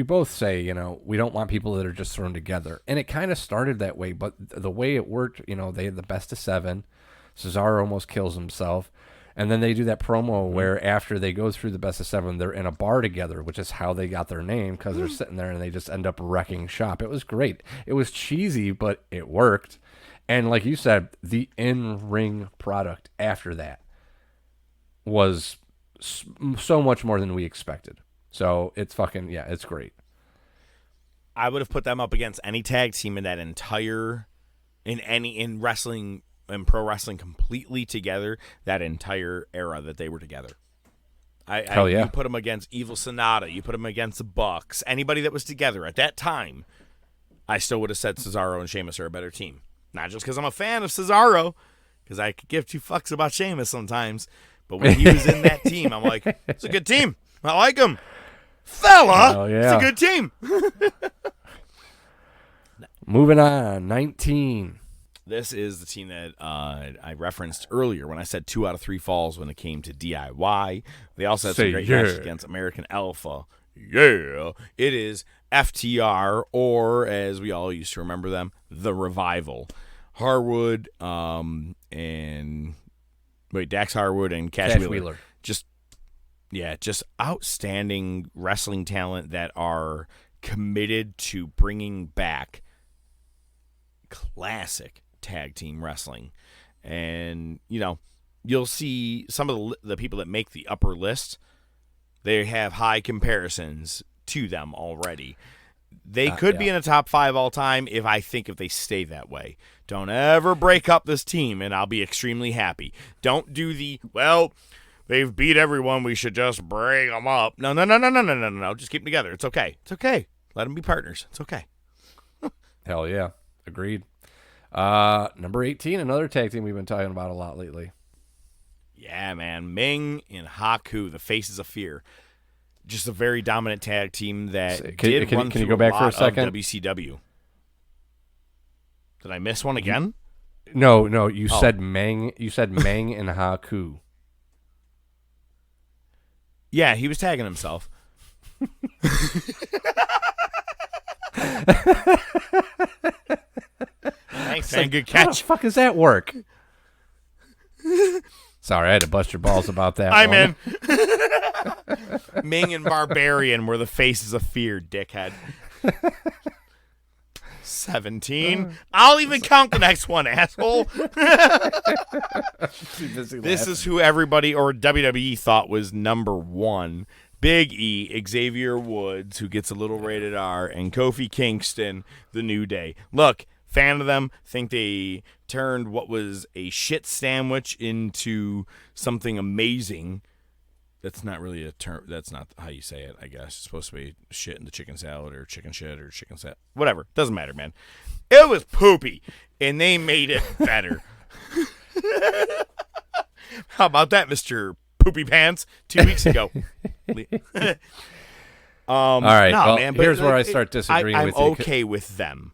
both say, you know, we don't want people that are just thrown together. And it kind of started that way, but the way it worked, you know, they had the best of 7. Cesaro almost kills himself. And then they do that promo where after they go through the best of 7, they're in a bar together, which is how they got their name, because they're sitting there and they just end up wrecking shop. It was great. It was cheesy, but it worked. And like you said, the in-ring product after that was so much more than we expected. So it's fucking, yeah, it's great. I would have put them up against any tag team in that entire, in wrestling and pro wrestling completely together, that entire era that they were together. Hell yeah. You put them against Evil Sonata, you put them against the Bucks, anybody that was together at that time, I still would have said Cesaro and Sheamus are a better team. Not just because I'm a fan of Cesaro, because I could give 2 fucks about Sheamus sometimes, but when he was in that team, I'm like, it's a good team. I like him. Fella, Oh, it's yeah. a good team. Moving on, 19. This is the team that I referenced earlier when I said 2 out of 3 falls when it came to DIY. They also had some Say great yeah. matches against American Alpha. Yeah. It is FTR, or as we all used to remember them, The Revival. Harwood Dax Harwood and Cash Wheeler. Just outstanding wrestling talent that are committed to bringing back classic tag team wrestling. And, you'll see some of the people that make the upper list, they have high comparisons to them already. They could be in the top 5 all time if they stay that way. Don't ever break up this team, and I'll be extremely happy. Don't do they've beat everyone, we should just break them up. No. Just keep them together. It's okay. It's okay. Let them be partners. It's okay. Hell yeah. Agreed. Number 18, another tag team we've been talking about a lot lately. Yeah, man. Ming and Haku, the Faces of Fear. Just a very dominant tag team that Can you go back for a second? WCW. Did I miss one again? No. You said Meng. You said Meng and Haku. Yeah, he was tagging himself. Thanks, man. Good catch. How the fuck does that work? Sorry, I had to bust your balls about that. I'm in. Ming and Barbarian were the Faces of Fear, dickhead. 17. I'll even count the next one, asshole. This is who everybody or WWE thought was number 1. Big E, Xavier Woods, who gets a little rated R, and Kofi Kingston, The New Day. Look, fan of them, think they turned what was a shit sandwich into something amazing. That's not really a term. That's not how you say it, I guess. It's supposed to be shit in the chicken salad or chicken shit or chicken salad. Whatever. Doesn't matter, man. It was poopy, and they made it better. How about that, Mr. Poopy Pants? 2 weeks ago. All right. No, well, man, but here's where I start disagreeing with you. I'm okay with them.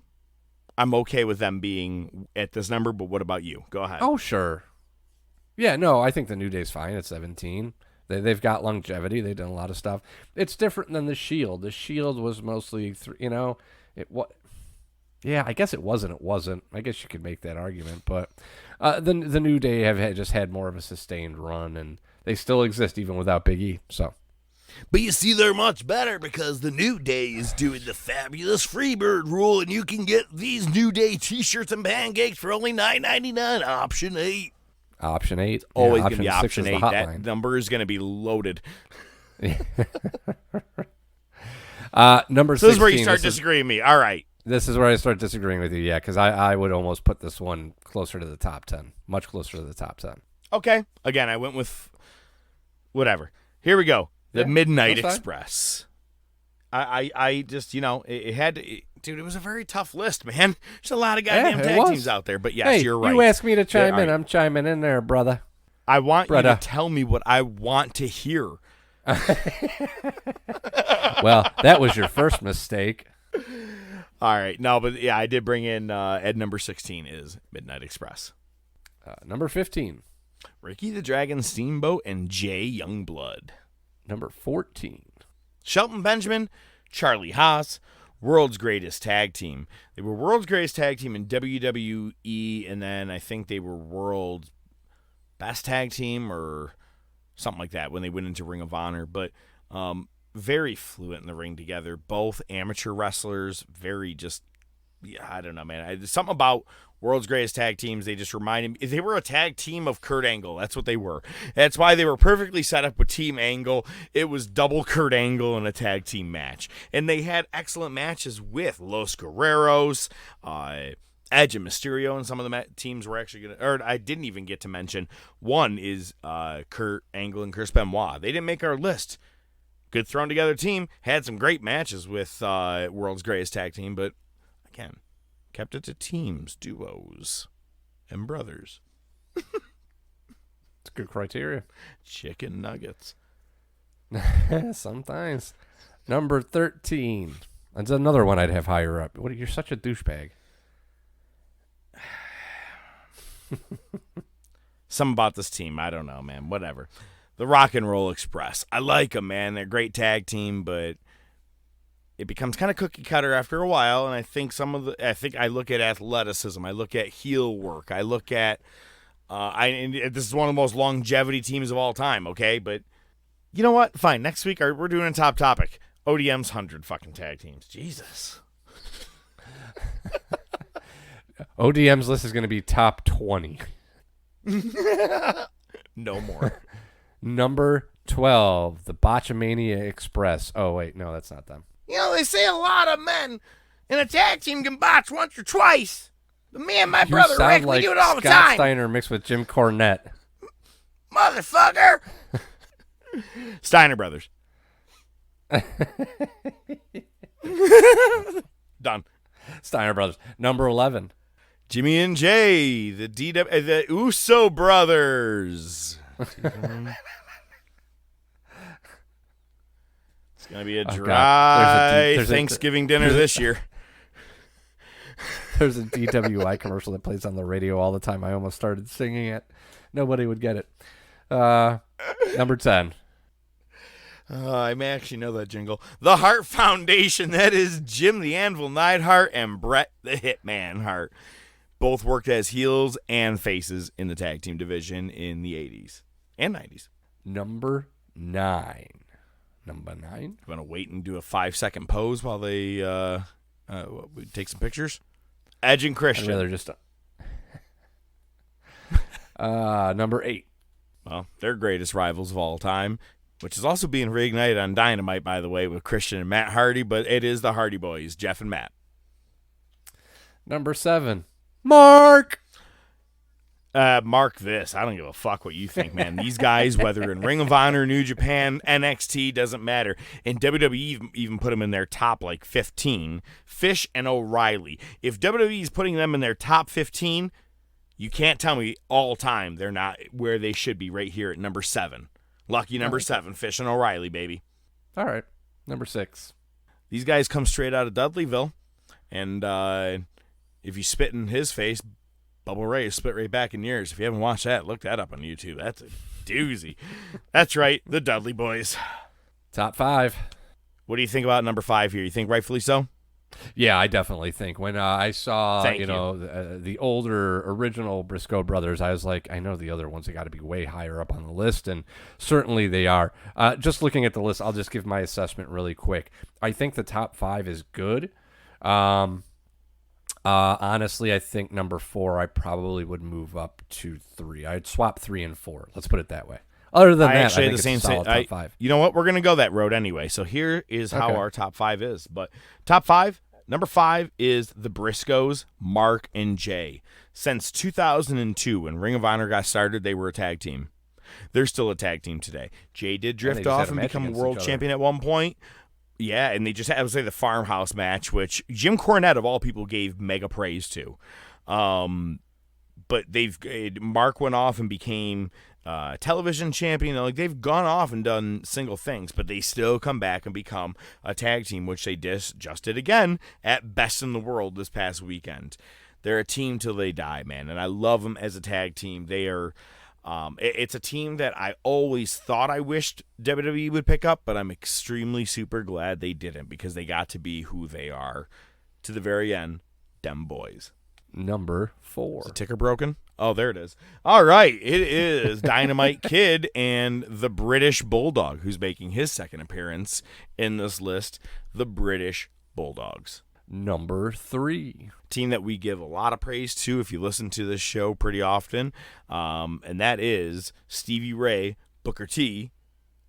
I'm okay with them being at this number, but what about you? Go ahead. Oh, sure. Yeah, no, I think the New Day's fine at 17. They've got longevity. They've done a lot of stuff. It's different than the Shield. The Shield was mostly, yeah, I guess it wasn't. It wasn't. I guess you could make that argument, but the New Day have just had more of a sustained run, and they still exist even without Big E. So, but you see, they're much better because the New Day is doing the fabulous Freebird rule, and you can get these New Day T-shirts and pancakes for only $9.99. Option 8. Option 8. Always yeah, going to be option 8. That number is going to be loaded. Number 16. So this is where you start disagreeing with me. All right. This is where I start disagreeing with you, yeah, because I would almost put this one closer to the top 10. Much closer to the top 10. Okay. Again, I went with whatever. Here we go. The Midnight Express. I just, it had to... Dude, it was a very tough list, man. There's a lot of goddamn tag teams out there. But yes, you're right. You asked me to chime in. I'm chiming in there, brother. I want you to tell me what I want to hear. Well, that was your first mistake. All right. No, but yeah, I did bring in Ed number 16 is Midnight Express. Number 15. Ricky the Dragon Steamboat and Jay Youngblood. Number 14. Shelton Benjamin, Charlie Haas, World's Greatest Tag Team. They were World's Greatest Tag Team in WWE, and then I think they were World's Best Tag Team or something like that when they went into Ring of Honor. But very fluent in the ring together. Both amateur wrestlers, very just, I don't know, man. Something about World's Greatest Tag Teams, they just reminded me. They were a tag team of Kurt Angle. That's what they were. That's why they were perfectly set up with Team Angle. It was double Kurt Angle in a tag team match. And they had excellent matches with Los Guerreros, Edge and Mysterio, and some of the teams were actually going to, or I didn't even get to mention, one is Kurt Angle and Chris Benoit. They didn't make our list. Good thrown together team. Had some great matches with World's Greatest Tag Team, but again, kept it to teams, duos, and brothers. It's good criteria. Chicken nuggets. Sometimes. Number 13. That's another one I'd have higher up. You're such a douchebag. Something about this team, I don't know, man. Whatever. The Rock and Roll Express. I like them, man. They're a great tag team, but it becomes kind of cookie cutter after a while. And I think I look at athleticism. I look at heel work. I look at and this is one of the most longevity teams of all time. Okay, but you know what? Fine. Next week we're doing a top topic. ODM's 100 fucking tag teams. Jesus. ODM's list is going to be top 20. No more. Number 12, the Botchamania Express. Oh, wait, no, that's not them. You know, they say a lot of men in a tag team can botch once or twice. But me and my brother Rick, we do it all the Scott time. Steiner mixed with Jim Cornette. Motherfucker. Steiner Brothers. Done. Steiner Brothers. Number 11. Jimmy and Jay, the Uso Brothers. It's going to be a dry Thanksgiving dinner this year. There's a DWI commercial that plays on the radio all the time. I almost started singing it. Nobody would get it. Number 10. I may actually know that jingle. The Hart Foundation. That is Jim the Anvil Neidhart and Bret the Hitman Hart. Both worked as heels and faces in the tag team division in the 80s and 90s. Number 9. Number 9? You want to wait and do a 5-second pose while they take some pictures? Edge and Christian. I'd rather just... number 8. Well, they're greatest rivals of all time, which is also being reignited on Dynamite, by the way, with Christian and Matt Hardy, but it is the Hardy Boys, Jeff and Matt. Number 7. Mark this. I don't give a fuck what you think, man. These guys, whether in Ring of Honor, New Japan, NXT, doesn't matter. And WWE even put them in their top, 15. Fish and O'Reilly. If WWE is putting them in their top 15, you can't tell me all time they're not where they should be right here at number 7. Lucky number 7, Fish and O'Reilly, baby. All right. Number 6. These guys come straight out of Dudleyville. And if you spit in his face, Bubba Ray spit right back in yours. If you haven't watched that, look that up on YouTube. That's a doozy. That's right, the Dudley Boys. Top 5. What do you think about number 5 here? You think rightfully so? Yeah, I definitely think. When I saw, the older original Briscoe brothers, I was like, I know the other ones have got to be way higher up on the list, and certainly they are. Just looking at the list, I'll just give my assessment really quick. I think the top 5 is good. Honestly, I think number 4, I probably would move up to 3. I'd swap 3 and 4. Let's put it that way. Other than that, I think it's a solid top 5. You know what? We're going to go that road anyway. So here is how our top 5 is. But top 5, number 5 is the Briscoes, Mark and Jay. Since 2002, when Ring of Honor got started, they were a tag team. They're still a tag team today. Jay did drift off and become a world champion at one point. Yeah, and they just had, I would say, the farmhouse match, which Jim Cornette, of all people, gave mega praise to. But Mark went off and became television champion. Like, they've gone off and done single things, but they still come back and become a tag team, which they just did again at Best in the World this past weekend. They're a team till they die, man, and I love them as a tag team. They are... it's a team that I always thought I wished WWE would pick up, but I'm extremely super glad they didn't, because they got to be who they are to the very end. Dem boys. Number 4. Is the ticker broken? Oh, there it is. All right. It is Dynamite Kid and the British Bulldog, who's making his second appearance in this list. The British Bulldogs. Number 3. Team that we give a lot of praise to if you listen to this show pretty often, and that is Stevie Ray, Booker T.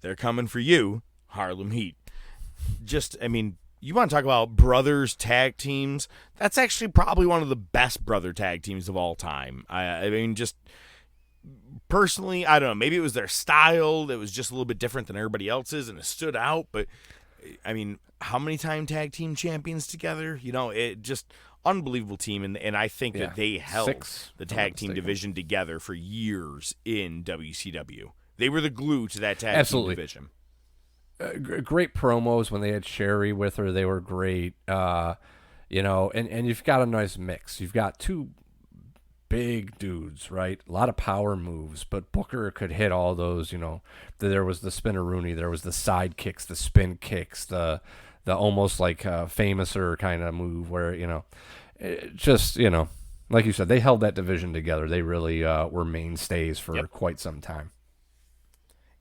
They're coming for you, Harlem Heat. You want to talk about brothers tag teams? That's actually probably one of the best brother tag teams of all time. I mean, just personally, I don't know. Maybe it was their style that was just a little bit different than everybody else's, and it stood out. But, I mean, how many time tag team champions together? It just unbelievable team. And I think that they held 6, the tag team division together for years in WCW. They were the glue to that tag team division. great promos when they had Sherry with her. They were great. You know, and you've got a nice mix. You've got two big dudes, right? A lot of power moves, but Booker could hit all those, you know. There was the spinneroonie, there was the side kicks, the spin kicks, the almost like famouser kind of move where, you know, just, you know, like you said, they held that division together. They really were mainstays for quite some time.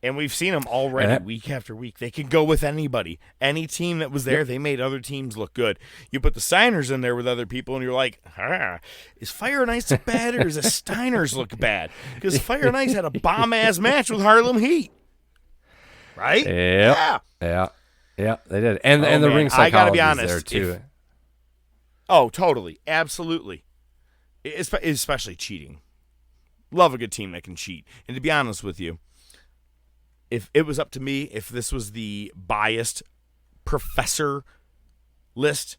And we've seen them already week after week. They can go with anybody. Any team that was there, they made other teams look good. You put the Steiners in there with other people, and you're like, is Fire and Ice look bad, or does the Steiners look bad? Because Fire and Ice had a bomb-ass match with Harlem Heat. Right? Yeah, they did. And the ring psychology I gotta be honest, there, too. Totally. Absolutely. Especially cheating. Love a good team that can cheat. And to be honest with you, if it was up to me, if this was the biased professor list,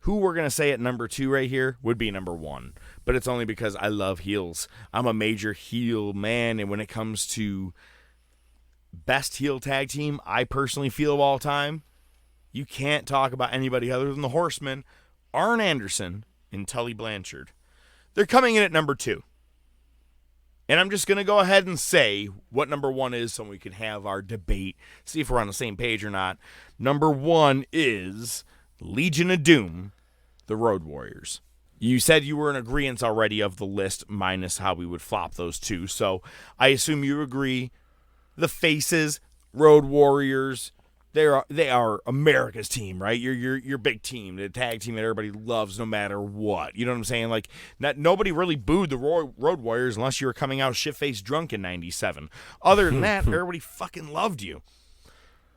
who we're going to say at number 2 right here would be number 1. But it's only because I love heels. I'm a major heel man, and when it comes to best heel tag team, I personally feel of all time, you can't talk about anybody other than the Horsemen, Arn Anderson and Tully Blanchard. They're coming in at number 2. And I'm just going to go ahead and say what number 1 is so we can have our debate, see if we're on the same page or not. Number 1 is Legion of Doom, the Road Warriors. You said you were in agreement already of the list, minus how we would flop those two. So I assume you agree. The Faces, Road Warriors, they are America's team, right? Your big team, the tag team that everybody loves no matter what. You know what I'm saying? Like, nobody really booed the Road Warriors unless you were coming out shit-faced drunk in 97. Other than that, everybody fucking loved you.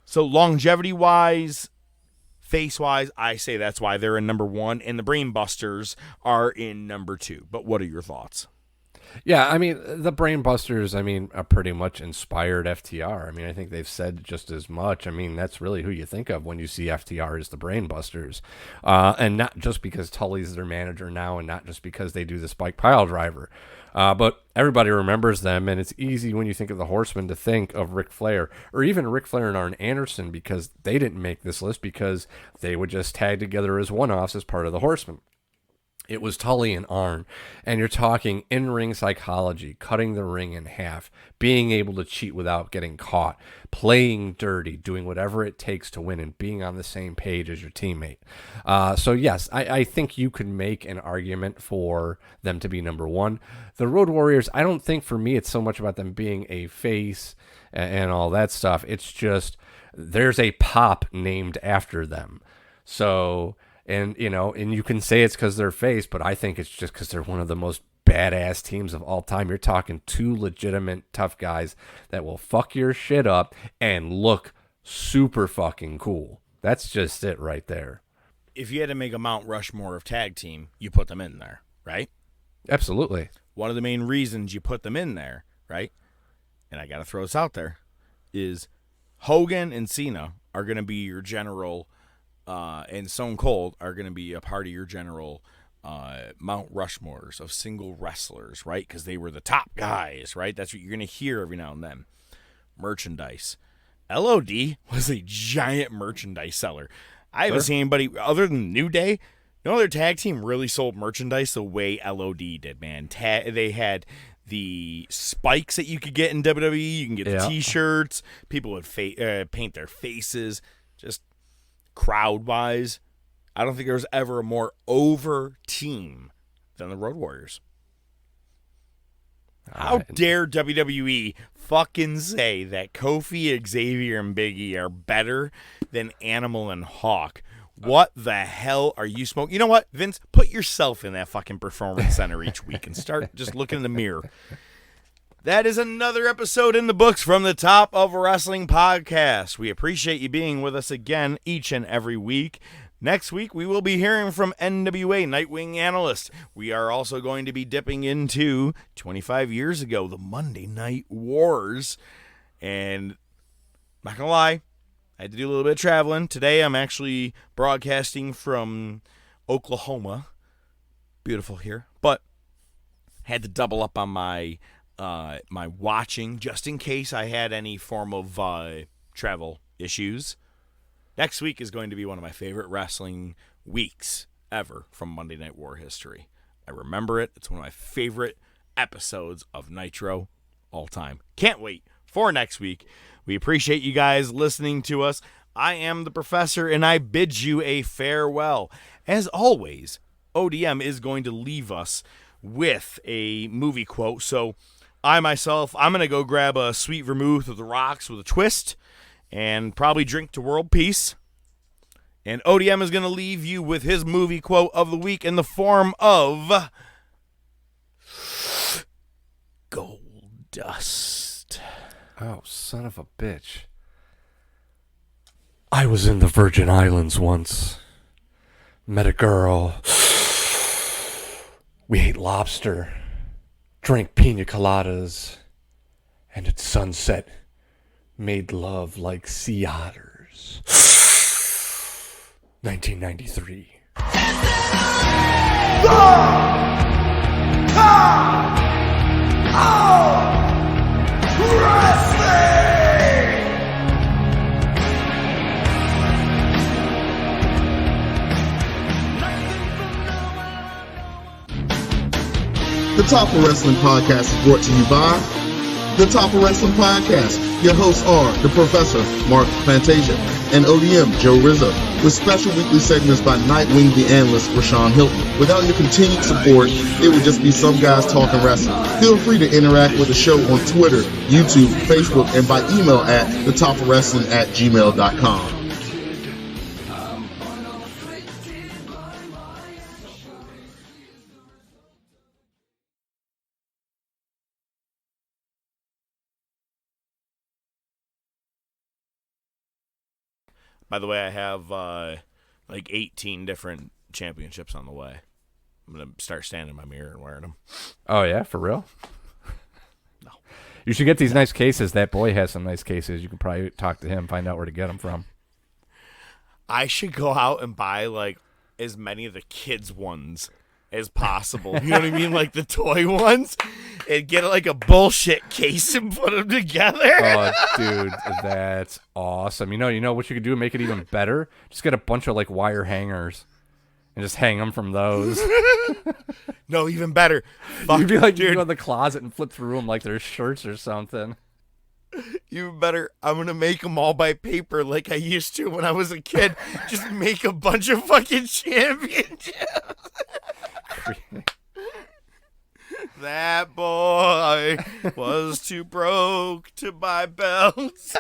So longevity-wise, face-wise, I say that's why they're in number 1, and the Brainbusters are in number 2. But what are your thoughts? Yeah, I mean, the Brainbusters, are pretty much inspired FTR. I mean, I think they've said just as much. I mean, that's really who you think of when you see FTR as the Brainbusters. And not just because Tully's their manager now and not just because they do the Spike Piledriver. But everybody remembers them, and it's easy when you think of the Horsemen to think of Ric Flair, or even Ric Flair and Arn Anderson, because they didn't make this list because they would just tag together as one-offs as part of the Horsemen. It was Tully and Arn, and you're talking in-ring psychology, cutting the ring in half, being able to cheat without getting caught, playing dirty, doing whatever it takes to win, and being on the same page as your teammate. So yes, I think you could make an argument for them to be number 1. The Road Warriors, I don't think for me it's so much about them being a face and all that stuff. It's just there's a pop named after them. So... And, you know, and you can say it's because they're face, but I think it's just because they're one of the most badass teams of all time. You're talking 2 legitimate tough guys that will fuck your shit up and look super fucking cool. That's just it right there. If you had to make a Mount Rushmore of tag team, you put them in there, right? Absolutely. One of the main reasons you put them in there, right? And I got to throw this out there, is Hogan and Cena are going to be your general... and Stone Cold are going to be a part of your general Mount Rushmores of single wrestlers, right? Because they were the top guys, right? That's what you're going to hear every now and then. Merchandise. LOD was a giant merchandise seller. I haven't seen anybody other than New Day. No other tag team really sold merchandise the way LOD did, man. They had the spikes that you could get in WWE. You can get the T-shirts. People would paint their faces. Just... crowd-wise, I don't think there was ever a more over team than the Road Warriors. How dare WWE fucking say that Kofi, Xavier, and Big E are better than Animal and Hawk? What the hell are you smoking? You know what, Vince? Put yourself in that fucking performance center each week and start just looking in the mirror. That is another episode in the books from the Top of Wrestling podcast. We appreciate you being with us again each and every week. Next week, we will be hearing from NWA Nightwing Analyst. We are also going to be dipping into 25 years ago, the Monday Night Wars. And not going to lie, I had to do a little bit of traveling. Today, I'm actually broadcasting from Oklahoma. Beautiful here. But had to double up on my watching just in case I had any form of travel issues. Next week is going to be one of my favorite wrestling weeks ever from Monday Night War history. I remember it. It's one of my favorite episodes of Nitro all time. Can't wait for next week. We appreciate you guys listening to us. I am the Professor, and I bid you a farewell. As always, ODM is going to leave us with a movie quote. So I'm going to go grab a sweet vermouth of the rocks with a twist and probably drink to world peace. And ODM is going to leave you with his movie quote of the week in the form of Gold Dust. Oh, son of a bitch. I was in the Virgin Islands once. Met a girl. We ate lobster. Drank pina coladas. And at sunset, made love like sea otters. 1993. The Top of Wrestling Podcast is brought to you by The Top of Wrestling Podcast. Your hosts are the Professor, Mark Fantasia, and ODM, Joe Rizzo, with special weekly segments by Nightwing the Analyst, Rashawn Hilton. Without your continued support, it would just be some guys talking wrestling. Feel free to interact with the show on Twitter, YouTube, Facebook, and by email at thetopofwrestling@gmail.com. By the way, I have like 18 different championships on the way. I'm going to start standing in my mirror and wearing them. Oh, yeah? For real? No. You should get these nice cases. That boy has some nice cases. You can probably talk to him, find out where to get them from. I should go out and buy like as many of the kids' ones as possible. You know what I mean? Like the toy ones. And get like a bullshit case and put them together. Oh, dude, that's awesome. You know what you could do to make it even better? Just get a bunch of like wire hangers and just hang them from those. No, even better. Fuck, You'd be like, dude, you go in the closet and flip through them like they're shirts or something. even better. I'm going to make them all by paper like I used to when I was a kid. Just make a bunch of fucking championships. That boy was too broke to buy belts.